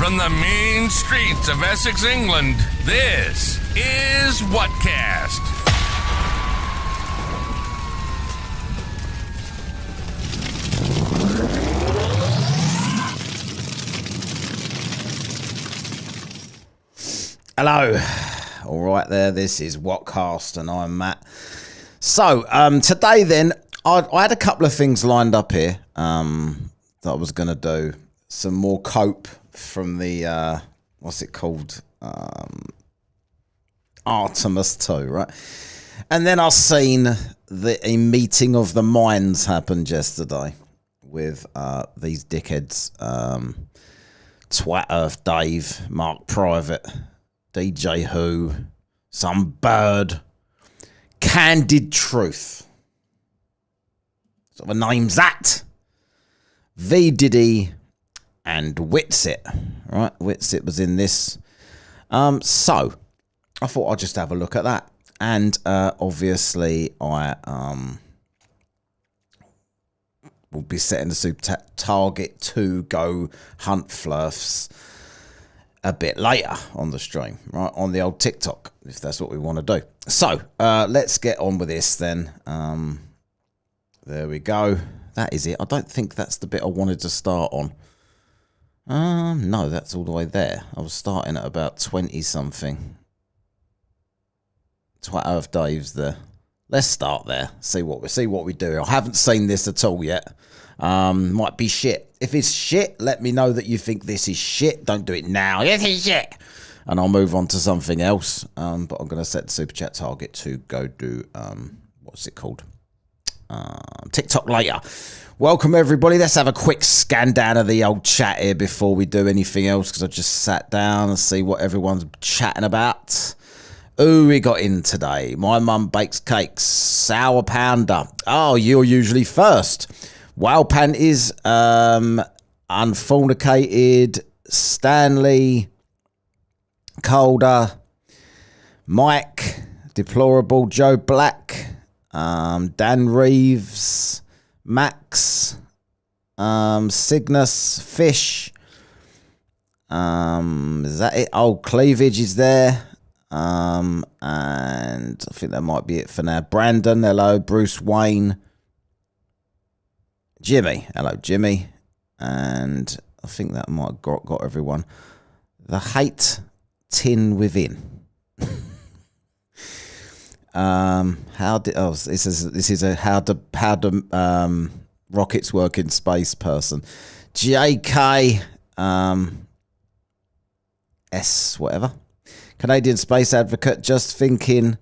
from the mean streets of Essex, England, this is Whatcast. Hello. All right there, this is Whatcast and I'm Matt. So, today then, I had a couple of things lined up here that I was going to do. Some more cope from the, what's it called? Artemis 2, right? And then I seen a meeting of the minds happened yesterday with these dickheads. Twat Earth Dave, Mark Private, DJ Who, some bird, Candid Truth. Sort of a name's that. V Diddy and Witsit. Right, Witsit was in this. So I thought I'd just have a look at that. And obviously I will be setting the super target to go hunt flirfs a bit later on the stream, right, on the old TikTok, if that's what we want to do. So let's get on with this then. There we go. That is it. I don't think that's the bit I wanted to start on. No, that's all the way there. I was starting at about 20 something. Twat Earth Dave's there. Let's start there. See what we do. I haven't seen this at all yet. Might be shit. If it's shit, let me know that you think this is shit. Don't do it now. This is shit. And I'll move on to something else. But I'm going to set the super chat target to go do, what's it called? TikTok later. Welcome everybody. Let's have a quick scan down of the old chat here before we do anything else, because I just sat down and see what everyone's chatting about. Who we got in today? My mum bakes cakes. Sour pounder. Oh, you're usually first. Wow Panties, Unfornicated, Stanley, Calder, Mike, Deplorable, Joe Black, Dan Reeves, Max, Cygnus, Fish, is that it? Oh, Cleavage is there, and I think that might be it for now. Brandon, hello, Bruce Wayne, Jimmy, hello Jimmy, and I think that might have got everyone. The Hate Tin Within. This is a how do rockets work in space person. JK S whatever. Canadian Space Advocate, just thinking.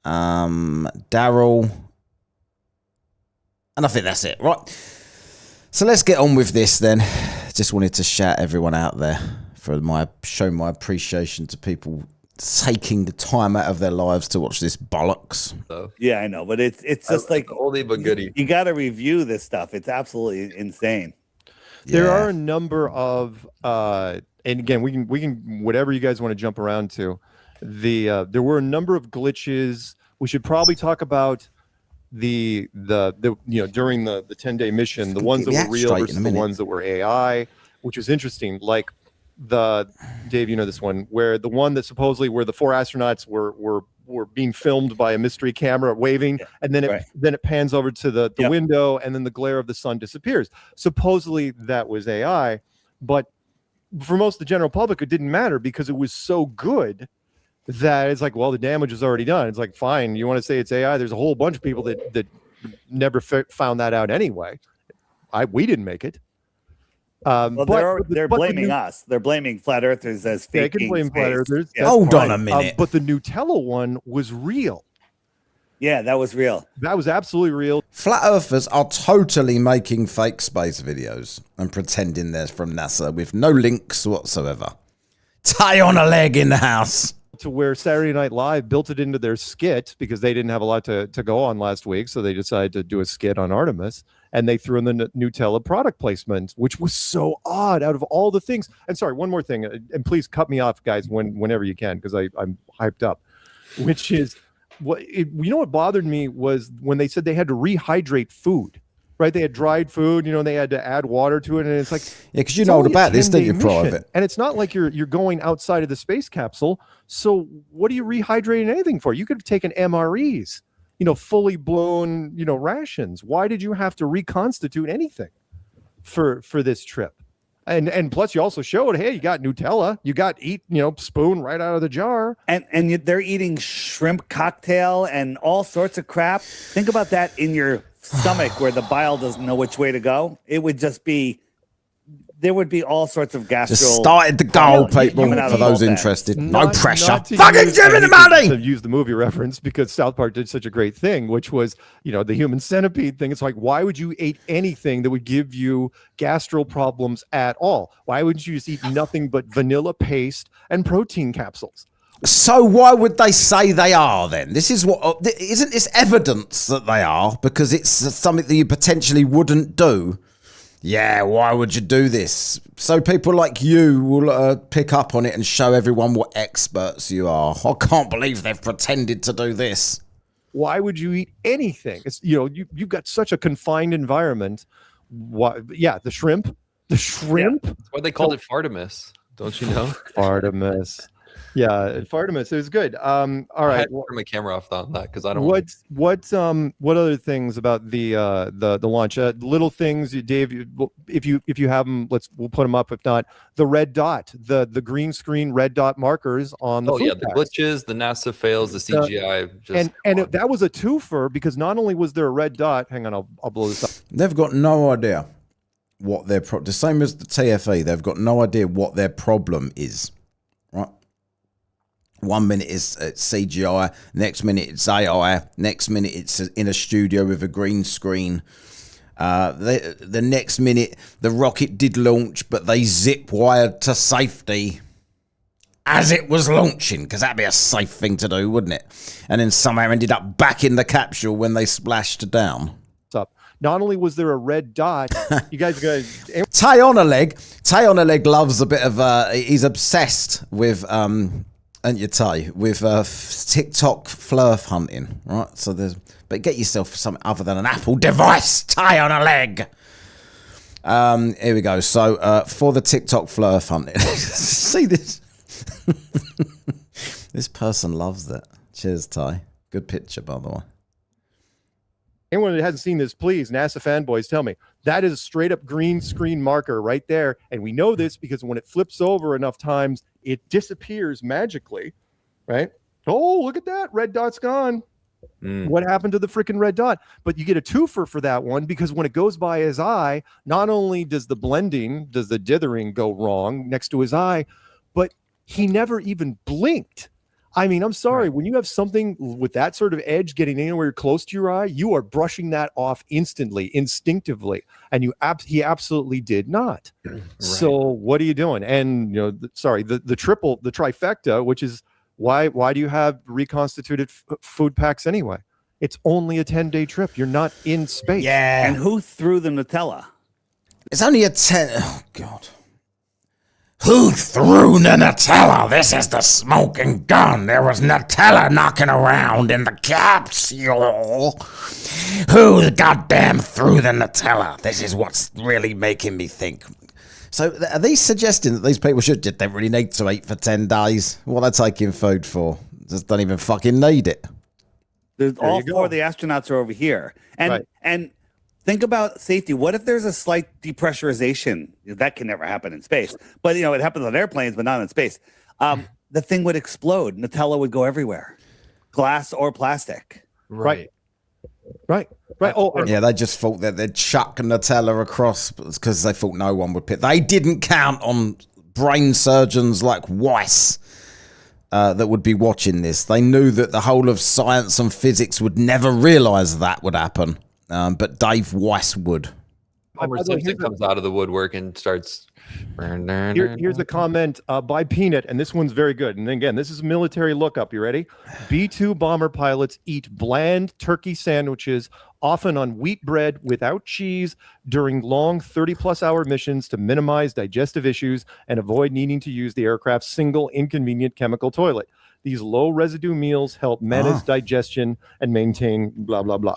Daryl. And I think that's it, right? So let's get on with this then. Just wanted to shout everyone out there for show my appreciation to people taking the time out of their lives to watch this bollocks. Yeah, I know, but it's just like oldie but goodie. You got to review this stuff. It's absolutely insane. There are a number of and again, we can whatever you guys want to jump around to. There were a number of glitches. We should probably talk about the during the 10-day mission, the ones that were real versus the ones that were AI, which was interesting. Like Dave, you know this one, where the one that supposedly where the 4 astronauts were being filmed by a mystery camera waving, and then it pans over to the window, and then the glare of the sun disappears. Supposedly that was AI, but for most of the general public, it didn't matter because it was so good that it's like, well, the damage is already done. It's like, fine, you want to say it's AI? There's a whole bunch of people that never found that out anyway. We didn't make it. Well, they're blaming us. They're blaming flat earthers as fake. They can blame flat earthers. Hold on a minute. But the Nutella one was real. Yeah, that was real. That was absolutely real. Flat earthers are totally making fake space videos and pretending they're from NASA with no links whatsoever. Tie on a leg in the house. To where Saturday Night Live built it into their skit because they didn't have a lot to go on last week, so they decided to do a skit on Artemis, and they threw in the Nutella product placement, which was so odd out of all the things. And sorry, one more thing, and please cut me off, guys, whenever you can, because I'm hyped up, which is, what bothered me was when they said they had to rehydrate food. right? They had dried food, and they had to add water to it, and it's like because you know all about this, didn't you, Private? And it's not like you're going outside of the space capsule. So what are you rehydrating anything for? You could have taken MREs, fully blown, rations. Why did you have to reconstitute anything for this trip? And plus, you also showed, hey, you got Nutella, you got spoon right out of the jar, and they're eating shrimp cocktail and all sorts of crap. Think about that in your stomach, where the bile doesn't know which way to go. It would just be, there would be all sorts of gastro. Just started the goal, people, for those interested. No pressure. Fucking give me the money! To use the movie reference, because South Park did such a great thing, which was, the human centipede thing. It's like, why would you eat anything that would give you gastro problems at all? Why wouldn't you just eat nothing but vanilla paste and protein capsules? So why would they say they are then? This is what, isn't this evidence that they are? Because it's something that you potentially wouldn't do. Yeah, why would you do this? So people like you will pick up on it and show everyone what experts you are. I can't believe they've pretended to do this. Why would you eat anything? It's you've got such a confined environment. Why? Yeah, the shrimp. That's why they called it Artemis. Don't you know? Artemis. Yeah, Artemis. It was good. All right. I had to turn my camera off on that because I don't. What other things about the launch? Little things, Dave. If you have them, we'll put them up. If not, the red dot, the green screen red dot markers on the. The glitches, the NASA fails, the CGI. That was a twofer, because not only was there a red dot. Hang on, I'll blow this up. They've got no idea what their the same as the TFE. They've got no idea what their problem is. Right. 1 minute it's CGI, next minute it's AI, next minute it's in a studio with a green screen. The next minute the rocket did launch, but they zip wired to safety as it was launching, because that'd be a safe thing to do, wouldn't it? And then somehow ended up back in the capsule when they splashed down. Up. Not only was there a red dot, you guys. Tay on a leg loves a bit of. He's obsessed with and you Tay, with TikTok flirf hunting, right? So but get yourself something other than an Apple device. Tay on a leg. Here we go. So for the TikTok flirf hunting, see this. This person loves that. Cheers, Tay. Good picture, by the way. Anyone that hasn't seen this, please, NASA fanboys, tell me. That is a straight up green screen marker right there. And we know this because when it flips over enough times, it disappears magically, right? Oh, look at that. Red dot's gone. What happened to the freaking red dot? But you get a twofer for that one, because when it goes by his eye, not only does the dithering go wrong next to his eye, but he never even blinked. I mean, I'm sorry, when you have something with that sort of edge getting anywhere close to your eye, you are brushing that off instantly, instinctively, and he absolutely did not. Right. So what are you doing? And the trifecta, which is why do you have reconstituted food packs anyway? It's only a 10-day trip. You're not in space. Yeah. And who threw the Nutella? It's only a 10. Oh God. Who threw the Nutella? This is the smoking gun. There was Nutella knocking around in the capsule. Who the goddamn threw the Nutella? This is what's really making me think. So are these suggesting that these people they really need to eat for 10 days? What are they taking food for? Just don't even fucking need it. There's all four of the astronauts are over here. And think about safety. What if there's a slight depressurization? That can never happen in space. But, it happens on airplanes, but not in space. The thing would explode. Nutella would go everywhere. Glass or plastic. Right. Yeah, they just thought that they'd chuck Nutella across because they thought no one would pick. They didn't count on brain surgeons like Weiss that would be watching this. They knew that the whole of science and physics would never realize that would happen. But Dave Weiss would. Homer Simpson comes out of the woodwork and starts. Here's a comment by Peanut, and this one's very good. And again, this is a military lookup. You ready? B-2 bomber pilots eat bland turkey sandwiches, often on wheat bread without cheese, during long 30-plus hour missions to minimize digestive issues and avoid needing to use the aircraft's single inconvenient chemical toilet. These low residue meals help manage digestion and maintain blah, blah, blah.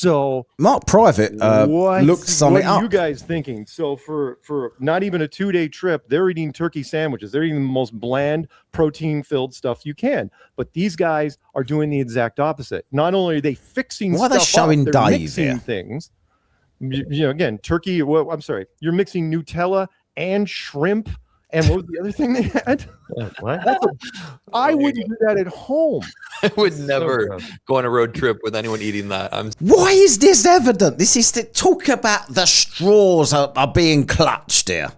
So Mark Private looked something what up. are you guys thinking? So for not even a 2-day trip, they're eating turkey sandwiches. They're eating the most bland, protein-filled stuff you can. But these guys are doing the exact opposite. Not only are they fixing Why are they stuff showing up, they're Dave mixing here? things. You know, again, turkey. Well, I'm sorry, you're mixing Nutella and shrimp. And what was the other thing they had? What? I wouldn't do that at home. I would never go on a road trip with anyone eating that. Why is this evident? This is to talk about the straws are being clutched here.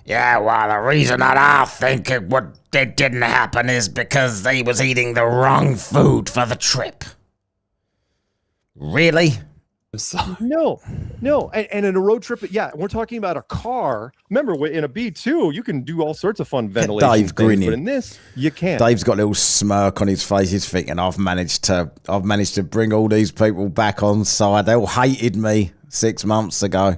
Yeah, well, the reason that I think it didn't happen is because they was eating the wrong food for the trip. Really? No. And in a road trip, yeah, we're talking about a car. Remember, in a B2, you can do all sorts of fun ventilation Dave things, grinning. but in this, you can't. Dave's got a little smirk on his face. He's thinking, I've managed to bring all these people back on side. They all hated me 6 months ago,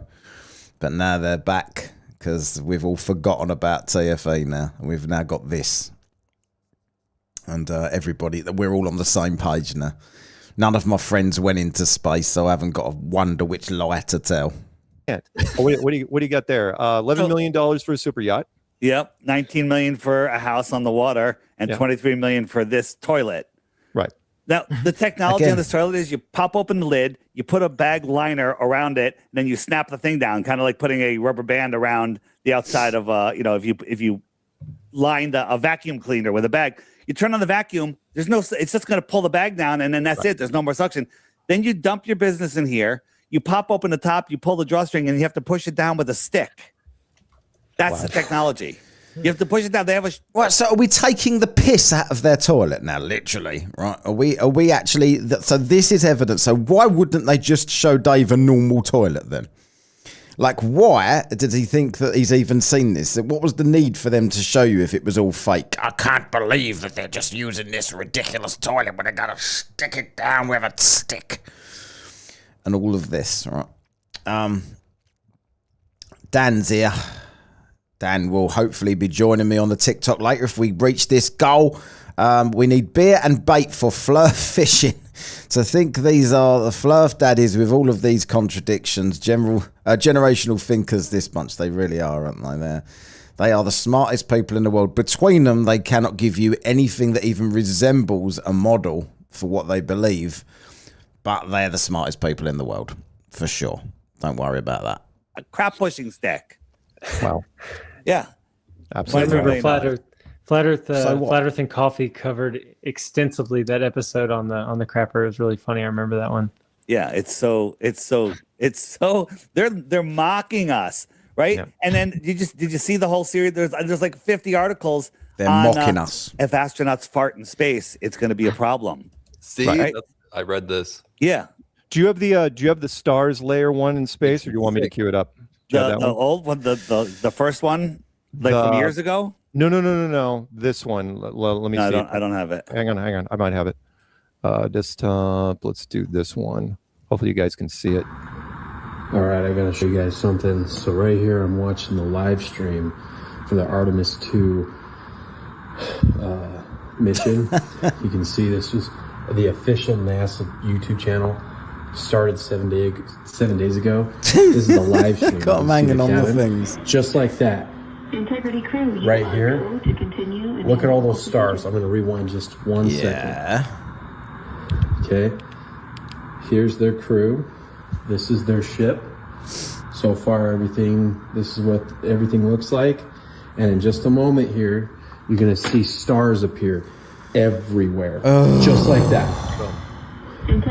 but now they're back because we've all forgotten about TFE now. We've now got this, and everybody, we're all on the same page now. None of my friends went into space, so I haven't got to wonder which lie to tell. Oh, what do you got there? $11 million for a super yacht. Yep, 19 million for a house on the water, and 23 million for this toilet. Right. Now, the technology on this toilet is you pop open the lid, you put a bag liner around it, and then you snap the thing down, kind of like putting a rubber band around the outside of if you lined a vacuum cleaner with a bag. You turn on the vacuum, it's just going to pull the bag down, and then that's it. There's no more suction. Then you dump your business in here. You pop open the top, you pull the drawstring, and you have to push it down with a stick. That's the technology. You have to push it down. They have a. Right, so are we taking the piss out of their toilet now, literally? Right? Are we actually? So this is evidence. So why wouldn't they just show Dave a normal toilet then? Like, why did he think that he's even seen this? What was the need for them to show you if it was all fake? I can't believe that they're just using this ridiculous toilet when they gotta stick it down with a stick. And all of this, right? Dan's here. Dan will hopefully be joining me on the TikTok later if we reach this goal. We need beer and bait for flurf fishing. To think these are the flurf daddies with all of these contradictions, generational thinkers this bunch. They really are, aren't they? They are the smartest people in the world. Between them, they cannot give you anything that even resembles a model for what they believe. But they're the smartest people in the world, for sure. Don't worry about that. A crap pushing stick. Wow. Yeah. Absolutely. I remember Flat Earth and Coffee covered extensively that episode on the crapper. It was really funny. I remember that one. Yeah, it's so they're mocking us, right? Yeah. And then did you see the whole series? There's like 50 articles. They're mocking us. If astronauts fart in space, it's going to be a problem. See, right? I read this. Yeah. Do you have the stars layer one in space, or do you want me to cue it up? The old one, the first one, from years ago. No. This one. Let me see. I don't have it. Hang on. I might have it. Desktop. Let's do this one. Hopefully you guys can see it. All right, I gotta show you guys something. So right here, I'm watching the live stream for the Artemis 2 mission. You can see this is the official NASA YouTube channel. Started 7 days ago. This is the live stream. Got them hanging on the things. Just like that. Integrity crew, right here. To continue. Look at all those stars. I'm going to rewind just 1 second. Okay. Here's their crew. This is their ship. So far, this is what everything looks like. And in just a moment here, you're going to see stars appear everywhere. Just like that.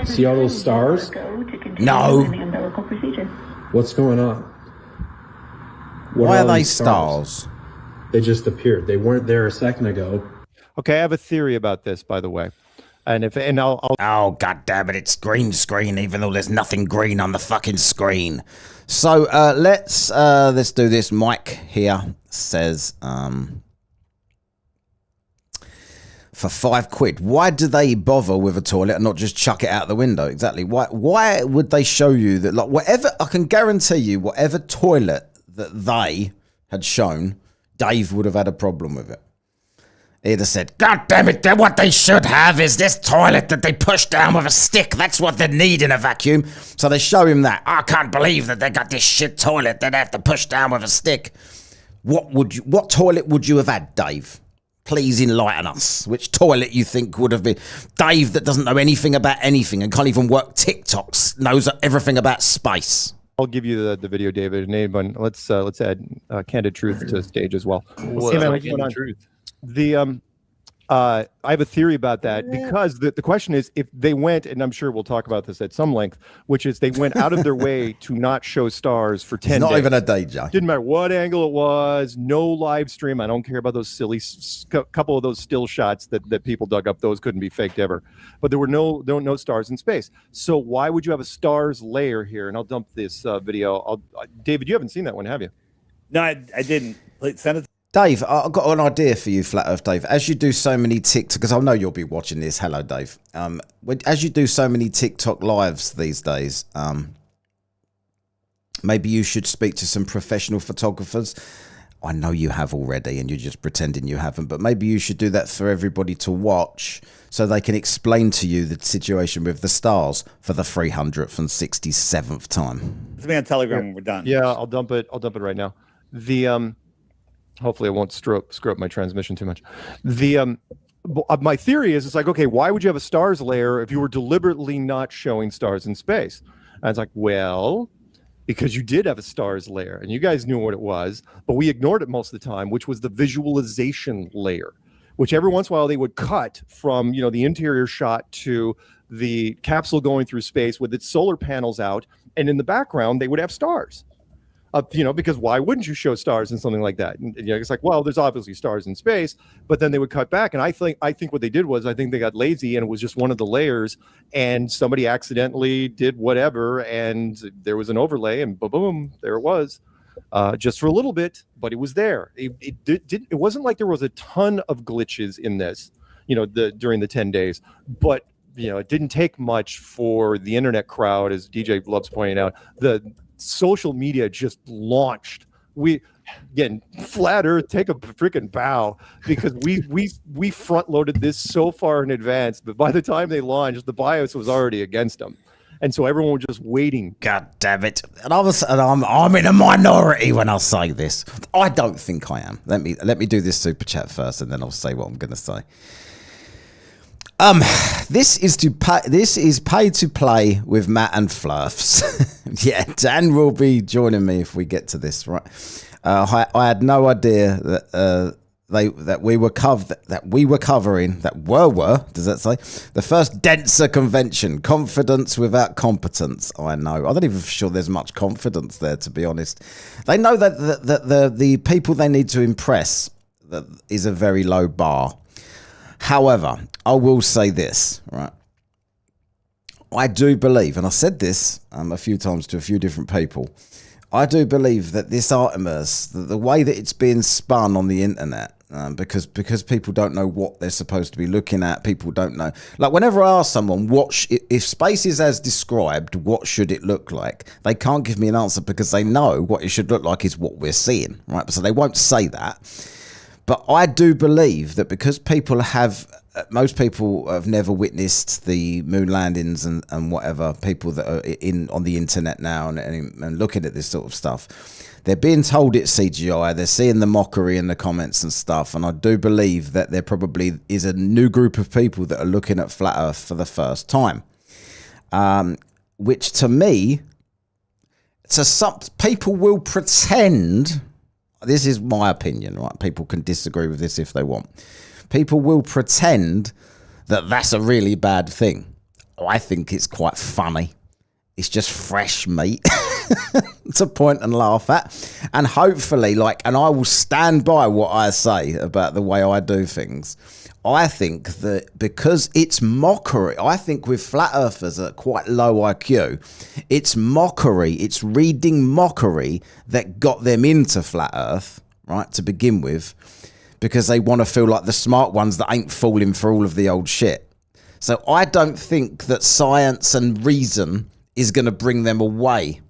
See all those stars? No. What's going on? Why are they stars? They just appeared. They weren't there a second ago. Okay, I have a theory about this, by the way. I'll Oh, god damn it, it's green screen, even though there's nothing green on the fucking screen. So let's do this. Mike here says for £5, why do they bother with a toilet and not just chuck it out the window? Exactly. Why would they show you that? Like, whatever, I can guarantee you, whatever toilet that they had shown, Dave would have had a problem with it. He'd have said, God damn it, what they should have is this toilet that they push down with a stick. That's what they need in a vacuum. So they show him that. I can't believe that they got this shit toilet that they have to push down with a stick. What toilet would you have had, Dave? Please enlighten us. Which toilet you think would have been? Dave that doesn't know anything about anything and can't even work TikToks, knows everything about space. I'll give you the video, David. And anyone, let's add Candid Truth to stage as well. What's Candid Truth? I have a theory about that, because the question is, if they went, and I'm sure we'll talk about this at some length, which is they went out of their way to not show stars for 10 days. Not even a day, Joe. Didn't matter what angle it was, no live stream. I don't care about those silly couple of those still shots that people dug up. Those couldn't be faked ever. But there were no stars in space. So why would you have a stars layer here? And I'll dump this video. David, you haven't seen that one, have you? No, I didn't. Send it. Dave, I've got an idea for you, Flat Earth Dave. As you do so many TikTok, because I know you'll be watching this. Hello, Dave. As you do so many TikTok lives these days, maybe you should speak to some professional photographers. I know you have already, and you're just pretending you haven't. But maybe you should do that for everybody to watch, so they can explain to you the situation with the stars for the 367th time. It's me on Telegram when we're done. Yeah, I'll dump it. I'll dump it right now. Hopefully, I won't screw up my transmission too much. My theory is, it's like, okay, why would you have a stars layer if you were deliberately not showing stars in space? And it's like, well, because you did have a stars layer, and you guys knew what it was, but we ignored it most of the time, which was the visualization layer, which every once in a while they would cut from, the interior shot to the capsule going through space with its solar panels out, and in the background they would have stars. Because why wouldn't you show stars in something like that? And, it's like, well, there's obviously stars in space, but then they would cut back. And I think what they did was, I think they got lazy, and it was just one of the layers, and somebody accidentally did whatever, and there was an overlay, and boom, there it was, just for a little bit, but it was there. It wasn't like there was a ton of glitches in this, during the 10 days, but it didn't take much for the internet crowd, as DJ loves pointing out, the social media just launched. Flat Earth, take a freaking bow, because we front loaded this so far in advance, but by the time they launched, the bias was already against them, and so everyone was just waiting. God damn it! And I'm in a minority when I say this. I don't think I am. Let me do this super chat first, and then I'll say what I'm going to say. This is pay to play with Matt and Flurfs. Yeah, Dan will be joining me if we get to this, right? I had no idea that we were covering does that say the first denser convention, confidence without competence. I know. I'm not even sure there's much confidence there, to be honest. They know that the people they need to impress is a very low bar. However, I will say this, right? I do believe, and I said this a few times to a few different people, I do believe that this Artemis, the way that it's being spun on the internet, because people don't know what they're supposed to be looking at, people don't know. Like, whenever I ask someone, if space is as described, what should it look like? They can't give me an answer, because they know what it should look like is what we're seeing, right? So they won't say that. But I do believe that because most people have never witnessed the moon landings and whatever, people that are on the internet now and looking at this sort of stuff, they're being told it's CGI, they're seeing the mockery in the comments and stuff, and I do believe that there probably is a new group of people that are looking at Flat Earth for the first time, which to me, people will pretend. This is my opinion, right? People can disagree with this if they want. People will pretend that that's a really bad thing. I think it's quite funny. It's just fresh meat to point and laugh at. And hopefully, and I will stand by what I say about the way I do things. I think that because it's mockery, I think with flat earthers at quite low IQ, it's mockery, it's reading mockery that got them into flat earth, right, to begin with, because they want to feel like the smart ones that ain't falling for all of the old shit. So I don't think that science and reason is going to bring them away.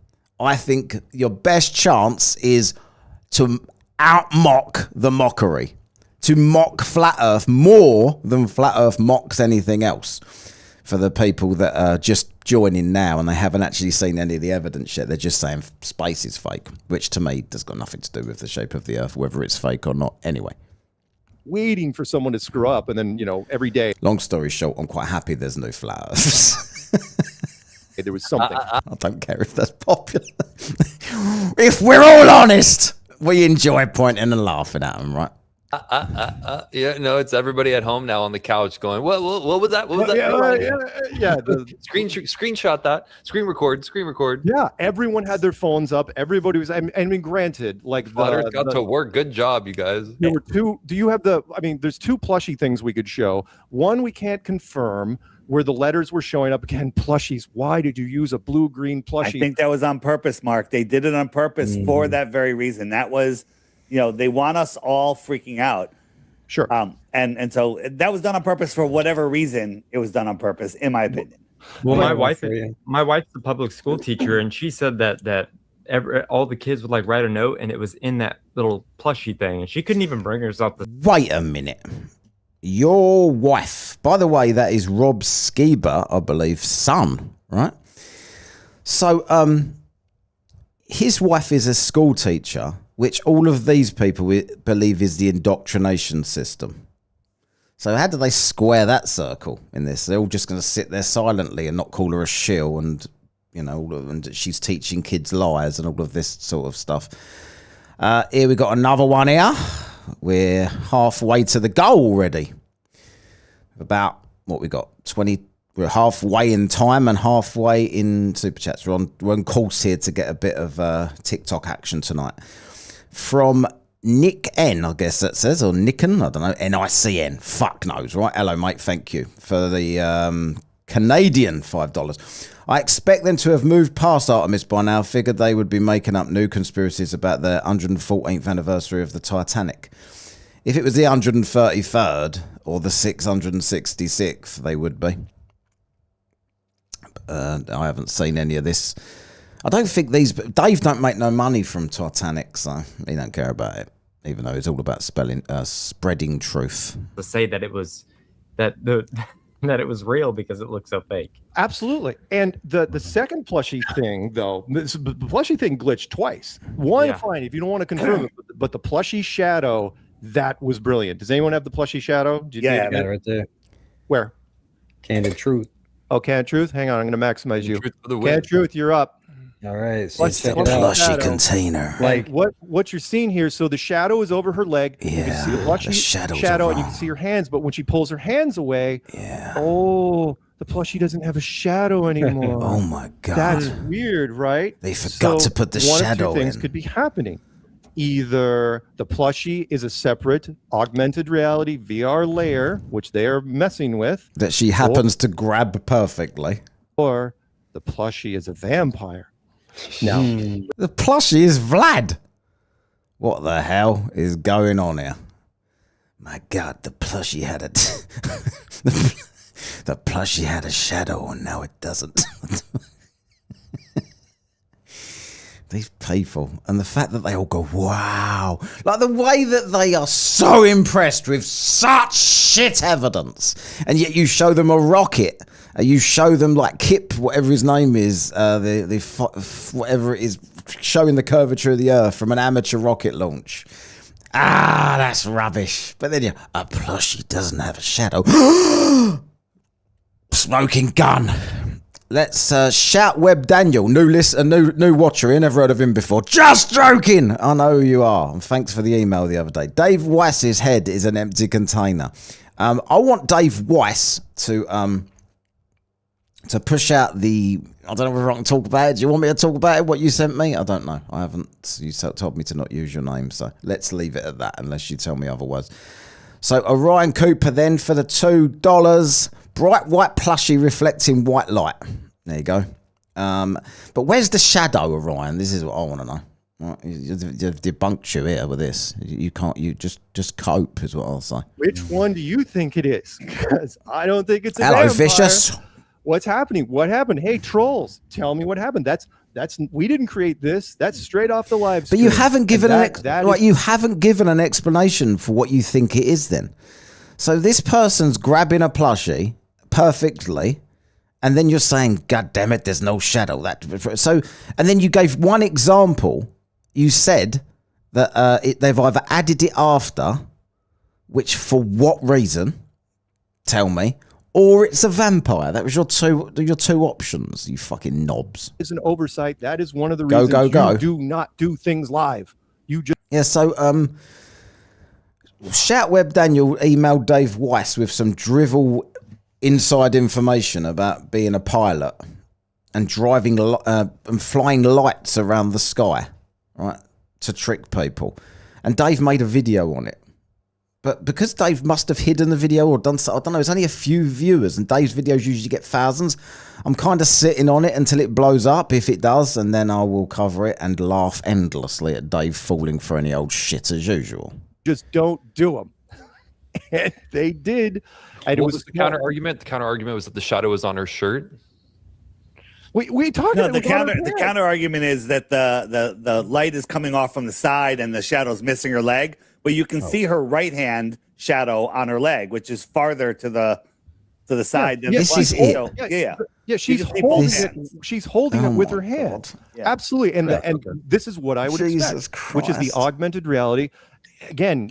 I think your best chance is to out-mock the mockery. to mock Flat Earth more than Flat Earth mocks anything else. For the people that are just joining now and they haven't actually seen any of the evidence yet, they're just saying space is fake, which to me has got nothing to do with the shape of the Earth, whether it's fake or not. Anyway. Waiting for someone to screw up, and then, every day. Long story short, I'm quite happy there's no Flat Earths. There was something. I don't care if that's popular. If we're all honest, we enjoy pointing and laughing at them, right? Yeah, no, it's everybody at home now on the couch going, what was that? What was that? Yeah. The screenshot that. Screen record. Yeah, everyone had their phones up. Everybody was. I mean, granted, like Flat got to work. Good job, you guys. There were two. Do you have the? I mean, there's two plushy things we could show. One, we can't confirm where the letters were showing up again. Plushies. Why did you use a blue-green plushie? I think that was on purpose, Mark. They did it on purpose for that very reason. That was. They want us all freaking out. Sure. And so that was done on purpose for whatever reason. It was done on purpose, in my opinion. Well, my wife's a public school teacher, and she said that all the kids would like write a note, and it was in that little plushie thing, and she couldn't even bring herself to. Wait a minute. Your wife, by the way, that is Rob Skiba, I believe, son, right? So, his wife is a school teacher, which all of these people believe is the indoctrination system. So how do they square that circle in this? They're all just going to sit there silently and not call her a shill, and and she's teaching kids lies and all of this sort of stuff. Here we got another one here. We're halfway to the goal already. About what we got 20. We're halfway in time and halfway in super chats. We're on course here to get a bit of TikTok action tonight. From Nick N, I guess that says, or Nicken, I don't know, N-I-C-N. Fuck knows, right? Hello, mate. Thank you for the Canadian $5. I expect them to have moved past Artemis by now. Figured they would be making up new conspiracies about the 114th anniversary of the Titanic. If it was the 133rd or the 666th, they would be. I haven't seen any of this. I don't think Dave don't make no money from Titanic, so he don't care about it, even though it's all about spreading truth. To say that it was that it was real because it looks so fake. Absolutely. And the second plushie thing, though, the plushie thing glitched twice. One, fine, if you don't want to confirm it, but the plushie shadow, that was brilliant. Does anyone have the plushie shadow? Yeah, right there. Where? Candid Truth. Oh, Candid Truth? Hang on, I'm going to maximize you. Candid Truth, you're up. All right, so check the plushie container. Like what you're seeing here. So the shadow is over her leg. Yeah, you can see the plushie shadow, and you can see her hands. But when she pulls her hands away, the plushie doesn't have a shadow anymore. Oh my god, that's weird, right? They forgot to put the shadow in. One of two things could be happening. Either the plushie is a separate augmented reality VR layer, which they are messing with, that she happens to grab perfectly, or the plushie is a vampire. No. The plushie is Vlad. What the hell is going on here? My god, the plushie had the plushie had a shadow and now it doesn't. These people, and the fact that they all go, wow. Like the way that they are so impressed with such shit evidence. And yet you show them a rocket. You show them like Kip, whatever his name is, whatever it is, showing the curvature of the Earth from an amateur rocket launch. Ah, that's rubbish. But then a plushie doesn't have a shadow. Smoking gun. Let's shout Web Daniel, new watcher. Never heard of him before. Just joking. I know who you are. And thanks for the email the other day. Dave Weiss's head is an empty container. I want Dave Weiss to push out the. I don't know whether I can talk about it. Do you want me to talk about it? What you sent me? I don't know. I haven't. You told me to not use your name, so let's leave it at that unless you tell me otherwise. So Orion Cooper then for the $2. Bright white plushie reflecting white light. There you go. But where's the shadow, Orion? This is what I want to know. Right, you've debunked you here with this. You can't. You just cope is what I'll say. Which one do you think it is? Because I don't think it's a Hello, vampire. Vicious. What's happening? What happened? Hey, trolls, tell me what happened. That's we didn't create this. That's straight off the live But stream. you haven't given that you haven't given an explanation for what you think it is then. So this person's grabbing a plushie perfectly, and then you're saying, God damn it, there's no shadow. And then you gave one example. You said that they've either added it after, which for what reason? Tell me. Or it's a vampire. That was your two options, you fucking knobs. Is an oversight. That is one of the reasons you do not do things live. You just so Shoutweb Daniel emailed Dave Weiss with some drivel inside information about being a pilot and driving and flying lights around the sky, right, to trick people. And Dave made a video on it. But because Dave must have hidden the video or done so, I don't know, it's only a few viewers, and Dave's videos usually get thousands. I'm kind of sitting on it until it blows up, if it does, and then I will cover it and laugh endlessly at Dave falling for any old shit as usual. Just don't do them. And they did. And what was the counter argument? The counter argument was that the shadow was on her shirt. We talked about the counter argument is that the light is coming off from the side and the shadow's missing her leg. But you can see her right hand shadow on her leg, which is farther to the side than this the is it. Yeah, she's holding it. She's holding it with her hand. Yeah. Absolutely, and this is what I would expect, which is the augmented reality. Again,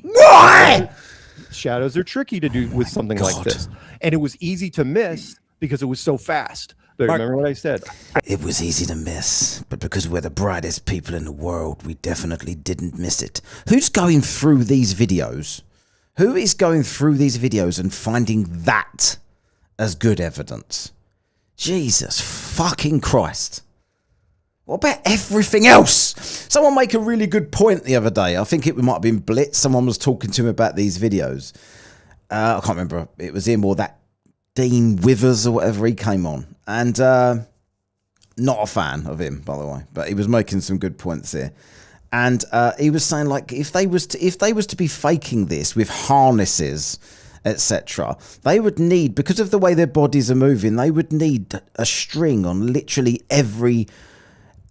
shadows are tricky to do with something like this, and it was easy to miss because it was so fast. But remember what I said? It was easy to miss, but because we're the brightest people in the world, we definitely didn't miss it. Who's going through these videos? Who is going through these videos and finding that as good evidence? Jesus fucking Christ. What about everything else? Someone make a really good point the other day. I think it might have been Blitz. Someone was talking to him about these videos. I can't remember. It was him or that Dean Withers or whatever, he came on. And not a fan of him, by the way, but he was making some good points here. And he was saying, like, if they was to be faking this with harnesses, etc., they would need, because of the way their bodies are moving, they would need a string on literally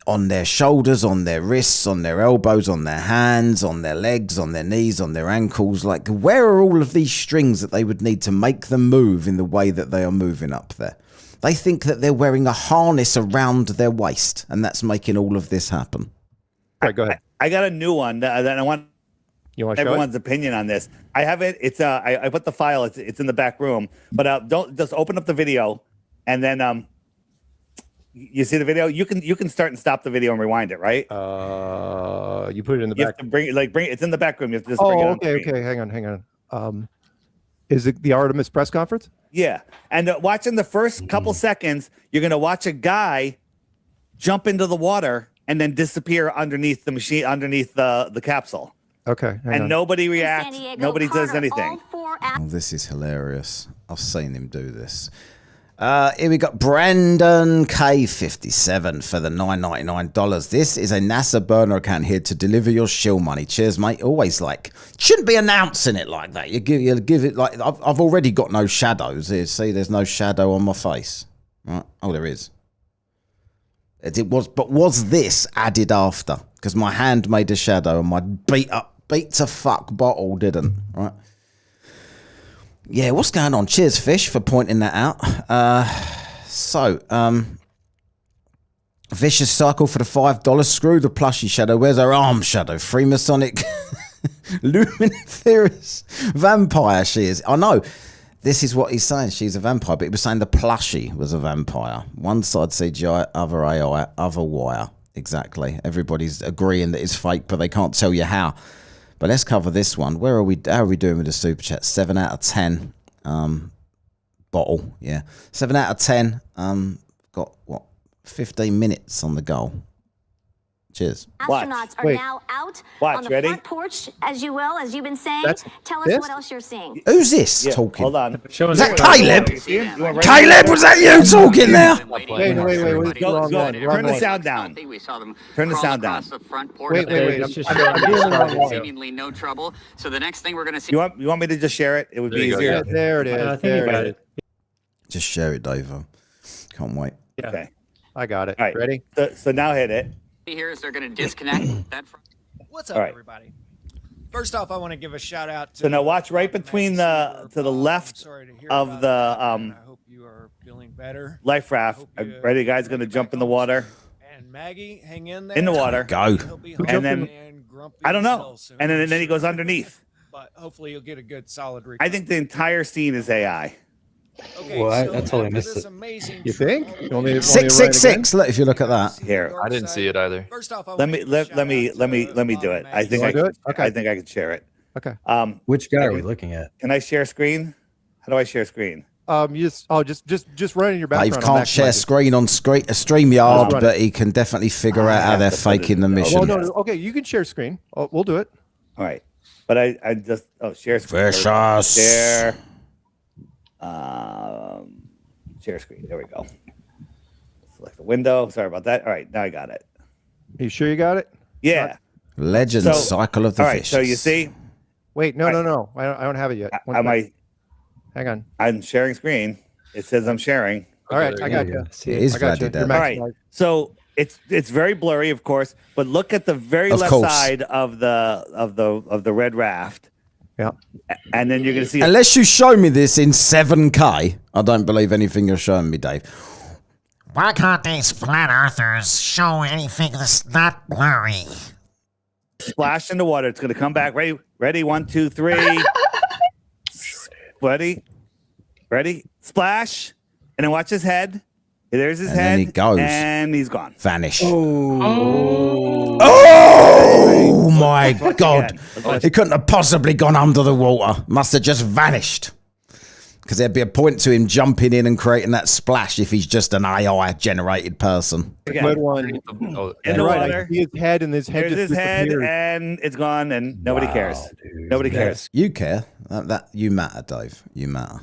on their shoulders, on their wrists, on their elbows, on their hands, on their legs, on their knees, on their ankles. Like, where are all of these strings that they would need to make them move in the way that they are moving up there? They think that they're wearing a harness around their waist, and that's making all of this happen. All right, go ahead. I got a new one that I want everyone's opinion on this. I have it. It's I put the file. It's in the back room. But don't just open up the video, and then you see the video. You can start and stop the video and rewind it, right? You put it in the back. You have to bring it. It's in the back room. You have to just bring it on. Okay. Hang on. Is it the Artemis press conference? Yeah, and watching the first couple seconds, you're gonna watch a guy jump into the water and then disappear underneath the machine, underneath the capsule. Okay, and nobody reacts. Nobody does anything. Oh, this is hilarious. I've seen him do this. Here we got Brandon K57 for the $9.99. This is a NASA burner account here to deliver your shill money. Cheers, mate. Always like, shouldn't be announcing it like that. You give it like, I've already got no shadows here. See, there's no shadow on my face. Right? Oh, there is. But was this added after? Because my hand made a shadow and my beat to fuck bottle didn't. Right? Yeah, what's going on? Cheers, Fish, for pointing that out. Vicious Cycle for the $5. Screw the plushy shadow. Where's her arm shadow? Freemasonic Luminiferous vampire she is. I know. This is what he's saying. She's a vampire, but he was saying the plushie was a vampire. One side CGI, other AI, other wire. Exactly. Everybody's agreeing that it's fake, but they can't tell you how. But let's cover this one. How are we doing with the super chat? 7 out of 10. Bottle, yeah. 7 out of 10. Got what? 15 minutes on the goal. Cheers. Astronauts are now out on the front porch, as you will, as you've been saying. Tell us what else you're seeing. Who's this talking? Hold on. Is that Caleb? Caleb, was that you talking now? Wait. Turn the sound down. Turn the sound down. Wait. Seemingly no trouble. So the next thing we're going to see. You want me to just share it? It would be easier. There it is. I think you got it. Just share it, Dave. Can't wait. Yeah. Okay. I got it. All right. Ready? So now hit it. Here is they're going to disconnect that from. What's up, All right. everybody? First off, I want to give a shout out to. So now watch right between to the left of the I hope you are feeling better. life raft. Ready, guys? Going to jump in the water. And Maggie, hang in there. In the water. Go. And then I don't know. And then he goes underneath. But hopefully you'll get a good solid. I think the entire scene is AI. Okay, Well, I so totally after missed this it. amazing You trip think? over You the want me to- North 666. Look, if you look at that. Here, I didn't see it either. First off, I let wanna me give a let, shout let me out let me to let me do Bob it. and I think You I wanna do can, it? Okay. I think I can share it. Okay. Which guy are we looking at? Can I share screen? How do I share screen? You just run in your background. Dave on can't share Mac screen on StreamYard, Run but he can definitely figure out how they're faking the Magic. mission. Well, no, okay, you can share screen. We'll do it. All right, but I just share screen. Precious. Share. Share screen. There we go. Select the window. Sorry about that. All right, now I got it. Are you sure you got it? Yeah. Legend So- Cycle of the All right. Fish. So you see, Wait, no. I don't have it yet. One am second. I? Hang on. I'm sharing screen. It says I'm sharing. All right, there I you got go. you. It is I got you. Vladdy You're All Dad. right. So it's very blurry, of course, but look at the very Of left course. side of the red raft, Yeah. and then you're going to see. Unless you show me this in 7K, I don't believe anything you're showing me, Dave. Why can't these flat earthers show anything that's not blurry? Splash in the water. It's going to come back. Ready? 1, 2, 3. Ready? Splash. And then watch his head. There's his And head. then he goes. And he's gone. Vanish. Oh. Oh my God. Again. He couldn't have possibly gone under the water. Must have just vanished. Because there'd be a point to him jumping in and creating that splash if he's just an AI generated person. Again. Good one. Oh, In the Right, water. I see his head, and his head Here's just his head, disappeared. and it's gone, and nobody cares. Nobody cares. You care. That you matter, Dave. You matter.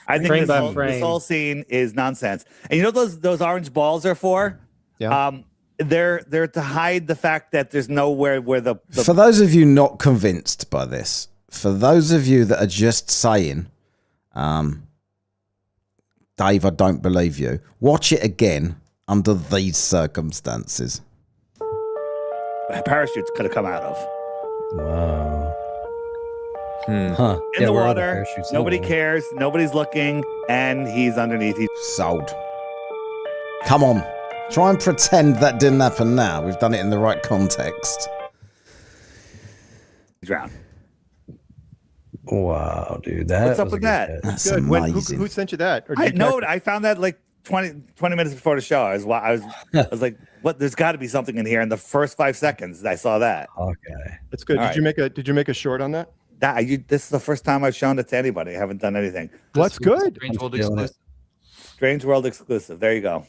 I think Frame by this frame. whole scene is nonsense. And you know what those orange balls are for? Yeah. They're to hide the fact that there's nowhere where the For those of you not convinced by this, for those of you that are just saying, Dave, I don't believe you, watch it again under these circumstances. parachutes could have come out of. Wow. Huh. In Yeah, the where are the water, parachutes? nobody cares, nobody's looking, and he's underneath. He's Sold. Come on. Try and pretend that didn't happen now. We've done it in the right context. drowned. Wow, dude. That What's up was with a that? good That's Good. When, amazing. who sent you that? Or did I you know. catch it? I found that like 20 minutes before the show. I was like, "What? There's got to be something in here." In the first 5 seconds, I saw that. Okay. That's good. All Did you make a short on that? This is the first time I've shown it to anybody. I haven't done anything. What's good? Strange World feeling it. exclusive. Strange World exclusive. There you go.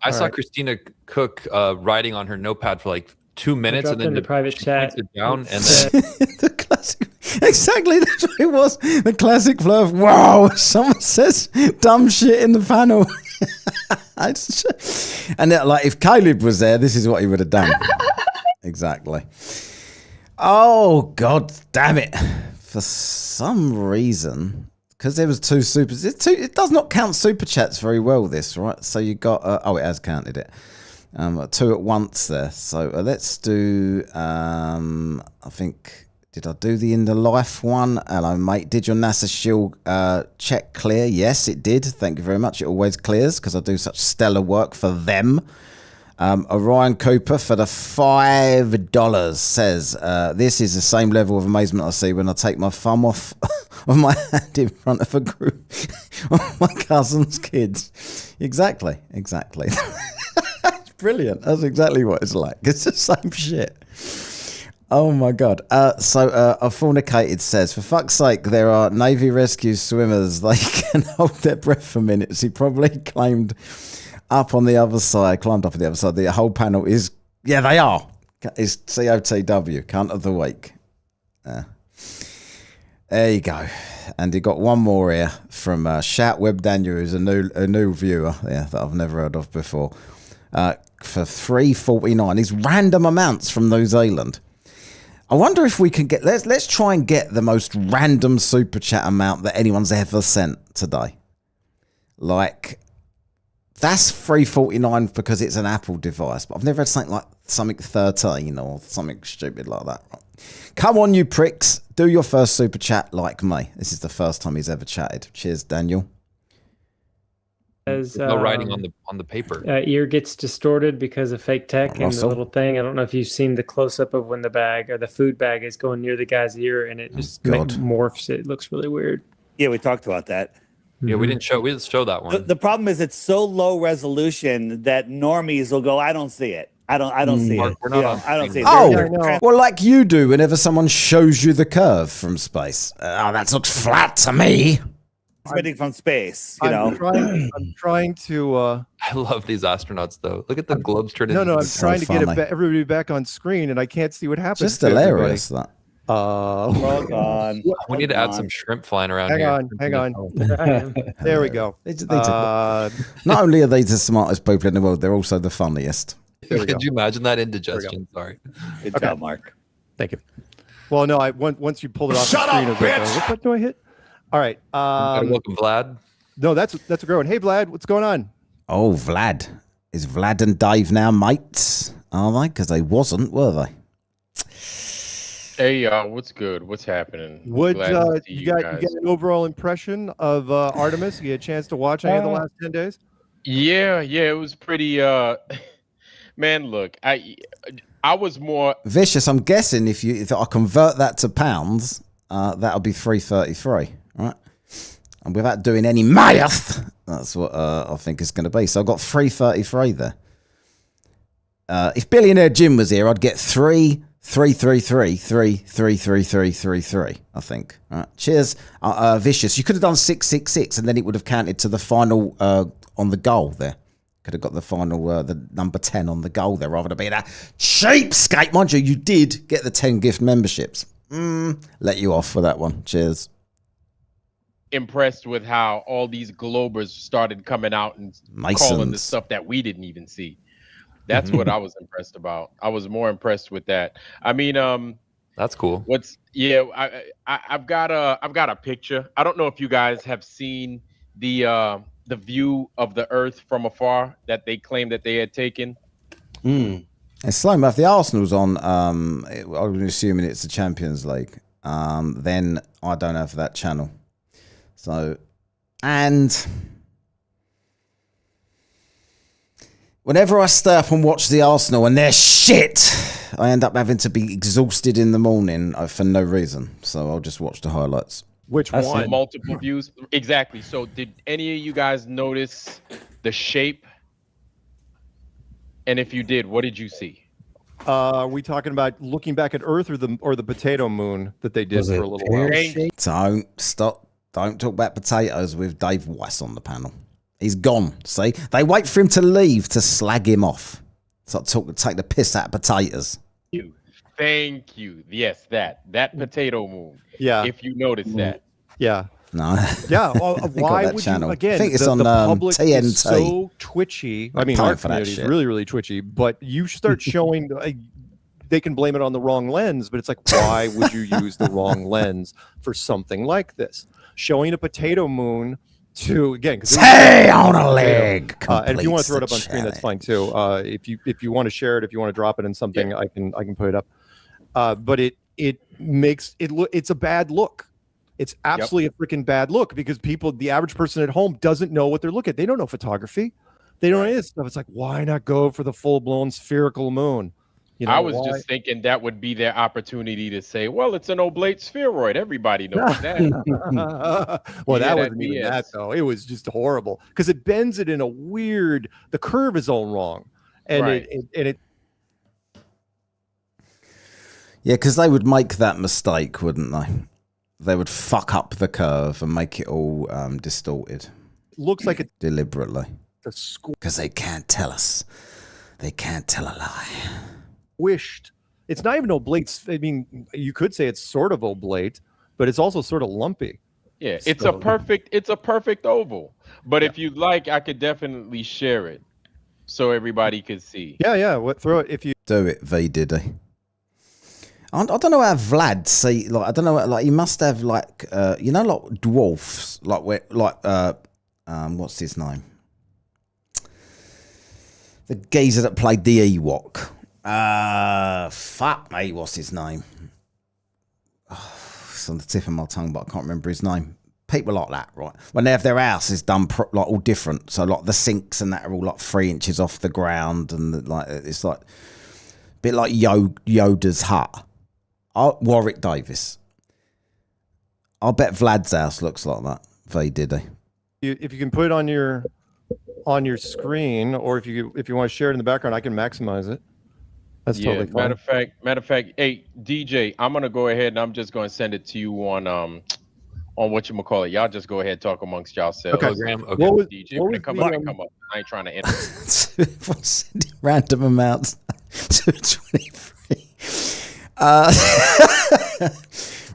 I saw Christina Cook writing on her notepad for like 2 minutes, dropped and then in the private she chat. points it down, and then The classic. Exactly. That's what it was. The classic flow of, wow, someone says dumb shit in the panel. And like, if Caleb was there, this is what he would have done. Exactly. Oh, God damn it. For some reason, because there was two supers. It does not count super chats very well, this, right? So you got, it has counted it. Two at once there. So let's do, I think, did I do the In the Life one? Hello, mate. Did your NASA shield check clear? Yes, it did. Thank you very much. It always clears because I do such stellar work for them. Orion Cooper for the $5 says, this is the same level of amazement I see when I take my thumb off of my hand in front of a group of my cousin's kids. Exactly. Brilliant. That's exactly what it's like. It's the same shit. Oh my God. A fornicated says, for fuck's sake, there are Navy rescue swimmers. They can hold their breath for minutes. He probably climbed up on the other side. The whole panel is, yeah, they are. It's COTW, cunt of the week. There you go. And you got one more here from Shout Web Daniel, who's a new viewer that I've never heard of before. For $3.49, these random amounts from New Zealand. I wonder if we can get, let's try and get the most random super chat amount that anyone's ever sent today. Like That's $3.49 because it's an Apple device, but I've never had something 13 or something stupid like that. Come on, you pricks. Do your first super chat like me. This is the first time he's ever chatted. Cheers, Daniel. As, no writing on the paper. Ear gets distorted because of fake tech and the little thing. I don't know if you've seen the close up of when the bag or the food bag is going near the guy's ear and it just morphs. It looks really weird. Yeah, we talked about that. Yeah, we didn't show that one. The problem is it's so low resolution that normies will go, I don't see it. I don't see it. I don't see it. Oh, well, like you do whenever someone shows you the curve from space. Oh, that looks flat to me. Transmitting from space, I'm trying to. I love these astronauts, though. Look at the globes turning. No, I'm trying to get everybody back on screen, and I can't see what happens. Just hilarious, that. Hold on. We need to add some shrimp flying around hang here. Hang on. There we go. Not only are they the smartest people in the world, they're also the funniest. Could you imagine that indigestion? Sorry. Good job, Mark. Thank you. Well, no, once you pulled it off the screen, what button do I hit? All right. Welcome, Vlad. No, that's a great one. Hey, Vlad, what's going on? Oh, Vlad. Is Vlad and Dave now mates? Are they? Because they wasn't, were they? Hey, y'all. What's good? What's happening? What you got an overall impression of Artemis? You had a chance to watch any of the last 10 days? Yeah, it was pretty. Man, look, I was more Vicious. I'm guessing if I convert that to pounds, that'll be 333. Right, and without doing any math, that's what I think it's going to be. So I've got 333 there. If Billionaire Jim was here, I'd get 333. I think. All right. Cheers, Vicious. You could have done 666, and then it would have counted to the final on the goal there. Could have got the final, the number 10 on the goal there, rather than being a cheapskate. Mind you, you did get the 10 gift memberships. Let you off for that one. Cheers. impressed with how all these globers started coming out and calling the stuff that we didn't even see. That's what I was impressed about. I was more impressed with that. I mean, that's cool. I've got a picture. I don't know if you guys have seen the view of the Earth from afar that they claimed that they had taken. It's slow enough. The Arsenal's on. I'm assuming it's the Champions League. Then I don't have that channel. So, and whenever I stay up and watch the Arsenal and they're shit, I end up having to be exhausted in the morning for no reason. So I'll just watch the highlights. Which one? Multiple views. Exactly. So did any of you guys notice the shape? And if you did, what did you see? Are we talking about looking back at Earth or the potato moon that they did for a little while? Don't stop. Don't talk about potatoes with Dave Weiss on the panel. He's gone. See, they wait for him to leave to slag him off. So take the piss out of potatoes. Thank you. Yes, that potato moon. Yeah. If you notice that. Yeah. No. Yeah. Well, why would channel. you? Again, I think it's the on public TNT. is so twitchy. I mean, our community is really, really twitchy. But you start showing. They can blame it on the wrong lens, but it's like, why would you use the wrong lens for something like this? Showing a potato moon to again, stay on a leg. And if you want to throw it up on screen, that's fine too. If you want to share it, if you want to drop it in something, I can put it up. But it makes it look. It's a bad look. It's absolutely a freaking bad look because the average person at home doesn't know what they're looking at. They don't know photography. They don't know any of this stuff. It's like, why not go for the full blown spherical moon? You know, I was just thinking that would be their opportunity to say, well, it's an oblate spheroid. Everybody knows that. Well, that wasn't even that, though. It was just horrible because it bends it in a weird, the curve is all wrong. And it yeah, because they would make that mistake, wouldn't they? They would fuck up the curve and make it all distorted. Looks like it deliberately. Because they can't tell us. They can't tell a lie. Wished. It's not even oblate. I mean, you could say it's sort of oblate, but it's also sort of lumpy. Yeah, it's a perfect oval. But if you'd like, I could definitely share it so everybody could see. Yeah. Throw it if you do it, V Diddy. I don't know how Vlad see. Like, I don't know. Like, he must have like you know, like dwarfs. Like what's his name? The geezer that played the Ewok. Fuck me, what's his name? Oh, it's on the tip of my tongue, but I can't remember his name. People like that, right? When they have their houses done like all different, so like the sinks and that are all like 3 inches off the ground, and like it's like a bit like Yoda's hut. Warwick Davis. I bet Vlad's house looks like that. V did he? If you can put it on your screen, or if you want to share it in the background, I can maximize it. That's totally fine. Matter of fact, hey DJ, I'm gonna go ahead and I'm just gonna send it to you on whatchamacallit. Y'all just go ahead and talk amongst yourselves. Okay, Graham. Okay. DJ, when it come up, I ain't trying to enter. Sending random amounts to 23.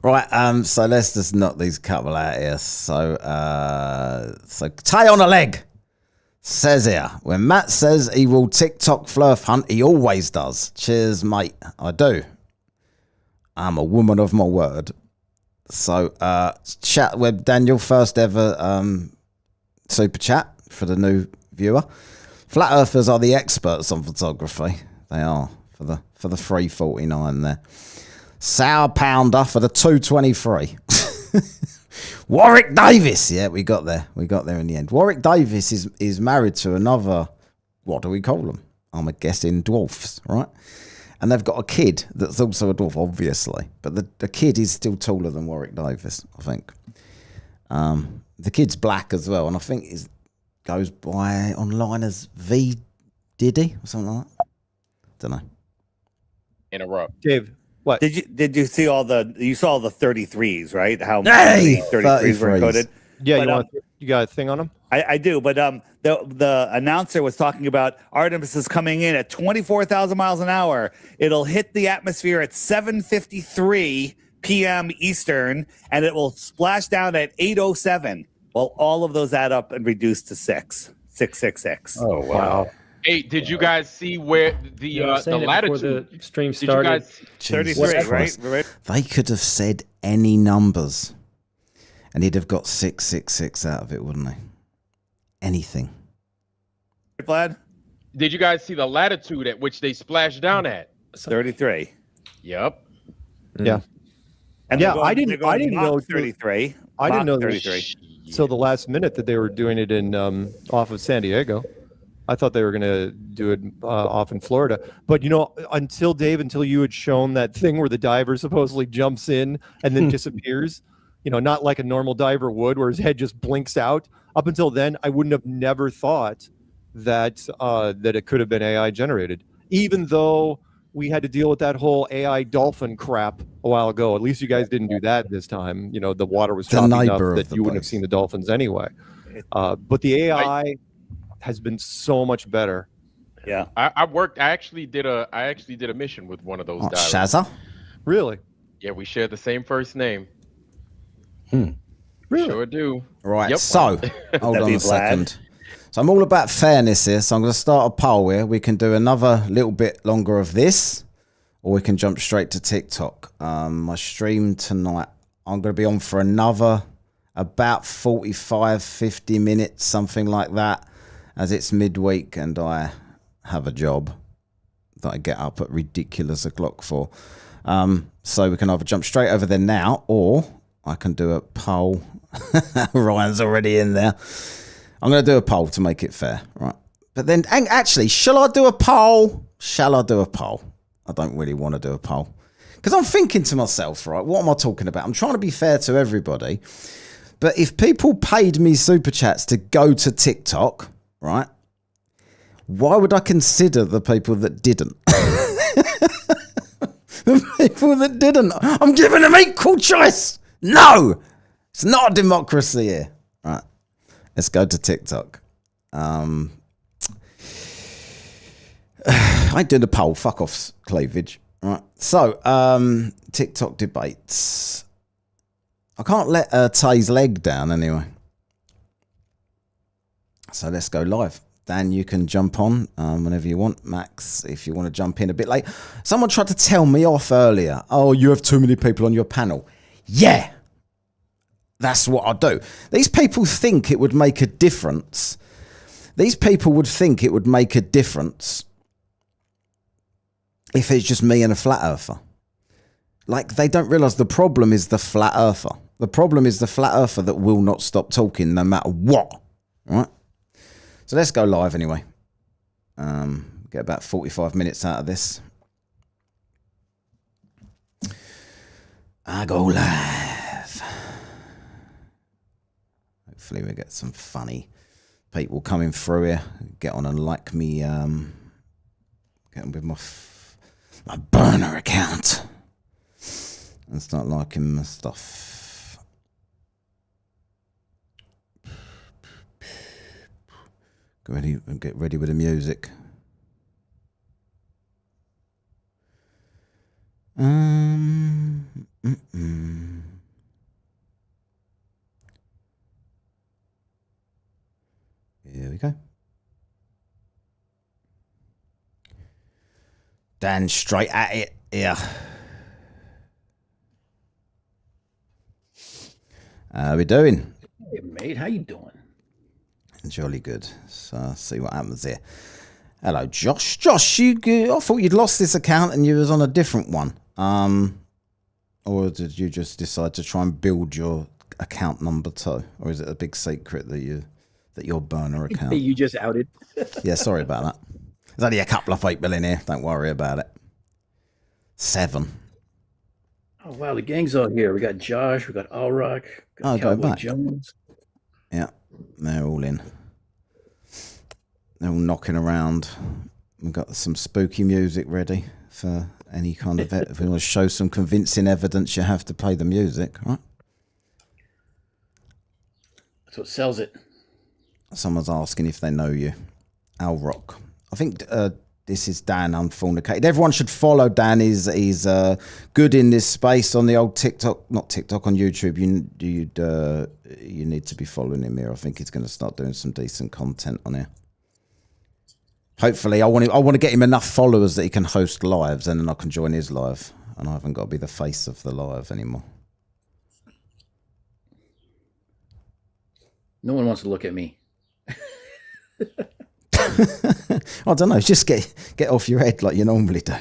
Right, so let's just knock these couple out here. So tie on a leg. Says here, when Matt says he will TikTok flirf hunt, he always does. Cheers, mate. I do. I'm a woman of my word. So, chat with Daniel, first ever super chat for the new viewer. Flat Earthers are the experts on photography. They are for the $3.49 there. Sour Pounder for the $2.23. Warwick Davis. Yeah, we got there. We got there in the end. Warwick Davis is married to another, what do we call them? I'm guessing dwarfs, right? And they've got a kid that's also a dwarf, obviously. But the kid is still taller than Warwick Davis, I think. The kid's black as well, and I think it goes by online as V Diddy or something like that. Don't know. Interrupt. Dave. What did you see you saw the 33s, right? How many 33s were encoded? Yeah, but, you got a thing on them? I do, but the announcer was talking about Artemis is coming in at 24,000 miles an hour. It'll hit the atmosphere at 7:53 p.m. Eastern, and it will splash down at 8:07. Well, all of those add up and reduce to 666. Oh wow. Hey, did you guys see where the latitude? The stream started. 33, right? They could have said any numbers, and he'd have got 666 out of it, wouldn't he? Anything. Vlad? Did you guys see the latitude at which they splashed down at? 33. Yep. Yeah. And yeah, I didn't know 33. I didn't know 33. So the last minute that they were doing it in off of San Diego. I thought they were going to do it off in Florida. But, until you had shown that thing where the diver supposedly jumps in and then disappears, not like a normal diver would, where his head just blinks out. Up until then, I wouldn't have never thought that it could have been AI generated, even though we had to deal with that whole AI dolphin crap a while ago. At least you guys didn't do that this time. The water was choppy enough that you wouldn't have seen the dolphins anyway. But the AI has been so much better. Yeah, I actually did a mission with one of those divers. Shazza? Really? Yeah, we share the same first name. Really? Sure do. Right. Yep. So, hold on a second. So I'm all about fairness here. So I'm going to start a poll here. We can do another little bit longer of this, or we can jump straight to TikTok. My stream tonight, I'm going to be on for another about 45, 50 minutes, something like that, as it's midweek and I have a job that I get up at ridiculous o'clock for. So we can either jump straight over there now, or I can do a poll. Ryan's already in there. I'm going to do a poll to make it fair, right? But then, actually, shall I do a poll? I don't really want to do a poll. Because I'm thinking to myself, right, what am I talking about? I'm trying to be fair to everybody. But if people paid me super chats to go to TikTok, right, why would I consider the people that didn't? The people that didn't. I'm giving them equal choice. No, it's not a democracy here. Right, let's go to TikTok. I ain't doing a poll. Fuck off, cleavage. Right. So, TikTok debates. I can't let Tay's leg down anyway. So let's go live. Dan, you can jump on whenever you want. Max, if you want to jump in a bit late. Someone tried to tell me off earlier. Oh, you have too many people on your panel. Yeah, that's what I do. These people think it would make a difference These people would think it would make a difference if it's just me and a flat earther. Like, they don't realize the problem is the flat earther. The problem is the flat earther that will not stop talking no matter what. All right? So let's go live anyway. Get about 45 minutes out of this. I go live. Hopefully we get some funny people coming through here. Get on and like me. Get on with my burner account and start liking my stuff. Get ready with the music. Here we go. Dan, straight at it. Yeah. How we doing? Hey, mate. How you doing? Jolly good. So, see what happens here. Hello, Josh. Josh, I thought you'd lost this account and you was on a different one. Or did you just decide to try and build your account number too? Or is it a big secret that your burner account? You just outed. Yeah, sorry about that. There's only a couple of people in here. Don't worry about it. 7. Oh wow, the gang's all here. We got Josh. We got Alrock. Oh, go back. Jones. Yeah, they're all in. They're all knocking around. We've got some spooky music ready for any kind of... If we want to show some convincing evidence, you have to play the music, right? That's what sells it. Someone's asking if they know you. Al Rock. I think this is Dan Unfornicated. Everyone should follow Dan. He's good in this space on the old TikTok. Not TikTok, on YouTube. You need to be following him here. I think he's going to start doing some decent content on here. Hopefully, I want to get him enough followers that he can host lives, and then I can join his live, and I haven't got to be the face of the live anymore. No one wants to look at me. I don't know. Just get off your head like you normally do.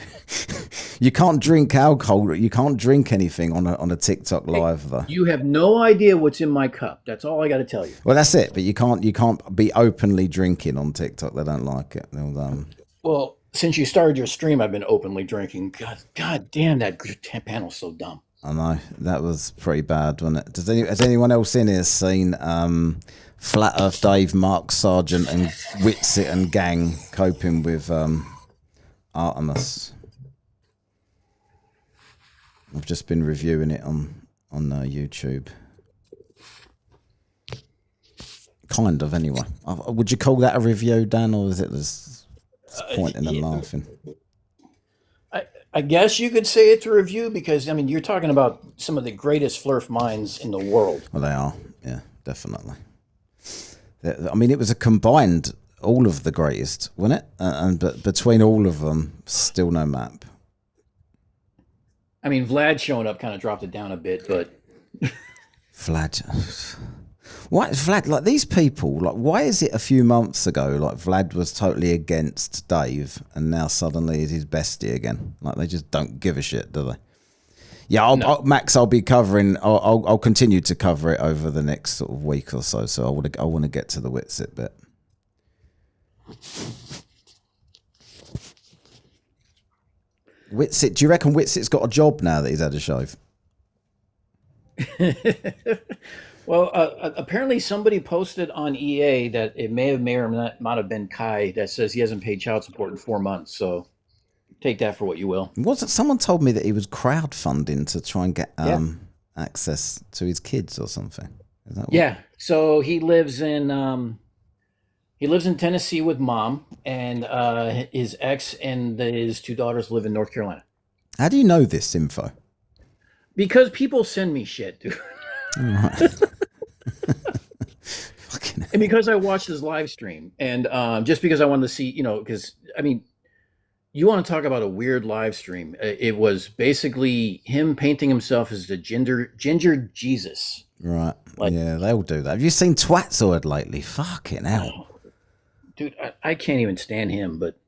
You can't drink alcohol. You can't drink anything on a TikTok live though. You have no idea what's in my cup. That's all I got to tell you. Well, that's it. But you can't be openly drinking on TikTok. They don't like it. Well, since you started your stream, I've been openly drinking. God damn, that panel's so dumb. I know that was pretty bad, wasn't it? Has anyone else in here seen Flat Earth Dave, Mark Sargent, and Witsit and gang coping with Artemis? I've just been reviewing it on YouTube. Kind of, anyway. Would you call that a review, Dan, or is it just pointing and laughing? I guess you could say it's a review because, I mean, you're talking about some of the greatest flurf minds in the world. Well, they are. Yeah, definitely. I mean, it was a combined, all of the greatest, wasn't it? But between all of them, still no map. I mean, Vlad showing up kind of dropped it down a bit, but... Vlad... Why Vlad, like these people, like why is it a few months ago like Vlad was totally against Dave and now suddenly he's his bestie again? Like they just don't give a shit, do they? Yeah, Max, I'll be covering. I'll continue to cover it over the next sort of week or so. So I want to get to the Witsit bit. Witsit, do you reckon Witsit's got a job now that he's had a shave? Well, apparently somebody posted on EA that it may or not have been Kai that says he hasn't paid child support in 4 months. So take that for what you will. Wasn't someone told me that he was crowdfunding to try and get access to his kids or something? Is that what? So he lives in Tennessee with mom, and his ex and his 2 daughters live in North Carolina. How do you know this info? Because people send me shit, dude. Right. And because I watched his live stream, and just because I wanted to see, because I mean, you want to talk about a weird live stream? It was basically him painting himself as the ginger Jesus. Right. Yeah, they all do that. Have you seen Twatzoid lately? Fucking hell. Dude, I can't even stand him, but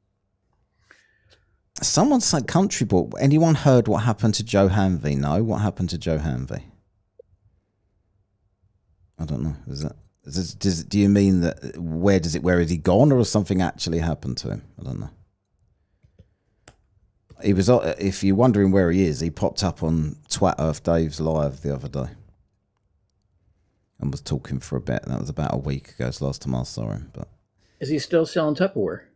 someone said country boy. Anyone heard what happened to Joe Hanvey? No, what happened to Joe Hanvey? I don't know. Do you mean that where is he gone, or has something actually happened to him? I don't know. He was, if you're wondering where he is, he popped up on Twat Earth Dave's live the other day and was talking for a bit. That was about a week ago. It's the last time I saw him. But is he still selling Tupperware?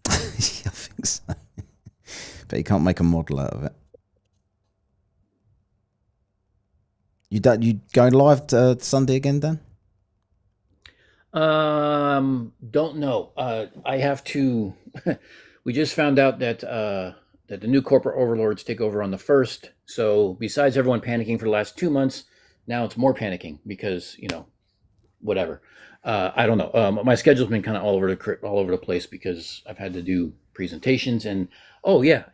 Yeah, I think so. But he can't make a model out of it. You going live Sunday again, Dan? Don't know. I have to. We just found out that that the new corporate overlords take over on the 1st. So besides everyone panicking for the last 2 months, now it's more panicking because whatever. I don't know. My schedule's been kind of all over the place because I've had to do presentations and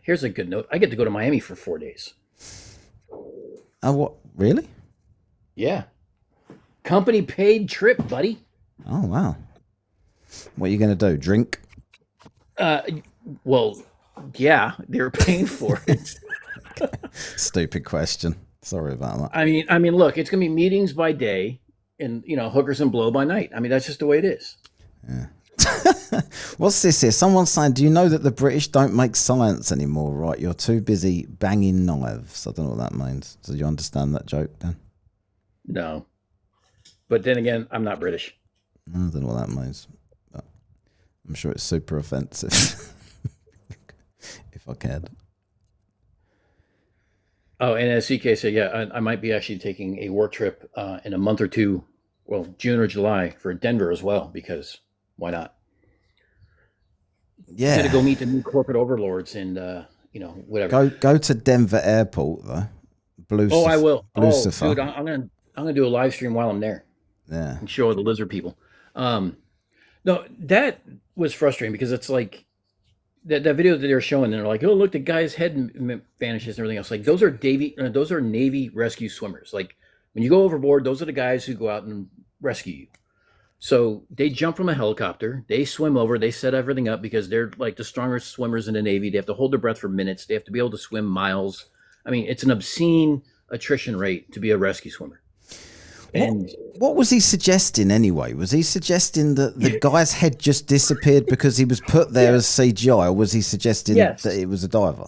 here's a good note. I get to go to Miami for 4 days. Oh, what? Really? Yeah. Company paid trip, buddy. Oh, wow. What are you going to do? Drink? Well, yeah, they're paying for it. Stupid question. Sorry about that. I mean, look, it's going to be meetings by day and, hookers and blow by night. I mean, that's just the way it is. Yeah. What's this here? Someone's saying, do you know that the British don't make science anymore, right? You're too busy banging knives. I don't know what that means. Do you understand that joke, Dan? No. But then again, I'm not British. I don't know what that means. But I'm sure it's super offensive. If I can. Oh, and as CK said, yeah, I might be actually taking a work trip in a month or two, well, June or July for Denver as well, because why not? Yeah. I'm gonna go meet the new corporate overlords and whatever. Go to Denver Airport though. I will. Lucifer. Dude, I'm gonna do a live stream while I'm there. Yeah. And show the lizard people. No, that was frustrating because it's like that video that they're showing. They're like, oh look, the guy's head vanishes and everything else. Like those are Navy rescue swimmers. Like when you go overboard, those are the guys who go out and rescue you. So they jump from a helicopter, they swim over, they set everything up because they're like the strongest swimmers in the Navy. They have to hold their breath for minutes. They have to be able to swim miles. I mean, it's an obscene attrition rate to be a rescue swimmer. And what was he suggesting anyway? Was he suggesting that the guy's head just disappeared because he was put there as CGI, or was he suggesting that it was a diver?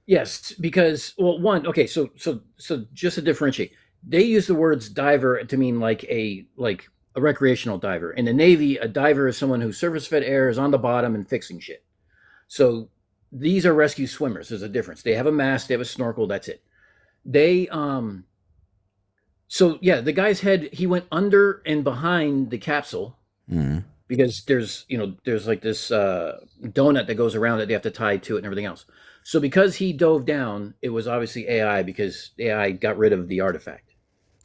Yes, because so just to differentiate, they use the words diver to mean like a recreational diver. In the Navy, a diver is someone who surface-fed air is on the bottom and fixing shit. So these are rescue swimmers. There's a difference. They have a mask, they have a snorkel, that's it. They so yeah, the guy's head, he went under and behind the capsule because there's like this donut that goes around it. They have to tie to it and everything else. So because he dove down, it was obviously AI because AI got rid of the artifact.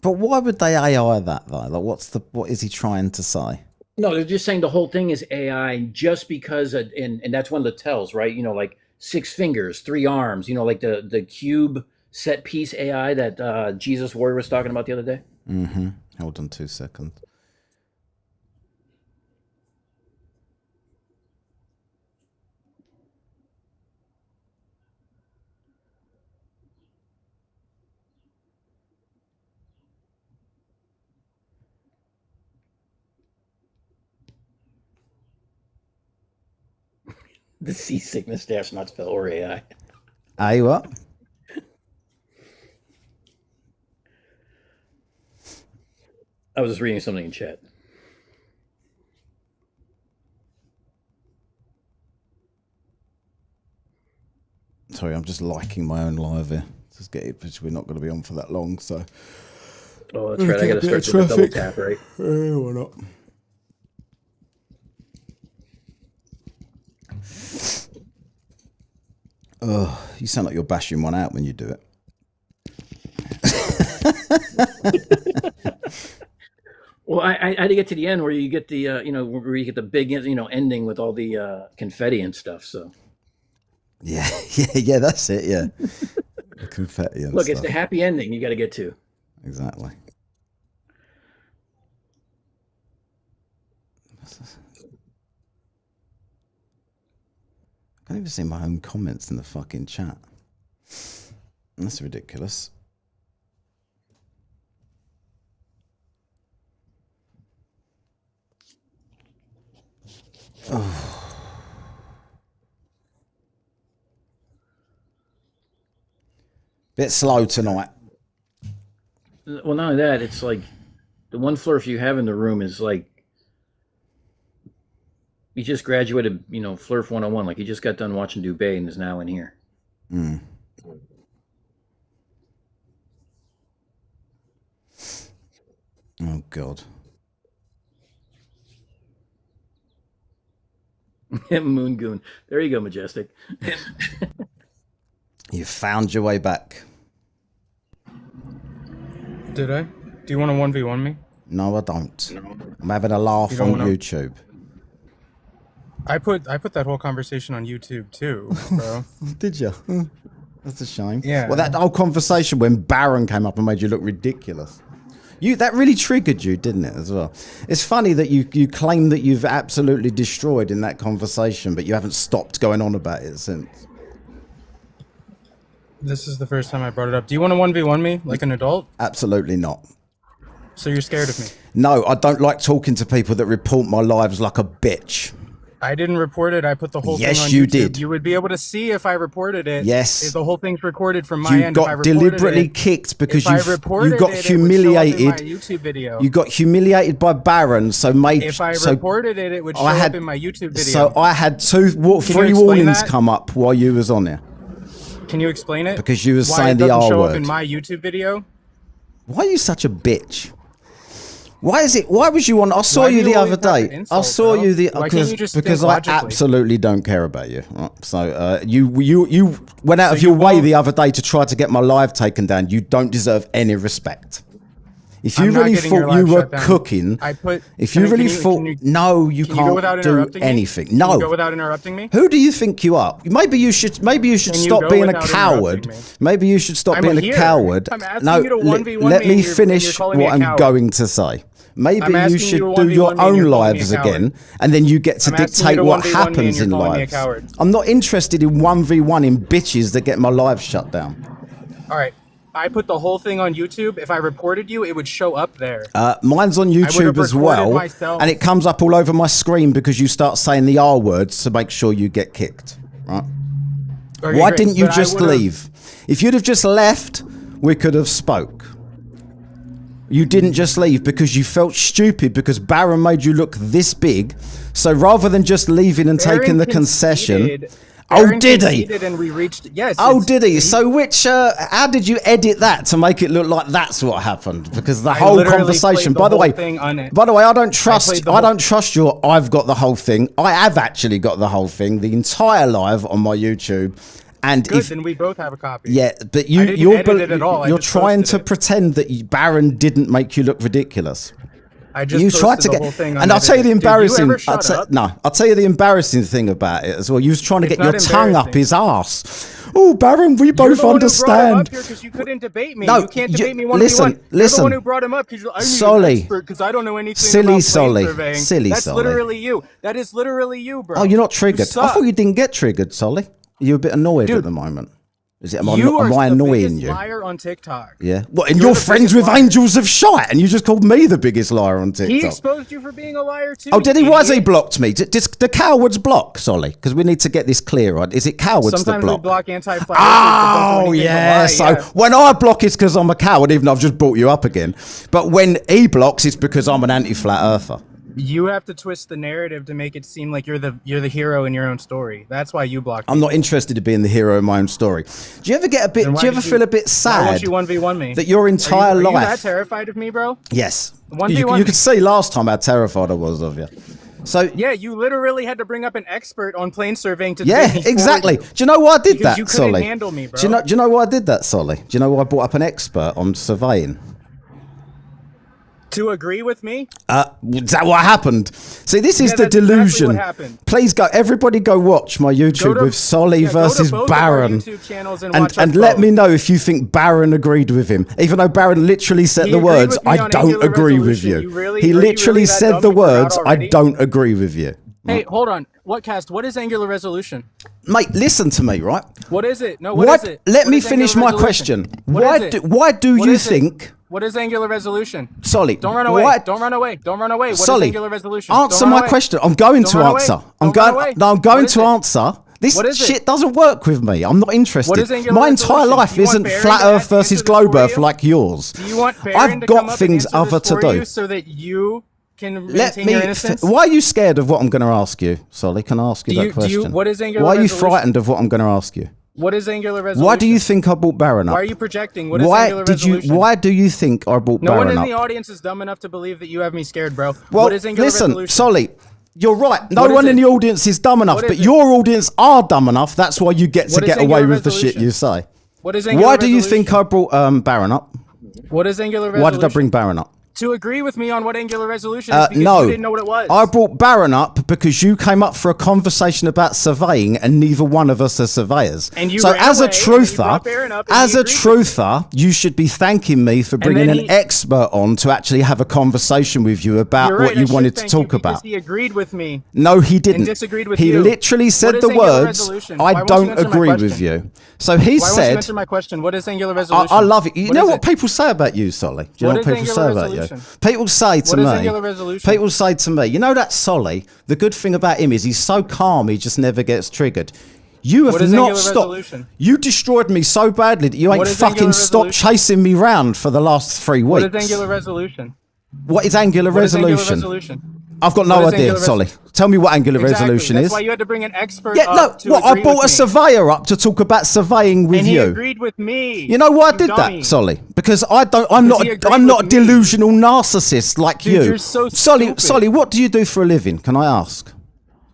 But why would they AI that though? Like, what is he trying to say? No, they're just saying the whole thing is AI just because, and that's one of the tells, right? Like 6 fingers, 3 arms, like the cube set piece AI that Jesus Warrior was talking about the other day. Mm-hmm. Hold on 2 seconds. The seasickness dash not spell or AI. AI what? I was just reading something in chat. Sorry, I'm just liking my own live here. Just get it, because we're not going to be on for that long. So. Oh, that's right. I got to start with a double tap, right? Why not? Oh, you sound like you're bashing one out when you do it. Well, I had to get to the end where you get the where you get the big ending with all the confetti and stuff. So yeah, that's it. Yeah, the confetti and look, stuff. it's the happy ending you got to get to. Exactly. can't even see my own comments in the fucking chat. That's ridiculous. Oh. Bit slow tonight. Well, not only that, it's like the one flurf you have in the room is like he just graduated, Flurf 101. Like he just got done watching Dubé and is now in here. Mm. Oh, God. Moon Goon. There you go, Majestic. You found your way back. Did I? Do you want to 1v1 me? No, I don't. I'm having a laugh on YouTube. I put that whole conversation on YouTube too, bro. Did you? That's a shame. Yeah. Well, that whole conversation when Baron came up and made you look ridiculous. That really triggered you, didn't it, as well? It's funny that you claim that you've absolutely destroyed in that conversation, but you haven't stopped going on about it since. This is the first time I brought it up. Do you want to 1v1 me like an adult? Absolutely not. So you're scared of me? No, I don't like talking to people that report my lives like a bitch. I didn't report it. I put the whole thing on YouTube. Yes, you did. You would be able to see if I reported it. Yes. The whole thing's recorded from my You end. got deliberately kicked because you got humiliated. It would show up in my YouTube video. You got humiliated by Baron, so if I reported it, it would show up in my YouTube video. So I had three warnings come up while you was on there. Can you explain it? Because you were Why saying it the doesn't R show word. up in my YouTube video? Why are you such a bitch? Why was you on? I saw you the other day. I saw you because I absolutely don't care about you. Right? So you went out of your way the other day to try to get my live taken down. You don't deserve any respect. If you really thought you were cooking, if you really thought, no, you can't do anything. No. Can you go without interrupting me? Who do you think you are? Maybe you should stop being a coward. Maybe you should stop being a coward. I'm asking you to 1v1 let me me finish what I'm going to say. Maybe you should do your own lives again, and then you get to dictate what happens in lives. I'm not interested in 1v1 in bitches that get my live shut down. All right. I put the whole thing on YouTube. If I reported you, it would show up there. Mine's on YouTube as well, and it comes up all over my screen because you start saying the R words to make sure you get kicked. Right? Okay, why didn't you just leave? If you'd have just left, we could have spoke. You didn't just leave because you felt stupid because Baron made you look this big. So rather than just leaving and taking the concession... Oh, did he? And we reached, yes. Oh, did he? So how did you edit that to make it look like that's what happened? Because the whole conversation, by the way, I don't trust your I've got the whole thing. I have actually got the whole thing, the entire live on my YouTube. And then we both have a copy. Yeah, but you're trying to pretend that Baron didn't make you look ridiculous. I just posted the whole thing on and I'll tell you the embarrassing. I'll tell you the embarrassing thing about it as well. You was trying to get your tongue up his ass. Oh, Baron, we both understand. You couldn't debate me. No, you can't debate me 1v1. Listen. You're the one who brought him up because I don't know anything about plane surveying. That's literally you. That is literally you, bro. Oh, you're not triggered. I thought you didn't get triggered, Solly. You're a bit annoyed at the moment. Is it? Am I annoying you? Liar on TikTok. Yeah. What? And you're friends with Angels of Shite, and you just called me the biggest liar on TikTok. He exposed you for being a liar too. Oh, did he? Why has he blocked me? The cowards block, Solly? Because we need to get this clear. Right? Is it cowards that block? Sometimes we block anti-flat. Oh yeah. So when I block, it's because I'm a coward, even though I've just brought you up again. But when he blocks, it's because I'm an anti-flat earther. You have to twist the narrative to make it seem like you're the hero in your own story. That's why you blocked me. I'm not interested in being the hero in my own story. Do you ever get a bit? Do you ever feel a bit sad? Why won't you 1v1 me? That your entire life. Are you that terrified of me, bro? Yes. 1v1. You could see last time how terrified I was of you. So yeah, you literally had to bring up an expert on plane surveying to. Yeah, exactly. Do you know why I did that, you couldn't Solly? handle me, bro. Do you know why I did that, Solly? Do you know why I brought up an expert on surveying? To agree with me? Is that what happened? See, this is the delusion. Exactly what happened. Please everybody go watch my YouTube with Solly versus Baron. And let me know if you think Baron agreed with him. Even though Baron literally said the words, I don't agree with you. He literally said the words, I don't agree with you. Hey, hold on. What is angular resolution? Mate, listen to me, right? What is it? No, what is it? Let me finish my question. Why do you think... What is angular resolution? Solly, don't run away. Don't run away. Don't run away. What is angular resolution? Answer my question. I'm going to answer. I'm going to answer. This shit doesn't work with me. I'm not interested. My entire life isn't flat Earth versus globe Earth like yours. Do you want I've got things other to do. So that you can maintain your innocence? Why are you scared of what I'm going to ask you, Solly? Can I ask you that question? What is angular Why are you resolution? frightened of what I'm going to ask you? What is angular resolution? Why do you think I brought Baron up? Why are you projecting? What is angular resolution? Why do you think I brought Baron up? No one in the audience is dumb enough to believe that you have me scared, bro. Well, what is angular resolution? listen, Solly, you're right. No one in the audience is dumb enough, but your audience are dumb enough. That's why you get to get away with the shit you say. What is angular Why do you think I brought Baron up? What is angular resolution? Why did I bring Baron up? To agree with me on what angular resolution is because no, you didn't know what it was. I brought Baron up because you came up for a conversation about surveying, and neither one of us are surveyors. And you so, ran as away, a truther, you should be thanking me for bringing an expert on to actually have a conversation with you about what you wanted to talk about. He agreed with me. No, he didn't. And disagreed with he you. literally said the words, "I don't agree with you." So he said, "Why won't you answer my question? What is angular resolution?" I love it. You know what people say about you, Solly? Do you know what people say about you? People say to me, people say to me, you know that Solly, the good thing about him is he's so calm, he just never gets triggered. You have not stopped. You destroyed me so badly that you ain't fucking stopped chasing me round for the last 3 weeks. What is angular resolution? What is angular resolution? I've got no idea, Solly. Tell me what angular resolution is. That's why you had to bring an expert up to I brought a surveyor up to talk about surveying with you. And he agreed with me. You know why I did that, Solly? Because I'm not a delusional narcissist like you. You're so Solly, what do you do for a living? Can I ask?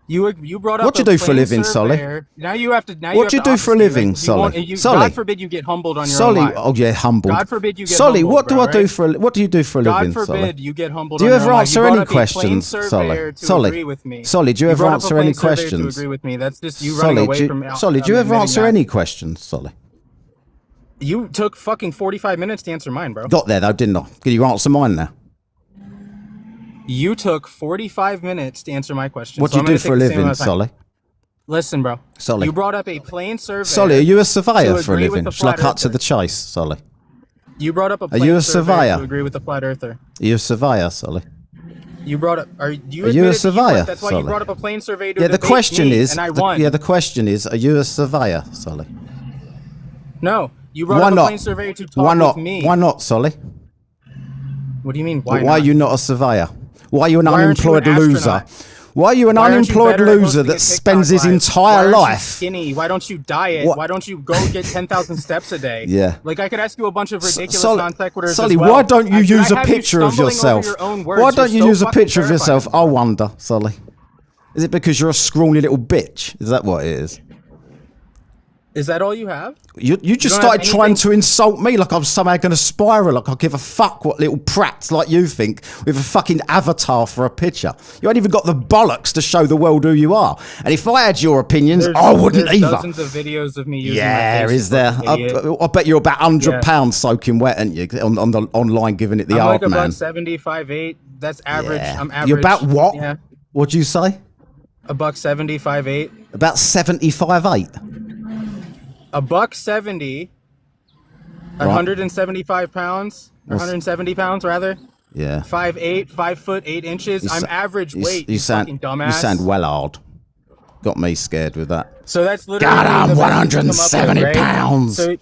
You brought up what do you do for a living, Solly? Now you have to. What do you do for a living, Solly? God forbid you get humbled on your own life. Oh yeah, humbled. God forbid you get Solly, humbled. What do I do for? What do you do for a living, God Solly? forbid you get humbled. Do you ever answer any questions, Solly? Solly, do you ever answer any questions? To agree with me. That's just you running away from. Solly, do you ever answer any questions, Solly? You took fucking 45 minutes to answer mine, bro. Got there though, didn't I? Can you answer mine now? You took 45 minutes to answer my question. What do you do for a living, Solly? Listen, bro. Solly. You brought up a plane survey. Solly, are you a surveyor for a living? Shall I cut to the chase, Solly? You brought up a plane surveyor to agree with the flat earther. Are you a surveyor, Solly? You brought up. Are you a surveyor? That's why you brought up a plane survey to the question is. And I won. The question is, are you a surveyor, Solly? No, you brought up a plane surveyor to talk with me. Why not, Solly? What do you mean? Why are you not a surveyor? Why are you an unemployed loser? Why are you an unemployed loser that spends his entire life? Skinny. Why don't you diet? Why don't you go get 10,000 steps a day? Yeah. Like I could ask you a bunch of ridiculous non sequiturs. Solly, why don't you use a picture of yourself? Why don't you use a picture of yourself? I wonder, Solly. Is it because you're a scrawny little bitch? Is that what it is? Is that all you have? You just started trying to insult me like I'm somehow going to spiral. Like I give a fuck what little prats like you think with a fucking avatar for a picture. You ain't even got the bollocks to show the world who you are. And if I had your opinions, I wouldn't either. There's dozens of videos of me using my face. Is there? I bet you're about 100 pounds soaking wet, aren't you? On the online giving it the hard man. I'm like about 75'8". That's average. Yeah. I'm average. You're about what? Yeah. What'd you say? $175'8". About 75'8". $170, 175 pounds, 170 pounds rather. Yeah. 5'8", 5 foot 8 inches. I'm average weight. You fucking dumbass. You sound well hard. Got me scared with that. So that's literally. God, I'm 170 pounds. So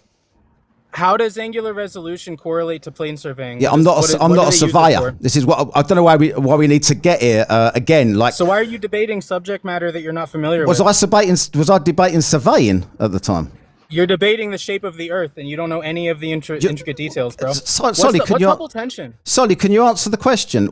how does angular resolution correlate to plane surveying? Yeah, I'm not a surveyor. This is what I don't know why we need to get here again. Like, so why are you debating subject matter that you're not familiar with? Was I debating surveying at the time? You're debating the shape of the Earth, and you don't know any of the intricate details, bro. Solly, what's Hubble tension? Solly, can you answer the question?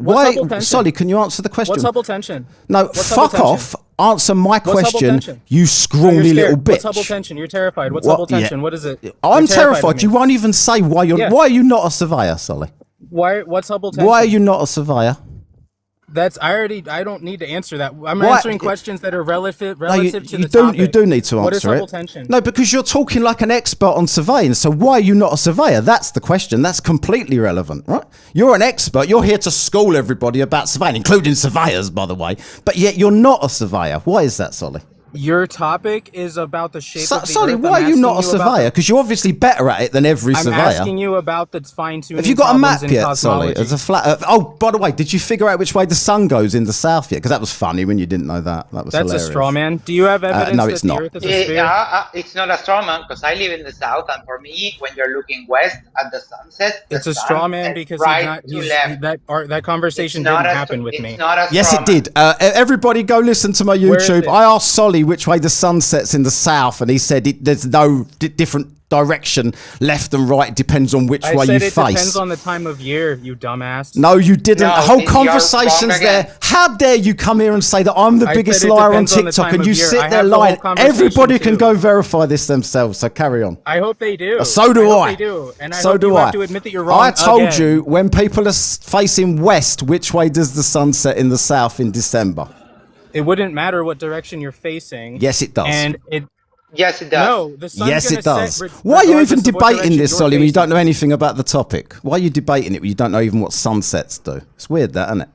Solly, can you answer the question? What's Hubble tension? No, fuck off. Answer my question, you scrawny little bitch. What's Hubble tension? You're terrified. What's Hubble tension? What is it? I'm terrified. You won't even say why you're. Why are you not a surveyor, Solly? What's Hubble tension? Why are you not a surveyor? I don't need to answer that. I'm answering questions that are relative to the topic. You do need to answer What is hubble it. tension? No, because you're talking like an expert on surveying. So why are you not a surveyor? That's the question. That's completely relevant, right? You're an expert. You're here to school everybody about surveying, including surveyors, by the way. But yet you're not a surveyor. Why is that, Solly? Your topic is about the shape of the Solly, Earth. why are you not a surveyor? Because you're obviously better at it than every surveyor. I'm asking you about the fine-tuning. Have you got a map problems in yet, Solly? cosmology. As a flat Earth. Oh, by the way, did you figure out which way the sun goes in the south yet? Because that was funny when you didn't know that. That was That's hilarious. a straw man. Do you have evidence no, that it's the not. Earth is a sphere? It's not a straw man because I live in the south, and for me, when you're looking west at the sunset, It's a straw man because that conversation didn't happen with me. Yes, it did. Everybody go listen to my YouTube. I asked Solly which way the sun sets in the south, and he said there's no different direction, left and right. It depends on which way you face. It depends on the time of year, you dumbass. No, you didn't. The whole conversation's there. How dare you come here and say that I'm the biggest liar on TikTok and you sit there lying? Everybody can go verify this themselves, so carry on. I hope they do. So do I. Hope they do. And so hope do you I. have to admit that you're wrong I told again. you, when people are facing west, which way does the sun set in the south in December? It wouldn't matter what direction you're facing. Yes, it does. And it. Yes, it does. No, the sun's Yes, it gonna does. set Why are you regardless even of what debating direction this, you're Solly, when you facing. don't know anything about the topic? Why are you debating it when you don't know even what sunsets do? It's weird, that, isn't it?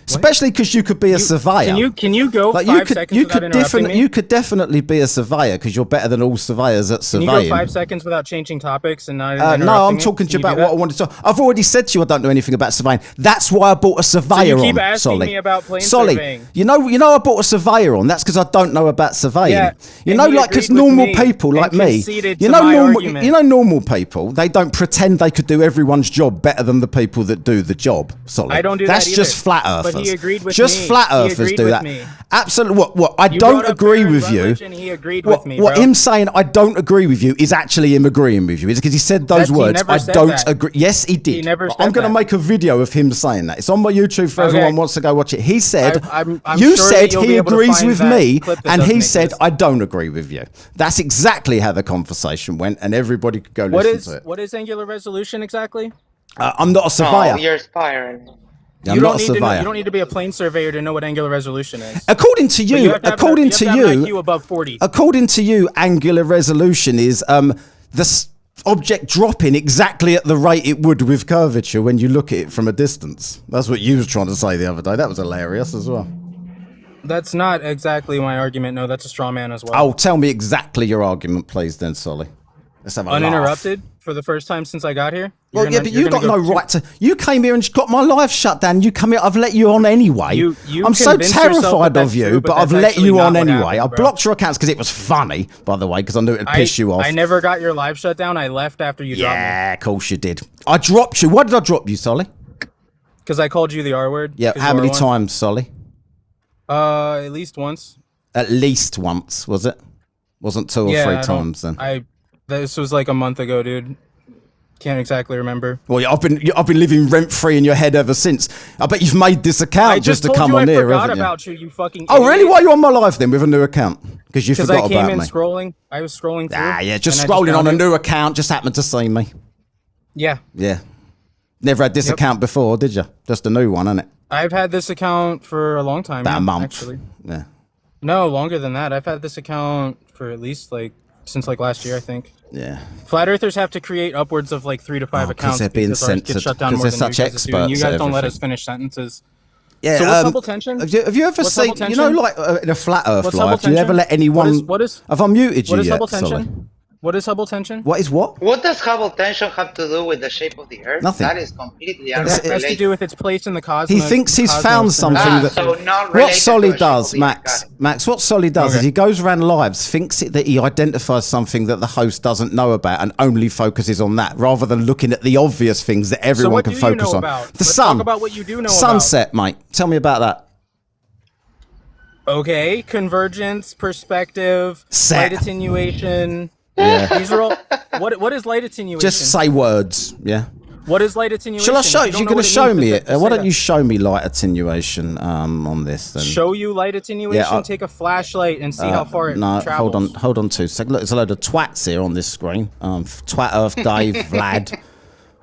Especially because you could be a surveyor. Can you go Like, 5 seconds without interrupting me? You could definitely be a surveyor because you're better than all surveyors at Can surveying. you go 5 seconds without changing topics and not interrupting no, I'm me? talking to you Can about do what I that? wanted to. I've already said to you I don't know anything about surveying. That's why I bought a surveyor So you keep on. asking Solly. me about plane Solly, surveying. you know I bought a surveyor on. That's because I don't know about surveying. Yeah, you and know, he like because agreed with normal me people and like me, conceded you to know, my normal, argument. you know, normal people. They don't pretend they could do everyone's job better than the people that do the job. Solly, I don't do That's that either. just flat earthers. But he agreed with just me. flat He earthers agreed do with that. me. Absolutely. What I You don't brought up agree Aaron with you. Rutledge and he agreed with me, What bro. him saying I don't agree with you is actually him agreeing with you. It's because he said those He words. never I said don't that. agree. Yes, he did. He never But said I'm going to that. make a video of him saying that. It's on my YouTube for Okay. everyone who wants to go watch it. He said, I'm you sure said that you'll he be able to agrees find with that me, clip that and does he make said, this. I don't agree with you. That's exactly how the conversation went, and everybody could go listen to it. What is angular resolution exactly? I'm not a surveyor. Oh, you're spying. I'm not a You surveyor. don't need to be a plane surveyor to know what angular resolution is. According to But you, you have to have an IQ above 40. According to you, angular resolution is the object dropping exactly at the rate it would with curvature when you look at it from a distance. That's what you was trying to say the other day. That was hilarious as well. That's not exactly my argument. No, that's a straw man as well. Oh, tell me exactly your argument, please, then, Solly. Let's have a Uninterrupted for the first time since I got here. Well, yeah, but you got no right to. You came here and got my live shut down. You come here. I've let you on anyway. You I'm so convinced yourself terrified that of that's you, true, but but I've that's let actually you not on what anyway. happened, I bro. blocked your accounts because it was funny, by the way, because I knew it'd piss you off. I never got your live shut down. I left after you dropped me. Yeah, of course you did. I dropped you. Why did I drop you, Solly? Because I called you the R word. Yeah, 'cause how you many are one. times, Solly? At least once. At least once, was it? Wasn't 2 or 3 I don't- times then. This was like a month ago, dude. Can't exactly remember. Well, yeah, I've been living rent free in your head ever since. I bet you've made this account I just to told come you on I here, forgot haven't you? about you, you fucking Oh, really? idiot. Why are you on my live then with a new account? Because you forgot I came about in me. scrolling. I was scrolling through. Ah, yeah, just and I scrolling on a found it. new account. Just happened to see me. Yeah. Yeah. Never had this Yep. account before, did you? Just a new one, isn't it? I've had this account for a long time. About yeah, a month. Actually. Yeah. No, longer than that. I've had this account for at least since last year, I think. Yeah. Flat Earthers have to create upwards of 3 to 5 accounts they're being because ours get censored, shut down because more they're than you such guys do, and you experts guys at don't let us everything. finish sentences. Yeah. So what's hubble tension? Have you ever What's seen, hubble you know, tension? like in a flat Earth What's life, hubble do you ever tension? let anyone... What is Have I muted you what is yet, hubble Solly? tension? What is hubble tension? What is what? What does Hubble tension have to do with the shape of the Earth? Nothing. That is completely It has to unrelated. do with its place in the cosmos. He thinks he's found something that... so not What related Solly to the shape does, of the Max, what Solly does is he goes around lives, thinks that he identifies something that the host doesn't know about and only focuses on that, rather than looking at the obvious things that everyone can focus on. About? The Let's sun. talk about what you do know Sunset, mate. Tell me about that. Okay, convergence, perspective, Set. light attenuation. Yeah. These are all. What is light attenuation? Just say words, yeah. What is light attenuation? Shall I show you? If You're don't know going to what show means, me then it. just Why say don't that. you show me light attenuation on this then? Show you light attenuation? Yeah, Take a flashlight and see how far it no, travels. hold on 2 seconds. Look, there's a load of twats here on this screen. Twat Earth Dave, Vlad,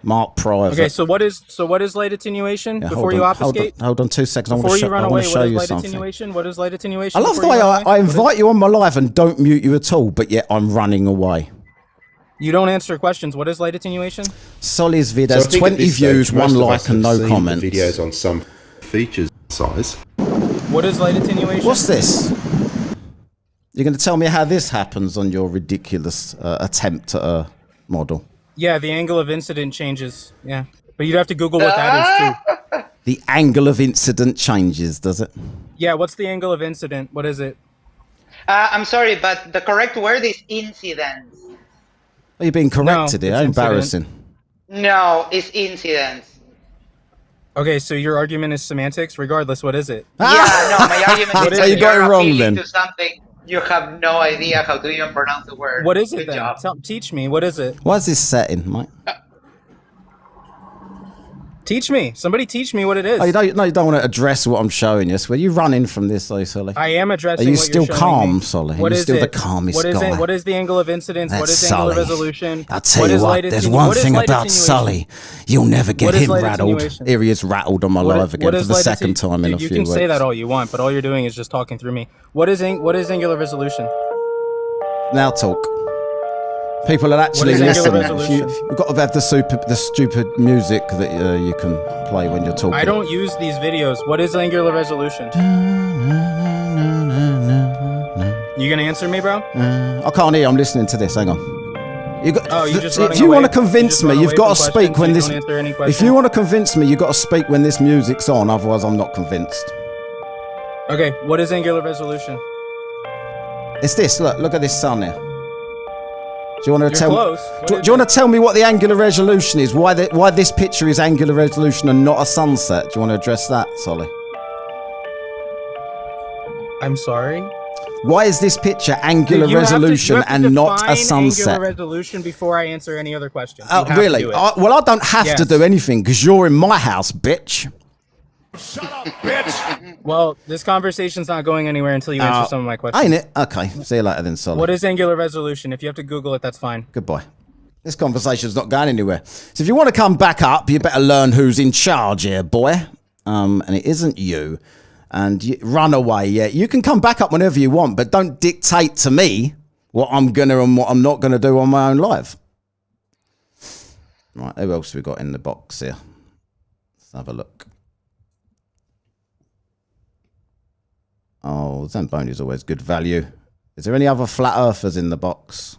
Mark Private. Okay, so what is light attenuation before you obfuscate? Hold on 2 seconds. Before you run away, what is light something. attenuation? What is light attenuation? I love the way I invite you on my live and don't mute you at all, but yet I'm running away. You don't answer questions. What is light attenuation? Soli's vid has 20 views, 1 like and no comments. Videos on some features size. What is light attenuation? What's this? You're going to tell me how this happens on your ridiculous attempt at a model? Yeah, the angle of incident changes. Yeah, but you'd have to Google what that is too. The angle of incident changes, does it? Yeah, what's the angle of incident? What is it? I'm sorry, but the correct word is incidence. Are you being corrected here? How embarrassing. No, it's incidence. Okay, so your argument is semantics. Regardless, what is it? Yeah, no, my argument is So you got it wrong then. to something you have no idea how to even pronounce the word. What is it Good then? job. Teach me. What is it? What's this setting, Mike? Teach me. Somebody teach me what it is. Oh, you don't want to address what I'm showing you. Were you running from this, though, Solly? I am addressing. Are you what still you're calm, me. Solly? What Are you is still it? the calmest What is guy? it? What is the angle of incidence? That's what is the angle of Solly. resolution? I'll tell you what, there's one thing about Solly. You'll never get him rattled. Here he is rattled on my live again for the second time in a few weeks. You can say that all you want, but all you're doing is just talking through me. What is angular resolution? Now talk. People are actually listening. You've got to have the stupid music that you can play when you're talking. I don't use these videos. What is angular resolution? You gonna answer me, bro? I can't hear. I'm listening to this. Hang on. If you want to convince me, you've got to speak when this. If you want to convince me, you've got to speak when this music's on. Otherwise, I'm not convinced. Okay. What is angular resolution? It's this. Look at this sun here. Do you want to close. Do you want to tell me what the angular resolution is? Why this picture is angular resolution and not a sunset? Do you want to address that, Solly? I'm sorry. Why is this picture angular resolution and not a sunset? Angular resolution before I answer any other questions. Really? Well, I don't have to do anything because you're in my house, bitch. Shut up, bitch. Well, this conversation's not going anywhere until you answer some of my questions. Ain't it? Okay. See you later then, Solly. What is angular resolution? If you have to Google it, that's fine. Goodbye. This conversation's not going anywhere. So if you want to come back up, you better learn who's in charge here, boy. And it isn't you. And you run away, yeah. You can come back up whenever you want, but don't dictate to me what I'm gonna and what I'm not gonna do on my own live. Right, who else we got in the box here? Let's have a look. Oh, Zamboni's always good value. Is there any other flat earthers in the box?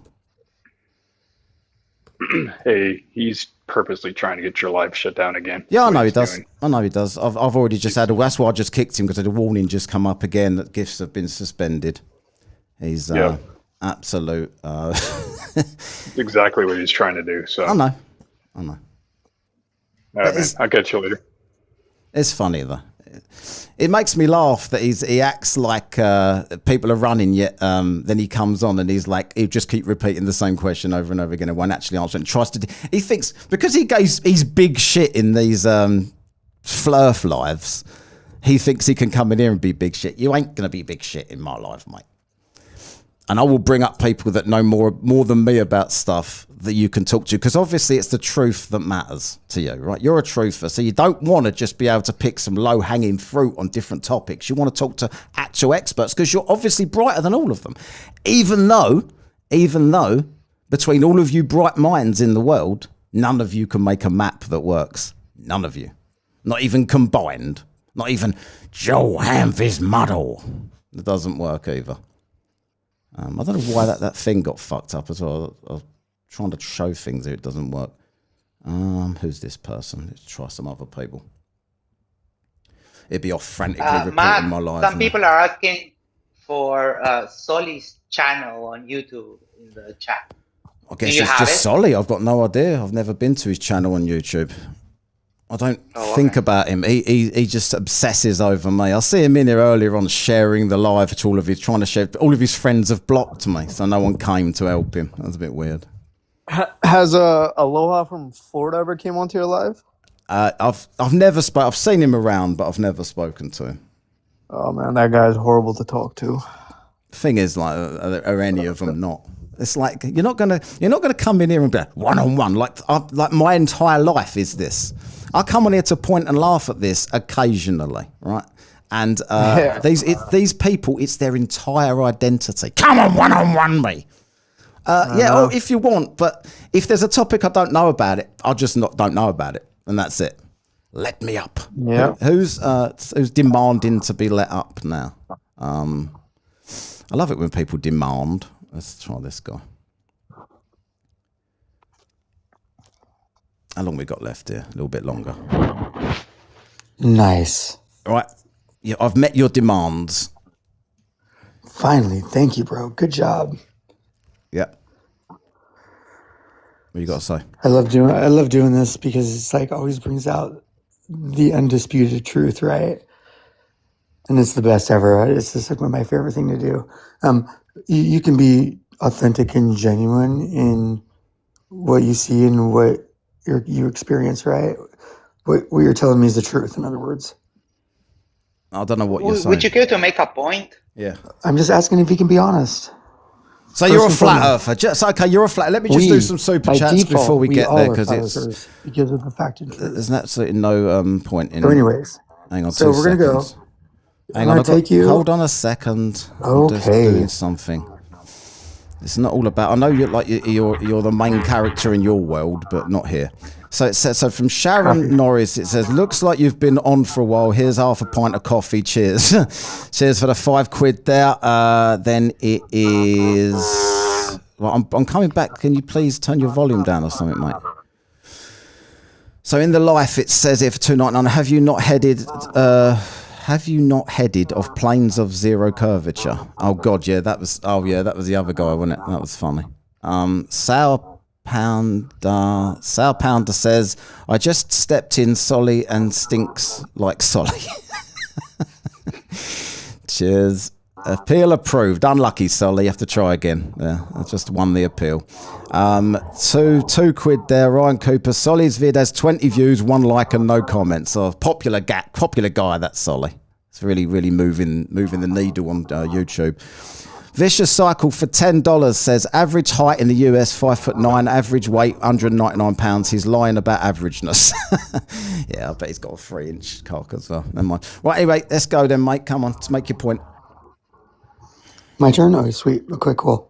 Hey, he's purposely trying to get your live shut down again. Yeah, I know he does. I know he does. I've already just had that's why I just kicked him, because the warning just come up again that gifts have been suspended. He's absolute. Exactly what he's trying to do. So I know. All right, man. I'll catch you later. It's funny though. It makes me laugh that he acts like people are running, yet then he comes on and he'll just keep repeating the same question over and over again and won't actually answer it. And he thinks because he's big shit in these flurf lives, he thinks he can come in here and be big shit. You ain't gonna be big shit in my life, mate. And I will bring up people that know more than me about stuff that you can talk to, because obviously it's the truth that matters to you, right? You're a truther, so you don't want to just be able to pick some low-hanging fruit on different topics. You want to talk to actual experts, because you're obviously brighter than all of them. Even though, between all of you bright minds in the world, none of you can make a map that works. None of you. Not even combined. Not even Joe Hamfy's model. It doesn't work either. I don't know why that thing got fucked up as well. I was trying to show things here, it doesn't work. Who's this person? Let's try some other people. It'd be off frantically reporting Matt, my life. some people are asking for Soli's channel on YouTube in the chat. I guess it's just Solly. I've got no idea. I've never been to his channel on YouTube. I don't think about him. He just obsesses over me. I see him in here earlier on sharing the live to all of his, trying to share. All of his friends have blocked me, so no one came to help him. That was a bit weird. Has Aloha from Florida ever came onto your live? I've never I've seen him around, but I've never spoken to him. Oh man, that guy's horrible to talk to. The thing is, like, are any of them not? It's like you're not gonna come in here and be one-on-one. Like my entire life is this. I come on here to point and laugh at this occasionally, right? And these people, it's their entire identity. Come on me. Yeah, if you want, but if there's a topic I don't know about it, I'll just don't know about it, and that's it. Let me up. Yeah. Who's demanding to be let up now? I love it when people demand. Let's try this guy. How long we got left here? A little bit longer. Nice. All right. Yeah, I've met your demands. Finally, thank you, bro. Good job. Yeah. What you got to say? I love doing this because it's like always brings out the undisputed truth, right? And it's the best ever. It's just like my favorite thing to do. You can be authentic and genuine in what you see and what you experience, right? What you're telling me is the truth, in other words. I don't know what you're saying. Would you care to make a point? Yeah. I'm just asking if you can be honest. So you're a flat earther. Okay, you're a flat. Let me just do some super chats before we get there, because it's because of the fact of there's absolutely no point in. So anyways, hang on. So we're gonna go. Hang on. Hold on a second. I'm just doing something. It's not all about. I know you're the main character in your world, but not here. So it says, from Sharon Norris, it says, looks like you've been on for a while. Here's half a pint of coffee. Cheers. Cheers for the £5 there. Then it is. Well, I'm coming back. Can you please turn your volume down or something, mate? So in the life, it says here for $2.99. Have you not headed off planes of zero curvature? Oh God, yeah, that was the other guy, wasn't it? That was funny. Sour Pounder says, I just stepped in Solly and stinks like Solly. Cheers. Appeal approved. Unlucky, Solly. You have to try again. Yeah, I just won the appeal. £2 there. Ryan Cooper. Solly's vid has 20 views, 1 like and no comments. Oh, popular guy, that's Solly. It's really, really moving the needle on YouTube. Vicious Cycle for $10 says, average height in the US 5'9", average weight 199 pounds. He's lying about averageness. Yeah, I bet he's got a 3-inch cock as well. Never mind. Right, anyway, let's go then, mate. Come on, let's make your point. My turn? Oh, sweet. Okay, cool.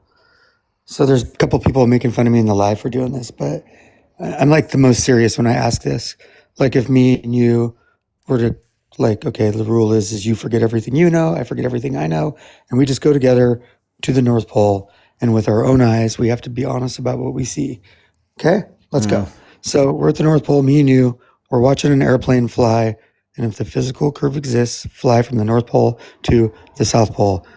So there's a couple people making fun of me in the live for doing this, but I'm like the most serious when I ask this. Like if me and you were to like, okay, the rule is you forget everything you know, I forget everything I know, and we just go together to the North Pole, and with our own eyes, we have to be honest about what we see. Okay, let's go. So we're at the North Pole, me and you, we're watching an airplane fly, and if the physical curve exists, fly from the North Pole to the South Pole.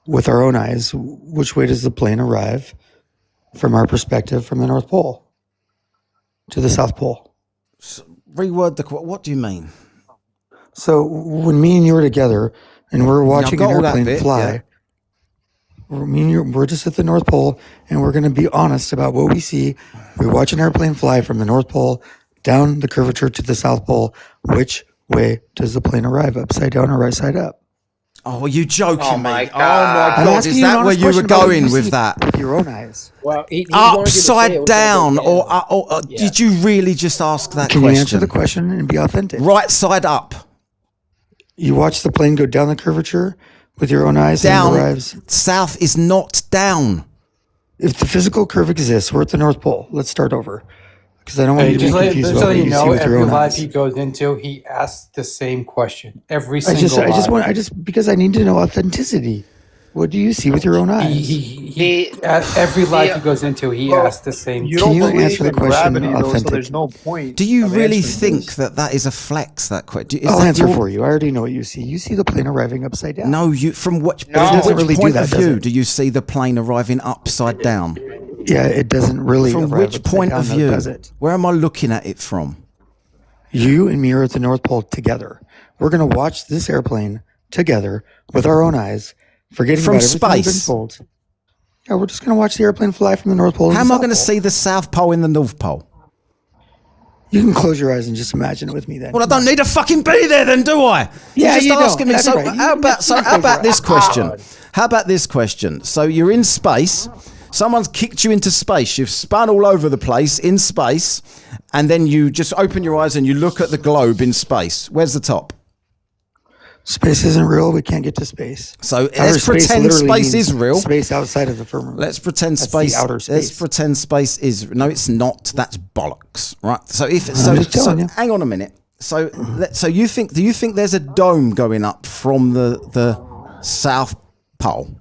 With our own eyes, which way does the plane arrive from our perspective from the North Pole to the South Pole? Reword what do you mean? So when me and you are together and we're watching an airplane fly, me and you, we're just at the North Pole and we're going to be honest about what we see. We watch an airplane fly from the North Pole down the curvature to the South Pole. Which way does the plane arrive? Upside down or right side up? Oh, are you joking, oh my mate? God. Oh my God! Is that where you were going with that? With your own eyes. Well, upside down, or did you really just ask that question? Can you answer the question and be authentic? Right side up. You watch the plane go down the curvature with your own eyes. Down. And it arrives. South is not down. If the physical curve exists, we're at the North Pole. Let's start over. Because I don't want you to be confused about what you see with your own eyes. Every live he goes into, he asks the same question every single live. Because I need to know authenticity. What do you see with your own eyes? Every live he goes into, he asks the same. Can you answer the question authentic? So there's no point. Do you really think that is a flex? That question? I'll answer for you. I already know what you see. You see the plane arriving upside down. No, from which really point of view do you see the plane arriving upside down? Yeah, it doesn't really. From which point of view? Where am I looking at it from? You and me are at the North Pole together. We're going to watch this airplane together with our own eyes, forgetting from about everything we've been space. told. Yeah, we're just going to watch the airplane fly from the North Pole. How am I going to see the South Pole in the North Pole? You can close your eyes and just imagine it with me then. Well, I don't need to fucking be there then, do I? Yeah, You're just asking me. So right. how about this question? How about this question? So you're in space. Someone's kicked you into space. You've spun all over the place in space, and then you just open your eyes and you look at the globe in space. Where's the top? Space isn't real. We can't get to space. So let's pretend space is real. Space outside of the firmament. Let's pretend That's space. the outer space. Let's pretend space is no, it's not. That's bollocks, right? So if hang on a minute. So you think? Do you think there's a dome going up from the South Pole?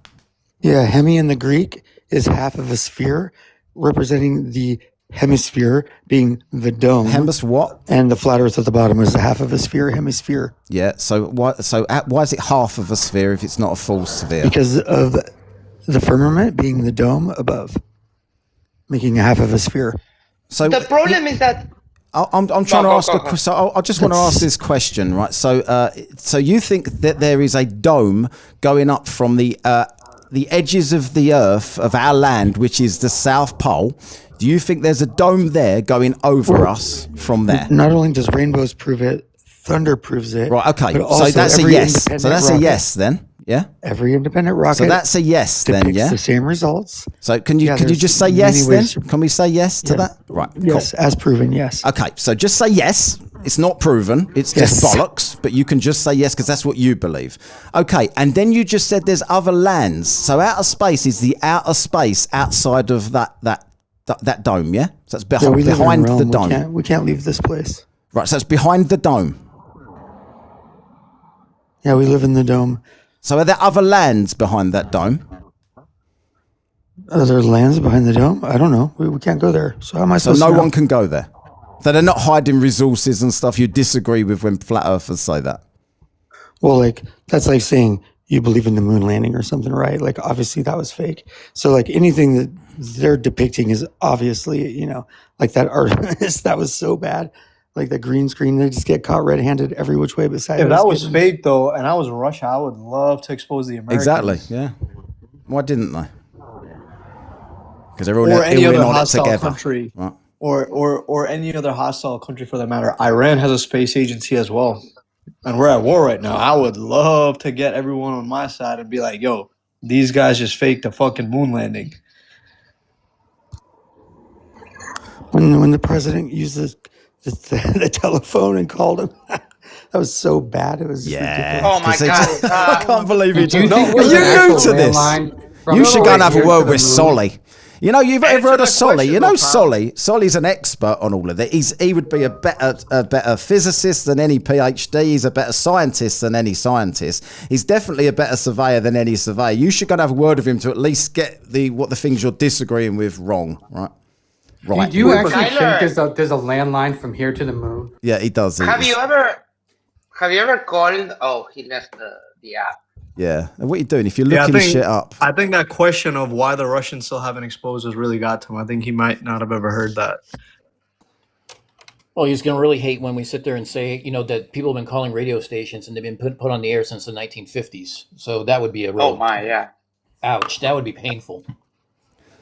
Yeah, hemi in the Greek is half of a sphere, representing the hemisphere being the dome. What? And the flat Earth at the bottom is half of a sphere, hemisphere. Yeah. So why is it half of a sphere if it's not a full sphere? Because of the firmament being the dome above, making a half of a sphere. So the problem is that I'm trying to ask a question. So I just want to ask this question, right? So you think that there is a dome going up from the edges of the Earth of our land, which is the South Pole? Do you think there's a dome there going over us from there? Not only does rainbows prove it, thunder proves it. Right. Okay. But also So that's a yes. So that's rocket, a yes then. Yeah. Every independent rocket. So that's a yes then. Yeah. The same results. So could you just say yes then? Can we say yes to that? Right. Yes, cool. as proven. Yes. Okay. So just say yes. It's not proven. It's just bollocks. But you can just say yes because that's what you believe. Okay. And then you just said there's other lands. So outer space is the outer space outside of that dome. Yeah. So it's behind the dome. We can't leave this place. Right. So it's behind the dome. Yeah, we live in the dome. So are there other lands behind that dome? Are there lands behind the dome? I don't know. We can't go there. So how am I supposed to know? So no one can go there. So they're not hiding resources and stuff you disagree with when flat earthers say that. Well, like that's like saying you believe in the moon landing or something, right? Like obviously that was fake. So like anything that they're depicting is obviously, like that Artemis, that was so bad. Like the green screen, they just get caught red-handed every which way besides. If that was fake, though, and I was in Russia, I would love to expose the Americans. Exactly, yeah. Why didn't they? Because they're all any other in on it hostile together. country, right. or any other hostile country for that matter. Iran has a space agency as well, and we're at war right now. I would love to get everyone on my side and be like, "Yo, these guys just faked a fucking moon landing." When the president uses the telephone and called him. That was so bad. It was ridiculous. Oh my god! I can't believe you did. Are you new to this? You should go and have a word with Solly. You've ever heard of Solly? Solly's an expert on all of that. He would be a better physicist than any PhD. He's a better scientist than any scientist. He's definitely a better surveyor than any surveyor. You should go and have a word with him to at least get what the things you're disagreeing with wrong, right? Right. Do you actually think there's a landline from here to the moon? Yeah, he does. Have you ever called? Oh, he left the app. Yeah. And what are you doing if you're looking shit up? I think that question of why the Russians still haven't exposed us really got to him. I think he might not have ever heard that. Well, he's going to really hate when we sit there and say, that people have been calling radio stations and they've been put on the air since the 1950s. So that would be a real. Oh my, yeah. Ouch! That would be painful.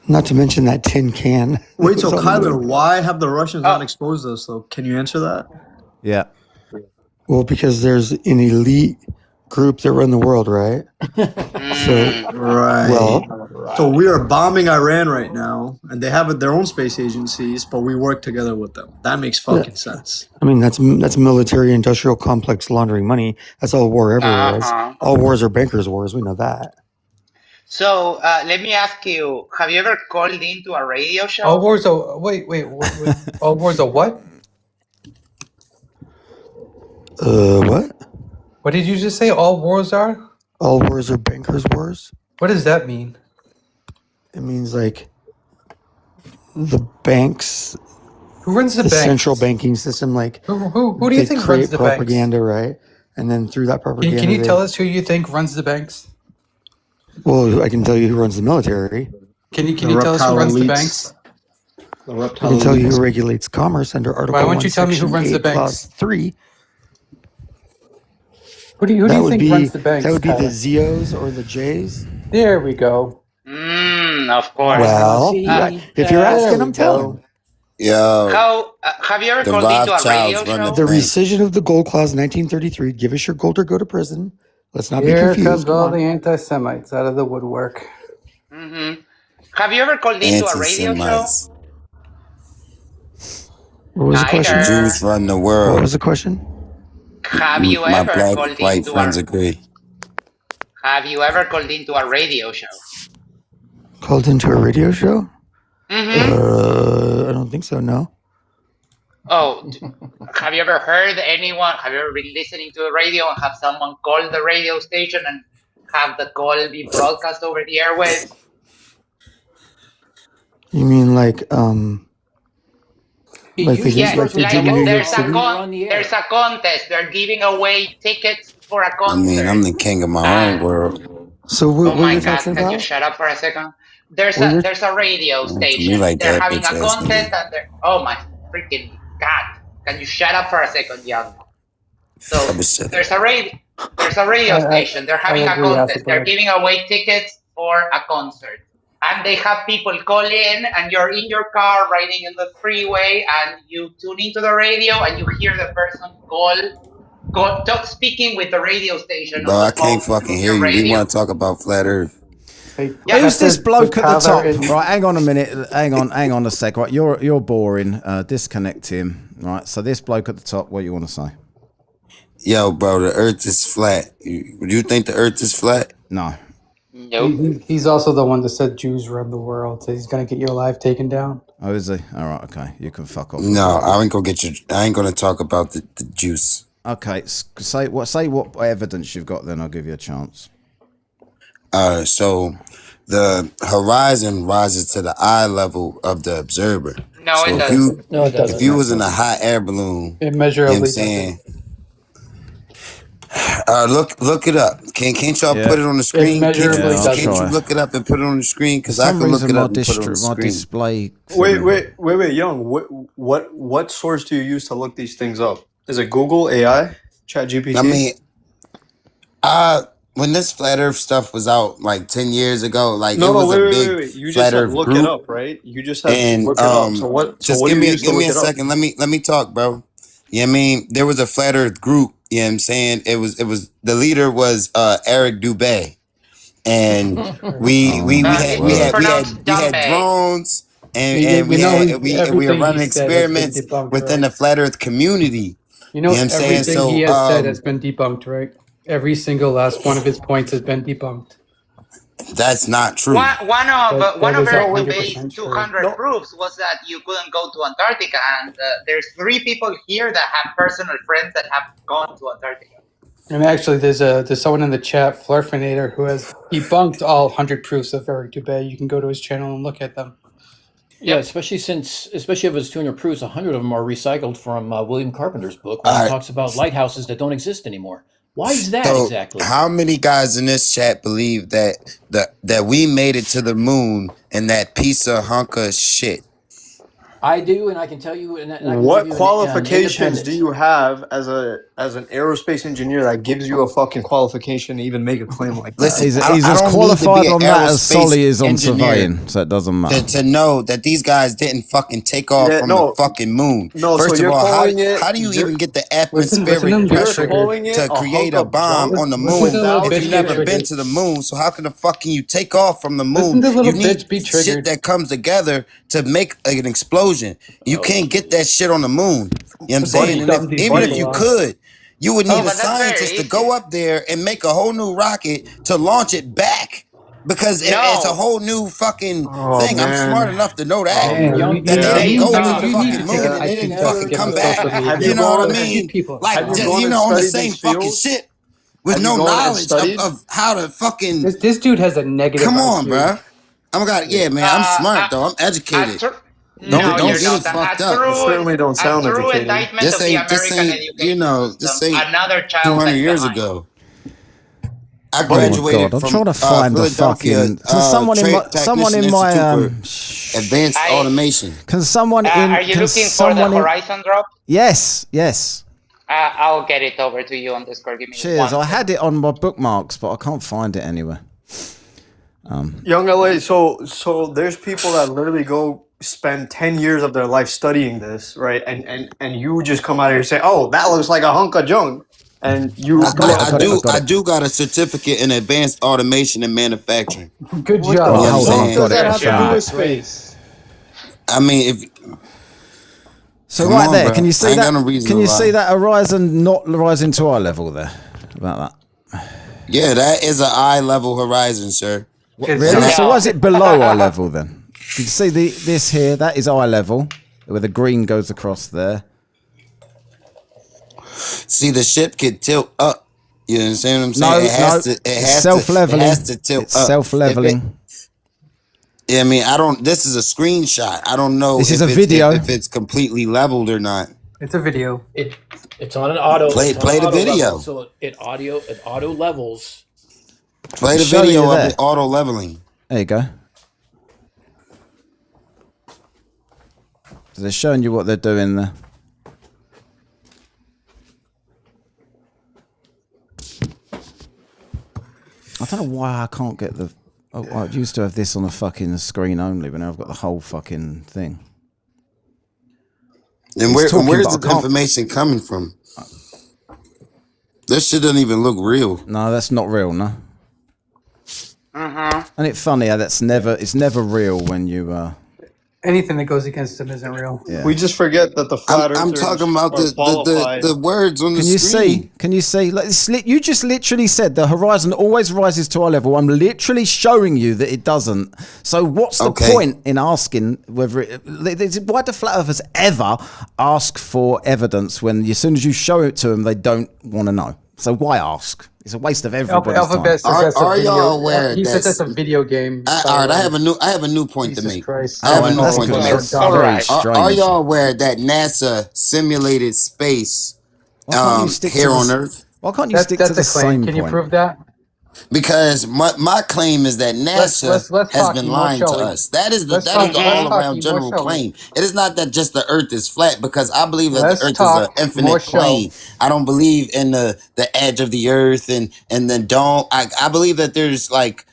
Not to mention that tin can. Wait, so Kyler, why have the Russians not exposed us, though? Can you answer that? Yeah. Well, because there's an elite group that run the world, right? So we are bombing Iran right now, and they have their own space agencies, but we work together with them. That makes fucking sense. I mean, that's military-industrial complex laundering money. That's all war everywhere is. All wars are bankers' wars. We know that. So let me ask you: have you ever called into a radio show? All wars are wait. All wars are what? What? What did you just say? All wars are? All wars are bankers' wars. What does that mean? It means like the banks. Who runs the banks? central banking system, like who do you think runs the propaganda, right? And then through that propaganda, can you tell us who you think runs the banks? Well, I can tell you who runs the military. Can you tell us who runs the banks? I can tell you who regulates commerce under Article 1, Why won't you tell me who runs the banks? Clause 3. Who do you think runs the banks? That would be the Zos or the Js. There we go. Of course. Well, if you're asking, I'm telling. How have you ever called into a radio show? The rescission of the Gold Clause 1933. Give us your gold or go to prison. Let's not be Here confused. comes all the anti-Semites out of the woodwork. Have you ever called into a radio show? What was the question? Jews run the world. What was the question? Have you My ever black called white into friends agree. Have you ever called into a radio show? Called into a radio show? Mm-hmm. I don't think so. No. Oh, have you ever heard anyone? Have you ever been listening to the radio and have someone call the radio station and have the call be broadcast over the airwaves? You mean like Yes, like like in New York there's City? there's a contest. They're giving away tickets for a I concert. mean, I'm the king of my own world. So what Oh are my you God! talking Can you about? shut up for a second? There's Well, a radio To me station. like They're that, having a bitch ass contest, nigga. and they're oh my freaking God! Can you shut up for a second, young? So there's a radio station. They're having a agree, contest. They're Alfred. giving away tickets for a concert, and they have people call in, and you're in your car riding in the freeway, and you tune into the radio, and you hear the person speaking with the radio station. Bro, on I the can't phone fucking through hear your you. We radio. want to talk about flat Earth. Who's this bloke at the top? is- Right, hang on a minute. Hang on a sec. Right, you're boring. Disconnect him. Right, so this bloke at the top, what you want to say? Yo, bro, the Earth is flat. You think the Earth is flat? No. Nope. He's also the one that said Jews run the world. So he's gonna get your life taken down. Oh, is he? All right, okay. You can fuck off. No, I ain't gonna talk about the juice. Okay, say what evidence you've got, then I'll give you a chance. So the horizon rises to the eye level of the observer. No, So it if doesn't. No, it doesn't. if you was in a hot air balloon, you know what Immeasurably I'm saying? Look it up. Can't y'all put it on the screen? Immeasurably Can't you doesn't. look it up and put it on the screen? Because For I some can look reason, it my up and put it on the my screen. display. Wait, Young. What source do you use to look these things up? Is it Google, AI, ChatGPT? I mean, when this flat Earth stuff was out like 10 years ago, like it was a big You just flat said Earth look group. it up, right? You just said And look it up. So what? So just what give do you me use to give me look a it up? second. Let me talk, bro. Yeah, I mean, there was a flat Earth group. You know what I'm saying? It was the leader was Eric Dubé, and we had drones and we were running experiments within the flat Earth community. You know, what I'm saying? everything So he has said has been debunked, right? Every single last one of his points has been debunked. that's not true. One of is Eric 100% Dubé's true. 200 proofs was that you couldn't go to Antarctica, and there's 3 people here that have personal friends that have gone to Antarctica. And actually, there's someone in the chat, Flurfinator, who has debunked all 100 proofs of Eric Dubé. You can go to his channel and look at them. Yeah, especially if it's 200 proofs, 100 of them are recycled from William Carpenter's book when he talks about lighthouses that don't exist anymore. Why is that So exactly? how many guys in this chat believe that we made it to the moon and that piece of hunk of shit? I do, and I can tell you. And I can What give you qualifications an do you have as an aerospace engineer that gives you a fucking qualification to even make a claim like that? Listen, He's I as don't need to qualified be an on that as aerospace Solly is on engineer surveying, so it doesn't matter. to know that these guys didn't fucking take off from the fucking moon. No, First so of you're all, calling it. how do you even get the listen atmospheric to him, pressure calling it to a create hunk a of bomb junk on the Listen moon to little if bitch you've be never triggered. been to the moon? So how can the fucking you take off from the moon? Listen to little You bitch need be shit triggered. that comes together to make an explosion. You can't get that shit on the moon. You know what I'm saying? And even if you could, you would need a scientist to go up there and make a whole new rocket to launch it back. Because it's a whole new fucking thing. I'm smart enough to know that. That they didn't go to the fucking moon and they didn't fucking come back. You know what I mean? Like, you know, on the same fucking shit with no knowledge of how to fucking. This dude has a negative. Come on, IQ. bro. Man, I'm smart though. I'm educated. Don't get it fucked up. You certainly don't sound educated. This ain't, you know, this ain't another child 200 left years behind. ago. I Oh my graduated god! I'm from trying to find the Philadelphia, fucking. Can someone in my Advanced Automation. Can someone in? Are you can looking for the someone in- Horizon drop? Yes. I'll get it over to you on Discord. Give me Cheers. one I had it on my bookmarks, but I can't find it anywhere. Young LA, so there's people that literally go spend 10 years of their life studying this, right? And you just come out here and say, oh, that looks like a hunk of junk. And you, I do got a certificate in advanced automation and manufacturing. Good job. You know what I'm What saying? does that have to do with space? I mean, if so come right on, there, bro. can you I see ain't got that? no reason Can to you lie. see that horizon not rising to eye level there? About that. Yeah, that is an eye level horizon, sir. Really? So why is it below eye level then? Did you see this here? That is eye level, where the green goes across there. See, the ship could tilt up. You understand what I'm saying? It's self-leveling. It has to tilt It's up. self-leveling. Yeah, I mean, I don't. This is a screenshot. I don't know This is if a it's, video. if it's completely leveled or not. It's a video. It's on an auto. Play it's on an the auto video. level, so it auto levels. Play the video of it auto leveling. There you go. So they're showing you what they're doing there. I don't know why I can't get the... Oh, I used to have this on a fucking screen only, but now I've got the whole fucking thing. And where's the information coming from? This shit doesn't even look real. No, that's not real, no. Mm-hmm. And it's funny how it's never real when you... Anything that goes against them isn't real. Yeah. We just forget that the flat I'm earthers talking about are qualified. the words on the Can you screen. see? Can you see? Like, you just literally said the horizon always rises to eye level. I'm literally showing you that it doesn't. So what's the point in asking whether why do flat earthers ever ask for evidence when as soon as you show it to them, they don't want to know? So why ask? It's a waste of everybody's Alphabet time. says that's a Are video. y'all aware He says that's- that's a video game. All right, I have a new point to Jesus make. Christ. I have a new That's point to good. make. So dumb. Alright. Are y'all aware that NASA simulated space Why can't you stick here to on the- Earth? Why can't you stick to the same Can you point? prove that? Because my claim is that NASA let's has talk been more, lying to shall we? us. That is the Let's talk all more, around general shall we? claim. It is not that just the Earth is flat, because I believe that Let's the Earth is talk an more, infinite plane. I don't believe in the edge of the Earth and the dome. I believe that there's like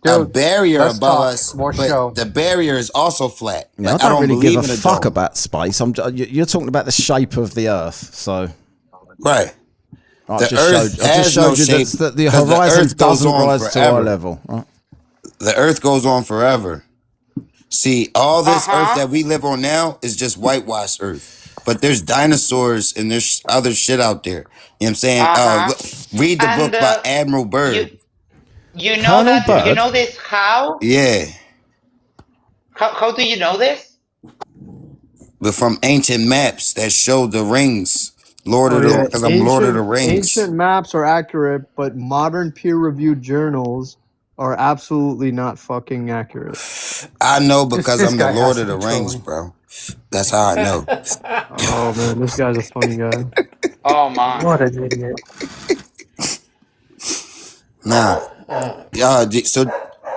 a barrier let's above talk us, more but show. the barrier is also flat. Yeah, Like, I don't really believe give in a a fuck dome. about space. You're talking about the shape of the Earth, so right. I The just Earth showed has no you shape that the 'cause the horizon Earth goes doesn't on rise to eye forever. level. Right? The Earth goes on forever. See, all this Earth that we live on now is just whitewashed Earth. But there's dinosaurs and there's other shit out there. You know what I'm saying? Read the book by Admiral Byrd. You know Colonel that? You Byrd? know this how? Yeah. How do you know this? But from ancient maps that show the rings. Because I'm Lord of the Rings. Ancient maps are accurate, but modern peer-reviewed journals are absolutely not fucking accurate. I know because This I'm the guy Lord has of the to be Rings, trolling. bro. That's how I know. Oh man, this guy's a funny guy. Oh my! What an idiot! Nah. So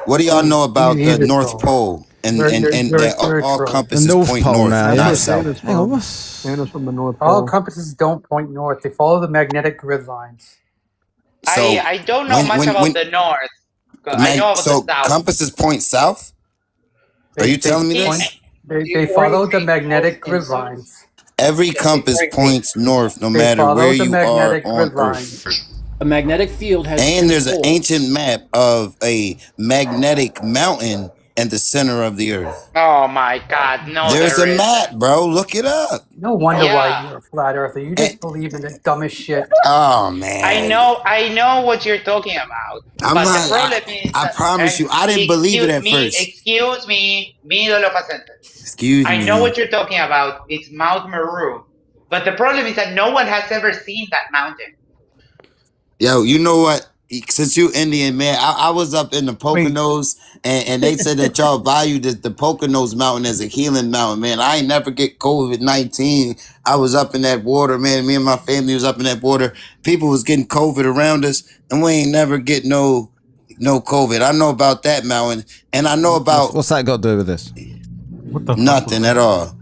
what do y'all know about the North Pole? And all compasses The North point Pole north, now, not yeah. south. Santa's from the North Pole. All compasses don't point north. They follow the magnetic grid lines. I don't know much about the north. I know about So the south. compasses point south? Are you telling me this? They follow the magnetic grid lines. Every compass points north no They matter follow where the you are magnetic on grid Earth. A magnetic field has And there's an poles. ancient map of a magnetic mountain in the center of the Earth. Oh my God! No, There's there a isn't. map, bro. Look it up. No wonder Yeah. why you're a flat earther. You just believe in the dumbest shit. Oh man. I know what you're talking about. I'm but not- the problem is I promise you, I didn't believe it at first. Excuse me, middle of a sentence. Excuse me. I know what you're talking about. It's Mount Meru. But the problem is that no one has ever seen that mountain. Yo, you know what? Since you Indian, man, I was up in the Poconos and they said that y'all value the Poconos mountain as a healing mountain, man. I ain't never get COVID-19. I was up in that water, man. Me and my family was up in that water. People was getting COVID around us, and we ain't never get no COVID. I know about that mountain, and I know about What's that got to do with this? nothing at all.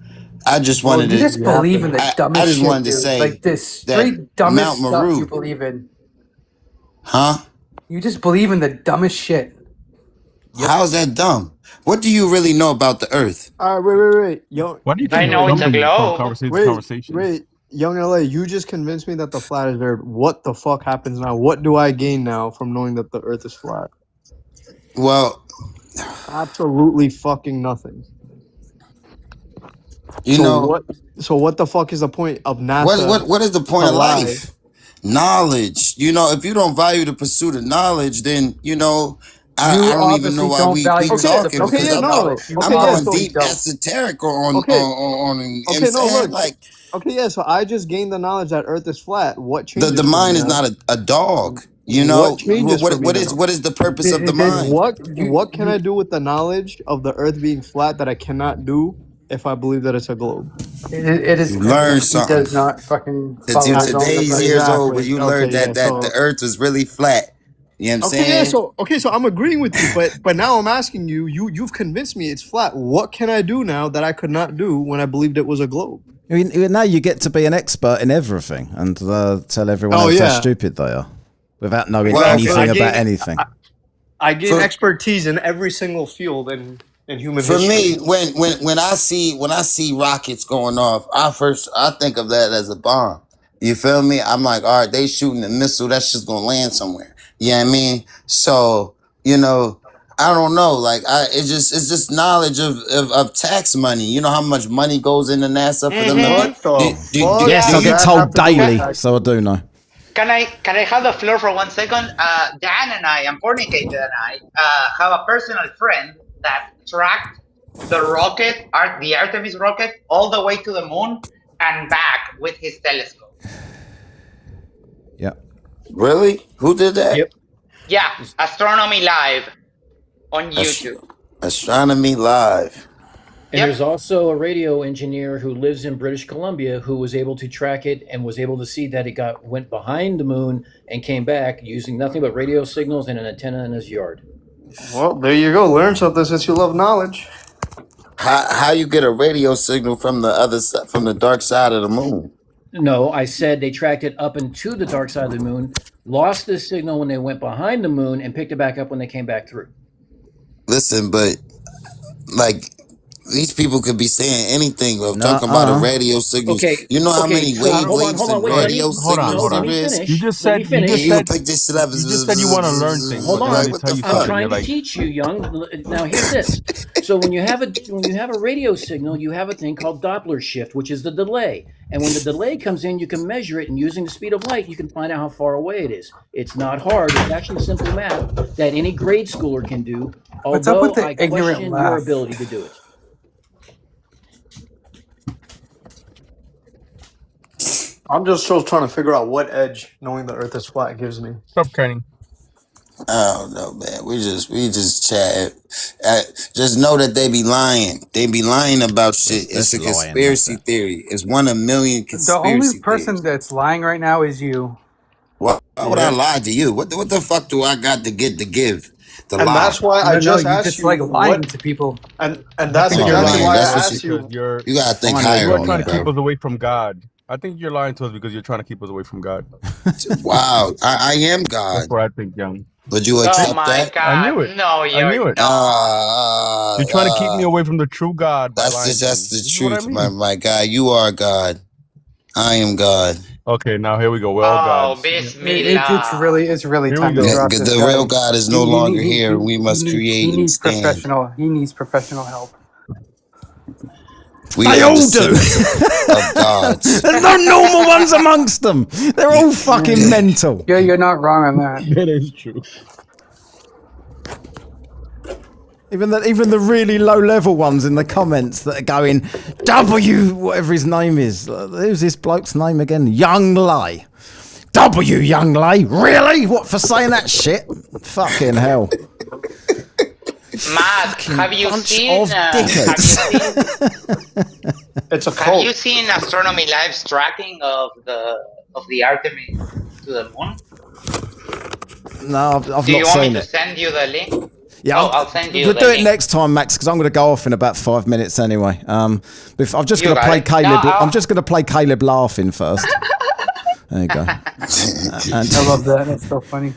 I just wanted you to just believe in the dumbest I just shit, wanted to dude. say Like this that straight dumbest Mount stuff Meru- you believe in. Huh? You just believe in the dumbest shit. How's that dumb? What do you really know about the Earth? All right, wait. Yo, I know it's a globe. Wait. Young LA, you just convinced me that the flat is there. What the fuck happens now? What do I gain now from knowing that the Earth is flat? Well, absolutely fucking nothing. So what the fuck is the point of NASA? What is the point of life? Knowledge. You know, if you don't value the pursuit of knowledge, then I don't even know why we talking because I'm going deep esoteric on so I just gained the knowledge that Earth is flat. What changes? The mind is not a dog. What is the purpose of the mind? What can I do with the knowledge of the Earth being flat that I cannot do if I believe that it's a globe? It is. You learn something. He does not fucking. Today's years old when you learned that the Earth was really flat. You know what I'm saying? So I'm agreeing with you, but now I'm asking you. You've convinced me it's flat. What can I do now that I could not do when I believed it was a globe? I mean, now you get to be an expert in everything and tell everyone else how stupid they are without knowing anything about anything. I gain expertise in every single field in human history. For me, when I see rockets going off, I think of that as a bomb. You feel me? I'm like, all right, they shooting a missile that's just gonna land somewhere. You know what I mean? So I don't know. Like, it's just knowledge of tax money. You know how much money goes into NASA for them? Yes, I get told daily, so I do know. Can I have the floor for 1 second? Dan and I, and Fornicated and I, have a personal friend that tracked the rocket, the Artemis rocket, all the way to the moon and back with his telescope. Yeah. Really? Who did that? Yep. Yeah, Astronomy Live on YouTube. Astronomy Live. And there's also a radio engineer who lives in British Columbia who was able to track it and was able to see that it went behind the moon and came back using nothing but radio signals and an antenna in his yard. Well, there you go. Learn something since you love knowledge. How you get a radio signal from the other side, from the dark side of the moon? No, I said they tracked it up into the dark side of the moon, lost the signal when they went behind the moon, and picked it back up when they came back through. Listen, but like these people could be saying anything. Talking about a radio signal. Okay, you know how many wavelengths and radio signals there is? You just said you pick this shit up. You just said you want to learn things. Hold on, I'm trying to teach you, Young. Now here's this. So when you have a radio signal, you have a thing called Doppler shift, which is the delay. And when the delay comes in, you can measure it, and using the speed of light, you can find out how far away it is. It's not hard. It's actually simple math that any grade schooler can do, although I question your ability to do it. I'm just still trying to figure out what edge knowing the Earth is flat gives me. Stop training. I don't know, man. We just chat. Just know that they be lying. They be lying about shit. It's a conspiracy theory. It's one of a million conspiracy The only person that's lying right now is you. Why would I lie to you? What the fuck do I got to get to give? And that's why I just asked just like lying to people. And that's exactly why I asked you. You gotta think higher. You're trying to keep us away from God. I think you're lying to us because you're trying to keep us away from God. Wow, I am God. That's what I think, Young. Would you accept that? God. I knew it. No, I knew it. You're trying to keep me away from the true God. That's the truth, my guy. You are God. I am God. Okay, now here we go. We're all gods. It's really time to drop this The real God is no longer here. We must create and stand. He needs professional help. They all do. There's no normal ones amongst them. They're all fucking mental. Yeah, you're not wrong on that. That is true. Even the really low level ones in the comments that are going W, whatever his name is. Who's this bloke's name again? Young Lay. W Young Lay. Really? What, for saying that shit? Fucking hell. Matt, have you seen it's a cult. Have you seen Astronomy Live's tracking of the Artemis to the moon? No, I've not seen it. Do you want me to send you the link? Yeah, I'll send you. We'll do it next time, Max, because I'm going to go off in about 5 minutes anyway. I'm just going to play Caleb. I'm just going to play Caleb laughing first. There you go. I love that. That's so funny.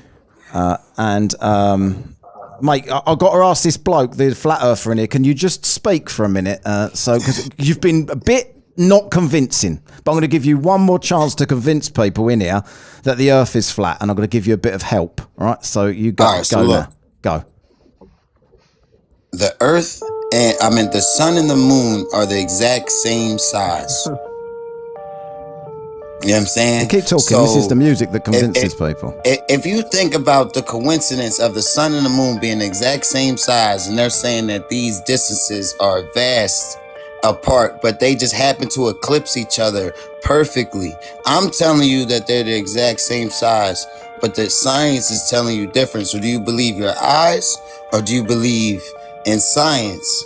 Mate, I've got to ask this bloke, the flat earther in here, can you just speak for a minute? Because you've been a bit not convincing. But I'm going to give you one more chance to convince people in here that the Earth is flat, and I'm going to give you a bit of help. All right, so you go. All right, so go look. now. Go. The Earth and the sun and the moon are the exact same size. You know what I'm saying? Keep talking. So this is the music that convinces people. If you think about the coincidence of the sun and the moon being the exact same size, and they're saying that these distances are vast apart, but they just happen to eclipse each other perfectly. I'm telling you that they're the exact same size, but the science is telling you different. So do you believe your eyes or do you believe in science?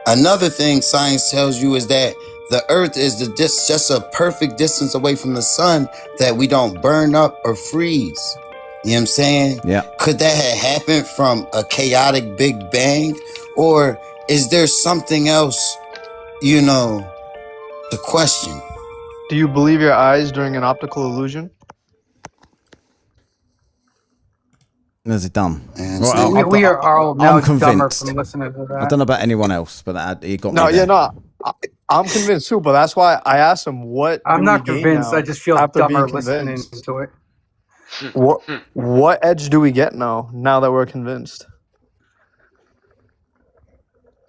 Another thing science tells you is that the Earth is just a perfect distance away from the sun that we don't burn up or freeze. You know what I'm saying? Yeah. Could that have happened from a chaotic Big Bang? Or is there something else, to question? Do you believe your eyes during an optical illusion? Is it done? We are all now I'm dumber convinced. from listening to that. I don't know about anyone else, but he got No, me there. I'm convinced too, but that's why I asked him what. I'm do not we gain convinced. now I just feel after dumber being listening convinced? to it. What edge do we get now that we're convinced?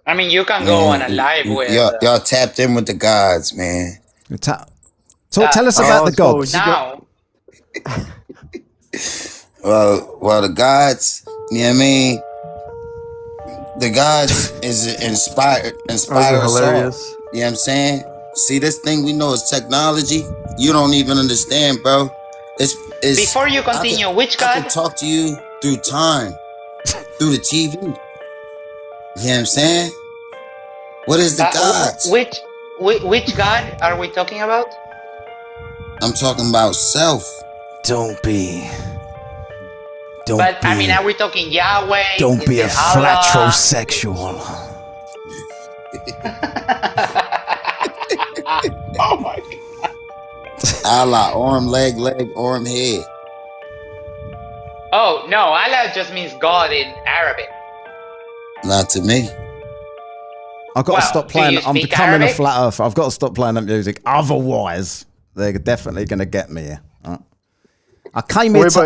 I mean, you can go on a live with. Y'all tapped in with the gods, man. Tell us about the gods. Now, Well, the gods, you know what I mean? The gods is inspire us all. Hilarious. You know what I'm saying? See, this thing we know is technology. You don't even understand, bro. It's before you continue, which god? I can talk to you through time, through the TV. You know what I'm saying? What is the gods? Which god are we talking about? I'm talking about self. Don't be. I mean, are we talking Yahweh? Don't be a Allah? flatrosexual. Oh my god. Allah, arm, leg, arm, head. Oh no, Allah just means God in Arabic. Not to me. I've got to stop playing. I'm becoming a flat earther. I've got to stop playing that music. Otherwise, they're definitely going to get me here. Right? I came here to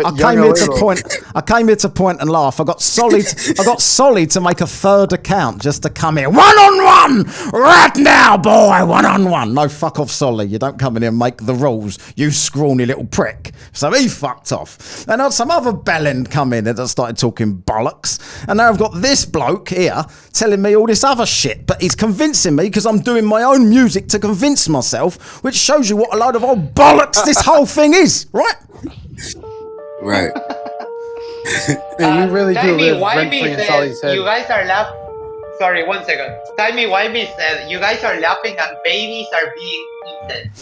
point and laugh. I got Solid to make a third account just to come here. 1-on-1 right now, boy. 1-on-1. No, fuck off, Solid. You don't come in here and make the rules, you scrawny little prick. So he fucked off. And then some other bellend come in that started talking bollocks. And now I've got this bloke here telling me all this other shit. But he's convincing me because I'm doing my own music to convince myself, which shows you what a load of old bollocks this whole thing is, right? Right. Man, you really do live Why rent-free in Solly's head. you guys are laughing. Sorry, 1 second. Tell me why said you guys are laughing and babies are being eaten.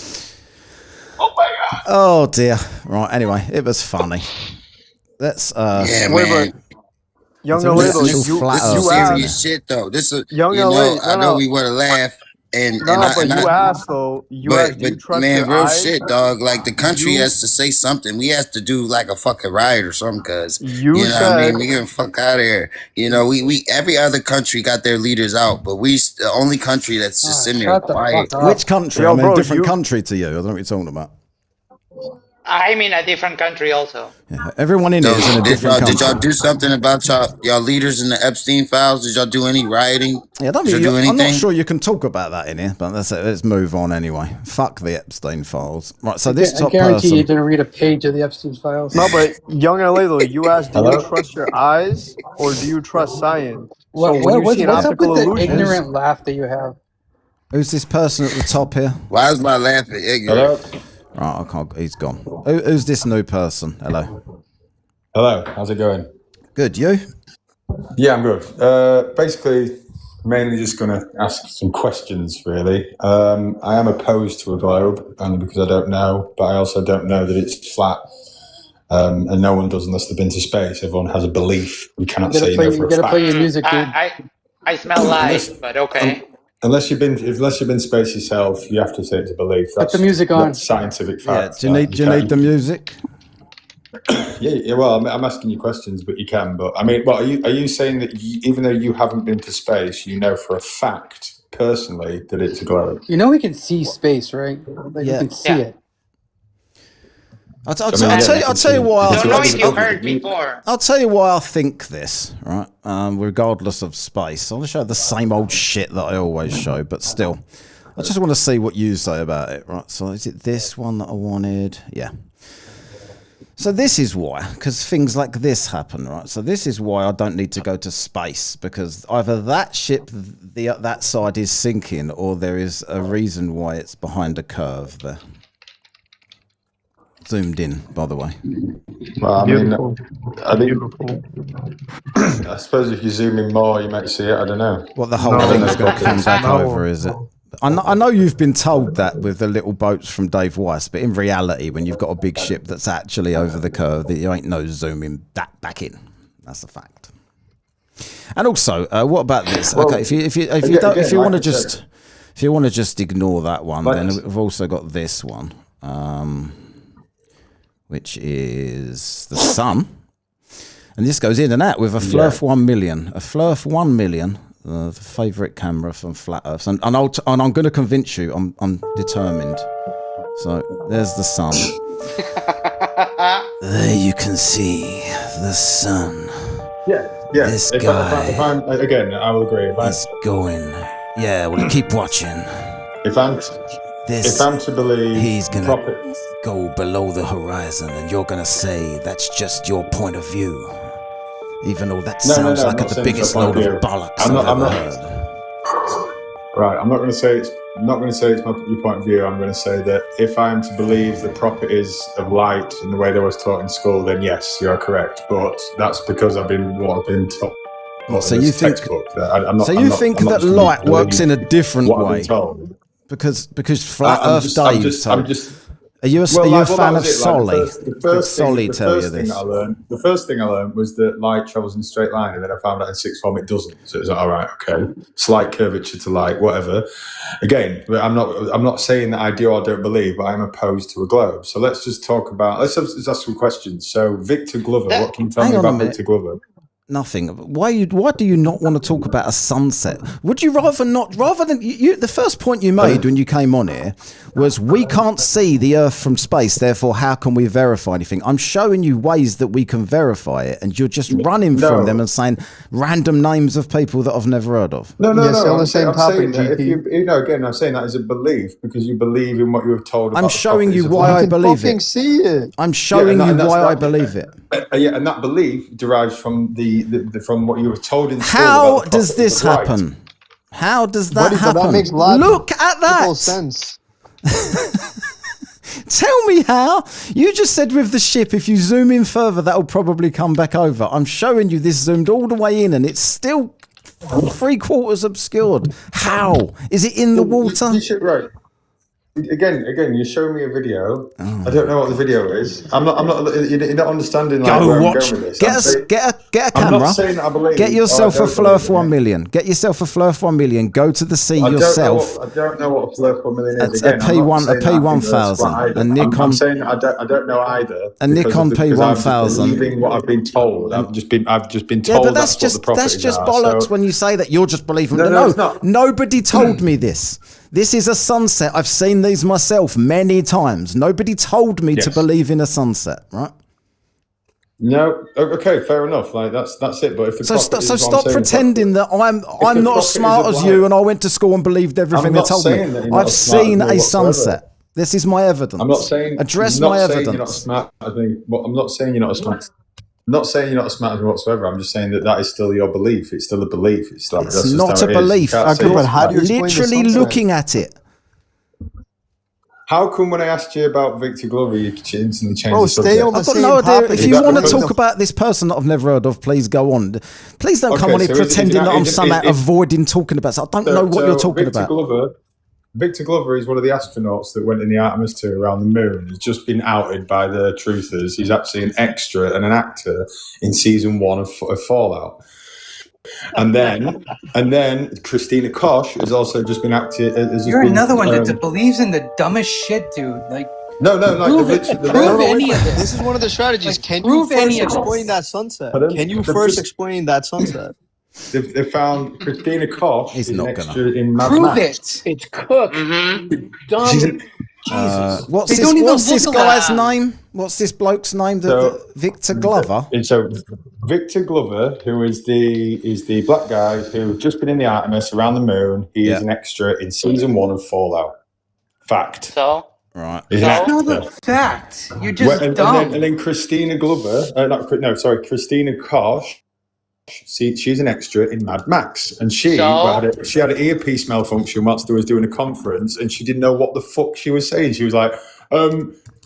Oh my god. Oh dear. Right. Anyway, it was funny. Let's. Yeah, Wait, man. but Young LA, This is serious shit, though. This is I know we want to laugh. You asked, do you trust your real eyes? Shit, dog. Like the country has to say something. We have to do like a fucking riot or something, cause you know what I mean. We get the fuck out of here. You know, we every other country got their leaders out, but we the only country that's just in there quiet. Which country? I'm in a different country to you. I don't know what you're talking about. I'm in a different country also. Yeah, everyone in here is in a different country. Did y'all do something about y'all leaders in the Epstein files? Did y'all do any rioting? Yeah, I'm not sure you can talk about that in here, but let's move on anyway. Fuck the Epstein files. Right, so this top I guarantee person. you didn't read a page of the Epstein files. No, but Young LA though, you asked, do you trust your eyes or do you trust science? What's up with the ignorant laugh that you have? Who's this person at the top here? Why is my laughing ignorant? Hello? Right, I can't. He's gone. Who's this new person? Hello. Hello. How's it going? Good. You? Yeah, I'm good. Basically, mainly just going to ask some questions, really. I am opposed to a globe, only because I don't know, but I also don't know that it's flat. And no one does unless they've been to space. Everyone has a belief. We cannot say no for a fact. You gotta play your music, dude. I smell lies, but okay. Unless you've been space yourself, you have to say it's a belief. Put the music on. That's scientific fact. Yeah. Do you need the music? Yeah. Well, I'm asking you questions, but you can. But I mean, are you saying that even though you haven't been to space, you know for a fact, personally that it's a globe. You know we can see space, right? Like, Yeah. we can see it. I'll tell you why. Don't know if you heard before. I'll tell you why I think this, right? Regardless of space, I'll show the same old shit that I always show, but still, I just want to see what you say about it, right? So is it this one that I wanted? Yeah. So this is why, because things like this happen, right? So this is why I don't need to go to space, because either that ship, that side is sinking, or there is a reason why it's behind a curve there. Zoomed in, by the way. Well, I mean, I suppose if you zoom in more, you might see it. I don't know. What the whole thing's got to come back over, is it? I know you've been told that with the little boats from Dave Weiss, but in reality, when you've got a big ship that's actually over the curve, there ain't no zooming that back in. That's a fact. And also, what about this? Well, okay, if you want to just ignore that one, then we've also got this one. Which is the sun, and this goes in and out with a Flurf 1 million. A Flurf 1 million, the favourite camera from Flat Earth, and I'm going to convince you. I'm determined. So there's the sun. There you can see the sun. Yeah. This guy. I will agree. He's going. Yeah, well, keep watching. If I'm to believe, he's gonna go below the horizon, and you're gonna say that's just your point of view, even though that sounds like the biggest load of bollocks I've ever heard. Right, I'm not going to say it's your point of view. I'm going to say that if I'm to believe the properties of light in the way that I was taught in school, then yes, you're correct. But that's because I've been taught. So you think? That light works in a different way? Because Flat Earth Dave. Are you a fan of Soli? Did Soli tell you this? The first thing I learned was that light travels in a straight line, and then I found out in sixth form it doesn't. So it was like, all right, okay, slight curvature to light, whatever. Again, I'm not saying that I do or don't believe, but I'm opposed to a globe. So let's just talk about. Let's ask some questions. So Victor Glover, what can you tell me about Victor Glover? Nothing. Why do you not want to talk about a sunset? Would you rather than you? The first point you made when you came on here was we can't see the Earth from space, therefore how can we verify anything? I'm showing you ways that we can verify it, and you're just running from them and saying random names of people that I've never heard of. No. On the same topic, again, I'm saying that as a belief because you believe in what you were told. I'm showing you why I believe it. See it. I'm showing you why I believe it. And that belief derives from from what you were told in school. How does this happen? How does that happen? That makes Look at that. Sense. Tell me how. You just said with the ship, if you zoom in further, that'll probably come back over. I'm showing you this zoomed all the way in, and it's still 3/4 obscured. How is it in the water? Right. Again, you're showing me a video. I don't know what the video is. I'm not. You're not understanding. Like, go where watch. I'm going with this. Get a camera. I'm not saying that I believe. Get yourself a Flurf 1 million. Get yourself a Flurf 1 million. Go to the sea yourself. I don't know what a Flurf 1 million is. A P1000, a Nikon. I'm saying I don't know either. A Nikon P1000. Believing what I've been told. I've just been told. Yeah, but that's just bollocks when you say that. You're just believing. No, it's not. Nobody told me this. This is a sunset. I've seen these myself many times. Nobody told me to believe in a sunset, right? No, okay, fair enough. Like that's it. But if stop pretending that I'm not as smart as you and I went to school and believed everything they told me. I've seen a sunset. This is my evidence. I'm not saying address my evidence. You're not smart. I think. Well, I'm not saying you're not as smart. I'm not saying you're not as smart as me whatsoever. I'm just saying that is still your belief. It's still a belief. It's not a belief. Literally looking at it. How come when I asked you about Victor Glover, you instantly changed the subject? Stay on the I've got no idea. topic. If you want to talk about this person that I've never heard of, please go on. Please don't come on here pretending that I'm somehow avoiding talking about it. I don't know what you're talking about. Victor Glover is one of the astronauts that went in the Artemis 2 around the moon. He's just been outed by the truthers. He's actually an extra and an actor in season 1 of Fallout. And then Christina Koch has also just been acted. You're another one that believes in the dumbest shit, dude. Like no, prove any of this. This is one of the strategies. Like, Can you first any of explain this. that sunset? Pardon? Can you first explain that sunset? They found Christina Koch. He's is not an gonna extra in Mad Prove Max. it. It's Cook. Dumb. She's an- Jesus. What's They this? don't even What's this look guy's alike. name? What's this bloke's name? Victor Glover. And so Victor Glover, who is the black guy who's just been in the Artemis around the moon. He is an extra in season 1 of Fallout. Fact. So. Right. He's an That's actor. not a fact. You're just and dumb. then Christina Glover, Christina Koch. She's an extra in Mad Max, and she had an earpiece malfunction whilst they was doing a conference, and she didn't know what the fuck she was saying. She was like,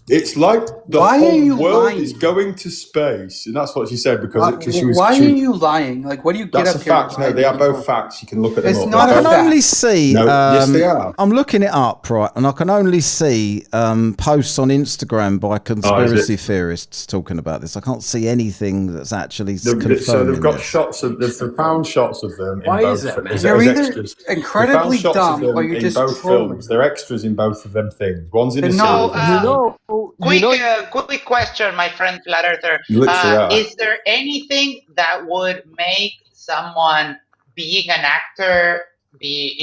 "It's like the whole world is going to space," and that's what she said because she was. Why are you lying? Like, what do you get That's up a here? fact. No, they are both facts. You can look at them. It's up. not I a can fact. only see. No, yes, they are. I'm looking it up, right, and I can only see posts on Instagram by conspiracy theorists talking about this. I can't see anything that's actually confirming. So they've got this. shots of. They've found shots of them. Why in both is that, man? as You're either extras. incredibly They found shots dumb of them or you're in just both trolling. films. They're extras in both of them things. One's in the So, series. quick question, my friend Flat Earther. Literally are. Is there anything that would make someone being an actor make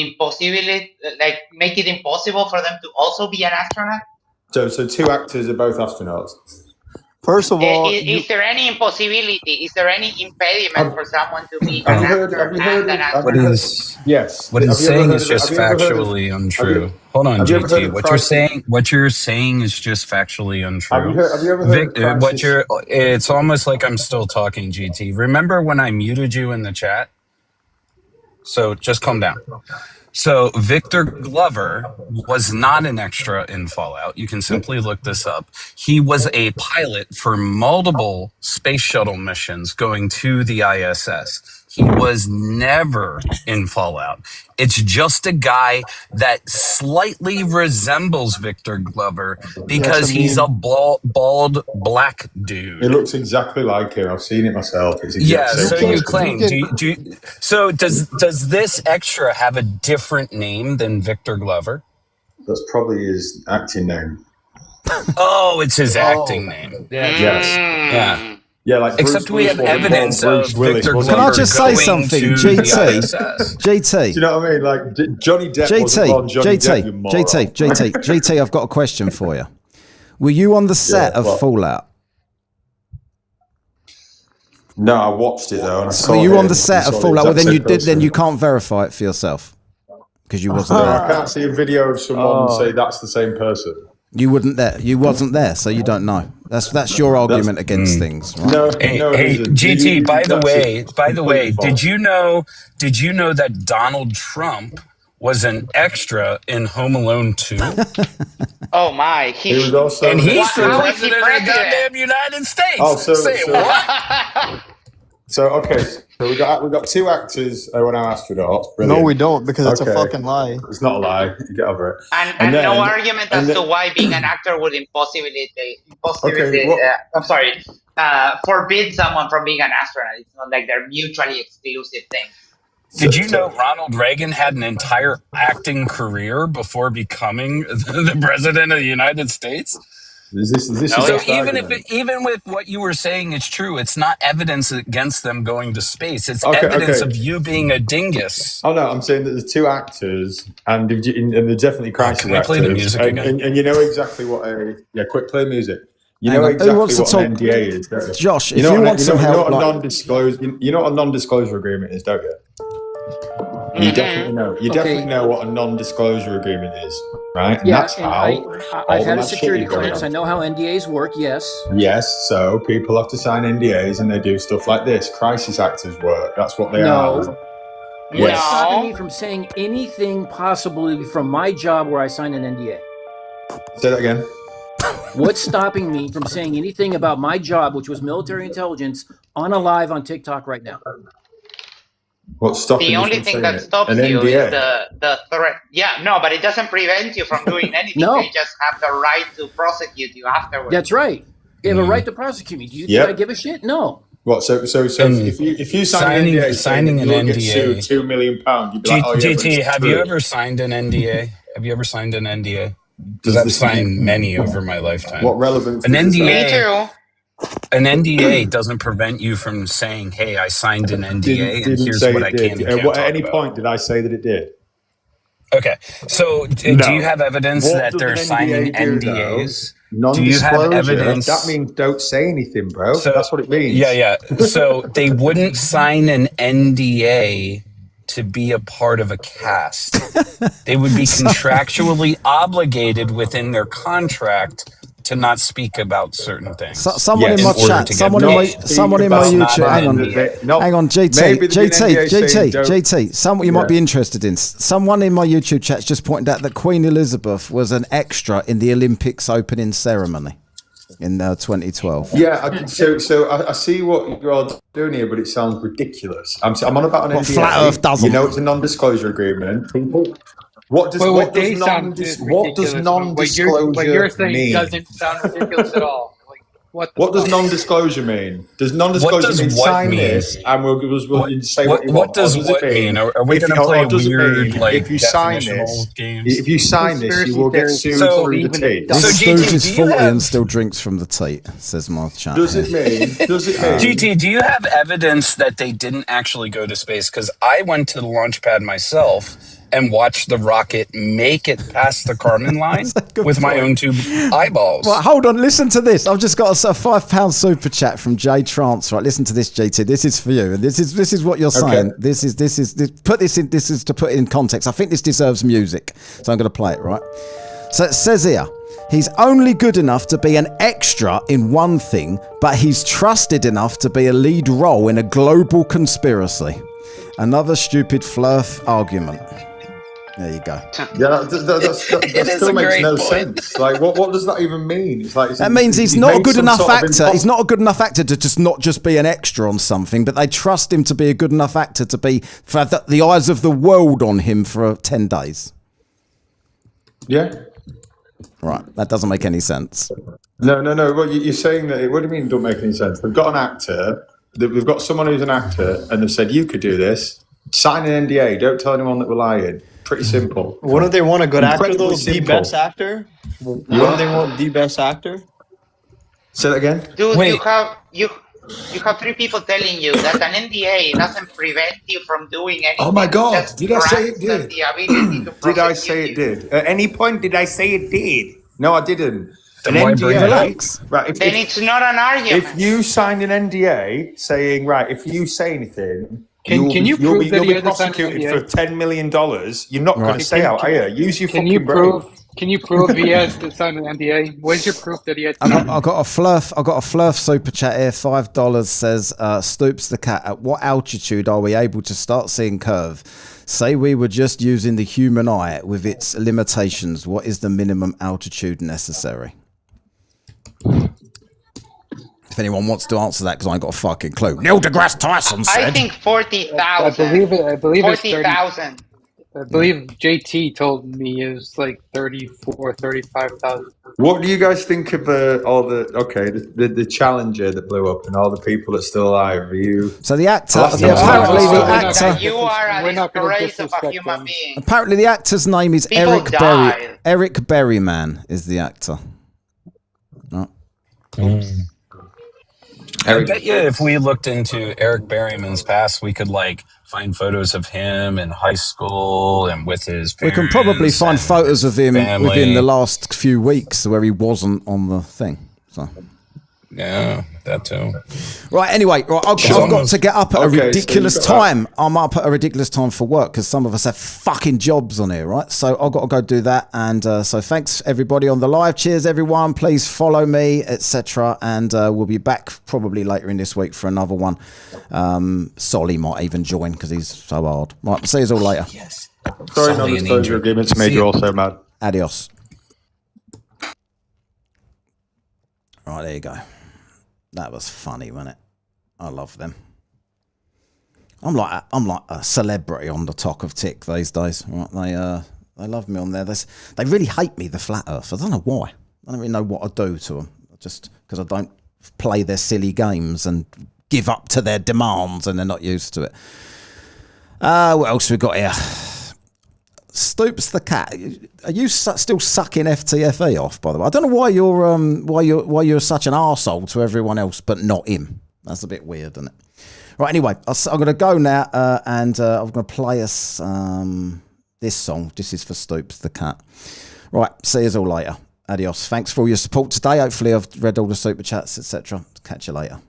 it impossible for them to also be an astronaut? So two actors are both astronauts. First of all, Is there any impossibility? Is there any impediment for someone to be an actor and an astronaut? Yes. What Have he's you ever saying heard is of- just have you ever heard of- factually have untrue. you- Hold on, have you ever heard GT. of What crisis- you're saying is just factually untrue. Have you ever heard of crisis- It's almost like I'm still talking, GT. Remember when I muted you in the chat? So just calm down. So Victor Glover was not an extra in Fallout. You can simply look this up. He was a pilot for multiple space shuttle missions going to the ISS. He was never in Fallout. It's just a guy that slightly resembles Victor Glover because he's a bald black dude. It looks exactly like him. I've seen it myself. It's Yeah, exactly so you claim. So does this extra have a different name than Victor Glover? That's probably his acting name. Oh, it's his acting name. Yes. Yeah. Yeah, like except we have evidence of Victor Glover. Can I just say going something, to GT? the ISS. GT. Do you know what I mean? Like Johnny Depp wasn't born Johnny Depp, you moron. GT, I've got a question for you. Were you on the set of Fallout? No, I watched it though, and I saw. Were you on him the set and of saw Fallout? the Well, then exact you same did. Then person. you can't verify it for yourself because you wasn't No, there. I can't see a video of someone say that's the same person. You wouldn't there. You wasn't there, so you don't know. That's your argument against things. Right? No, Hey, GT. By the way, did you know that Donald Trump was an extra in Home Alone 2? Oh my! He was also, and he's the How is he president of the president? goddamn United States. Oh, so- Say so- what? So okay, so we got two actors who are now astronauts. no, Brilliant. we don't, because it's Okay. a fucking lie. It's not a lie. Get over it. And then- no argument as and to then- why being an actor would forbid someone from being an astronaut. It's not like they're mutually exclusive things. Did you know Ronald Reagan had an entire acting career before becoming the president of the United States? This So is even with what you were saying is true, it's not evidence against them going to space. It's Okay, evidence okay. of you being a dingus. Oh no, I'm saying that there's two actors, and they're definitely crisis Can we actors. play the music and, again? and you know exactly what quick play music. You Hang know on. Who exactly wants to what talk? an NDA is, don't you? Josh, if know you what- want some know help, what a like- non-disclosure, you know what a non-disclosure agreement is, don't you? You definitely know. You definitely know what a non-disclosure agreement is, right? And Yeah, that's and how. I've all had a that security shit is going clearance. I on. know how NDAs work. Yes. Yes, so people have to sign NDAs and they do stuff like this. Crisis actors work. That's what they are. What's Yes. stopping me from saying anything possibly from my job where I signed an NDA? Say that again. What's stopping me from saying anything about my job, which was military intelligence, on a live on TikTok right now? What's stopping The you only from thing saying that it? stops An you NDA? is the threat. Yeah, no, but it doesn't prevent you from doing anything. No. They just have the right to prosecute you afterwards. That's right. You have a right to prosecute me. Do you Yep. think I give a shit? No. What? So And if you sign signing- an NDA, signing an you'll get NDA. sued £2 million, you'd be like, oh, yeah, but GT, it's have true. you ever signed an NDA? Have you ever signed an NDA? Does Because I've this- signed many over my lifetime. What relevance An does this NDA? Me too. An NDA doesn't prevent you from saying, "Hey, I signed an NDA, and here's what I can and can't talk At any about." point, did I say that it did? Okay, so do you have evidence What that does they're an signing NDA do, NDAs? though? Do you have evidence? That means don't say anything, bro. So, that's what it means. Yeah. So they wouldn't sign an NDA to be a part of a cast. They would be contractually obligated within their contract to not speak about certain things. Someone in my chat, someone in my YouTube. Hang on, GT. Someone you might be interested in. Someone in my YouTube chat's just pointed out that Queen Elizabeth was an extra in the Olympics opening ceremony in 2012. Yeah, I see what you're all doing here, but it sounds ridiculous. I'm on about an NDA. Flat Earth doesn't. You know, it's a non-disclosure agreement. What does non-disclosure what you're saying mean? doesn't sound ridiculous at all. Like, what does non-disclosure mean? Does non-disclosure mean sign this and we'll say what you want? What does what mean? Are we going to play weird if you sign this? If you sign this, you will get sued through the teeth. This Stooge is 40 and still drinks from the teat, says my chat. Does it mean? GT, do you have evidence that they didn't actually go to space? Because I went to the launch pad myself and watch the rocket make it past the Kármán line with my own two eyeballs. Well, hold on, listen to this. I've just got a £5 super chat from J Trance. Right, listen to this, GT. This is for you, and this is what you're saying. This is to put it in context. I think this deserves music, so I'm going to play it. Right. So it says here, he's only good enough to be an extra in one thing, but he's trusted enough to be a lead role in a global conspiracy. Another stupid fluff argument. There you go. Yeah, that still makes no sense. Like, what does that even mean? It's like that means he's not a good enough actor. He's not a good enough actor to not just be an extra on something, but they trust him to be a good enough actor to be for the eyes of the world on him for 10 days. Yeah. Right. That doesn't make any sense. No. Well, you're saying that. What do you mean? Don't make any sense? They've got an actor. They've got someone who's an actor, and they've said you could do this. Sign an NDA. Don't tell anyone that we're lying. Pretty simple. Wouldn't they want a good actor though? The best actor? Wouldn't they want the best actor? Say that again. Dude, you have three people telling you that an NDA doesn't prevent you from doing anything. Oh my God! Just Did I say it did? the ability to Did I say it did? At any point, did I say it did? No, I didn't. An NDA, right? Then it's not an argument. If you signed an NDA saying, right, if you say anything. Can you prove that you'll be prosecuted for $10 million? You're not going to say out, are you? Use your fucking brain. Can you prove he has to sign an NDA? Where's your proof that he had? I got a flurf super chat here. $5 says Stoops the cat. At what altitude are we able to start seeing curve? Say we were just using the human eye with its limitations. What is the minimum altitude necessary? If anyone wants to answer that, because I ain't got a fucking clue. Neil deGrasse Tyson said. I think 40,000. I believe 40,000. I believe JT told me it was like 35,000. What do you guys think of the Challenger that blew up and all the people that's still alive? Are you? So the actor, apparently the actor. You are a disgrace of a human being. Apparently the actor's name is Eric Berry. Eric Berryman is the actor. Oh. I bet you if we looked into Eric Berryman's past, we could find photos of him in high school and with his parents. We can probably find photos of him within the last few weeks where he wasn't on the thing. So. Yeah, that too. Right, anyway, I've got to get up at a ridiculous time. I'm up at a ridiculous time for work because some of us have fucking jobs on here, right? So I've got to go do that. And so thanks everybody on the live. Cheers, everyone. Please follow me, etc. And we'll be back probably later in this week for another one. Solly might even join because he's so hard. Right, see you all later. Yes. Sorry, non-disclosure agreements made you all so mad. Adios. Right, there you go. That was funny, wasn't it? I love them. I'm like a celebrity on the talk of Tick these days. Right? They love me on there. They really hate me, the flat Earth. I don't know why. I don't really know what I do to them. Just because I don't play their silly games and give up to their demands, and they're not used to it. What else we got here? Stoops the cat. Are you still sucking FTFE off? By the way, I don't know why you're such an arsehole to everyone else, but not him. That's a bit weird, isn't it? Right. Anyway, I'm going to go now, and I'm going to play us this song. This is for Stoops the cat. Right. See you all later. Adios. Thanks for all your support today. Hopefully, I've read all the super chats, etc. Catch you later.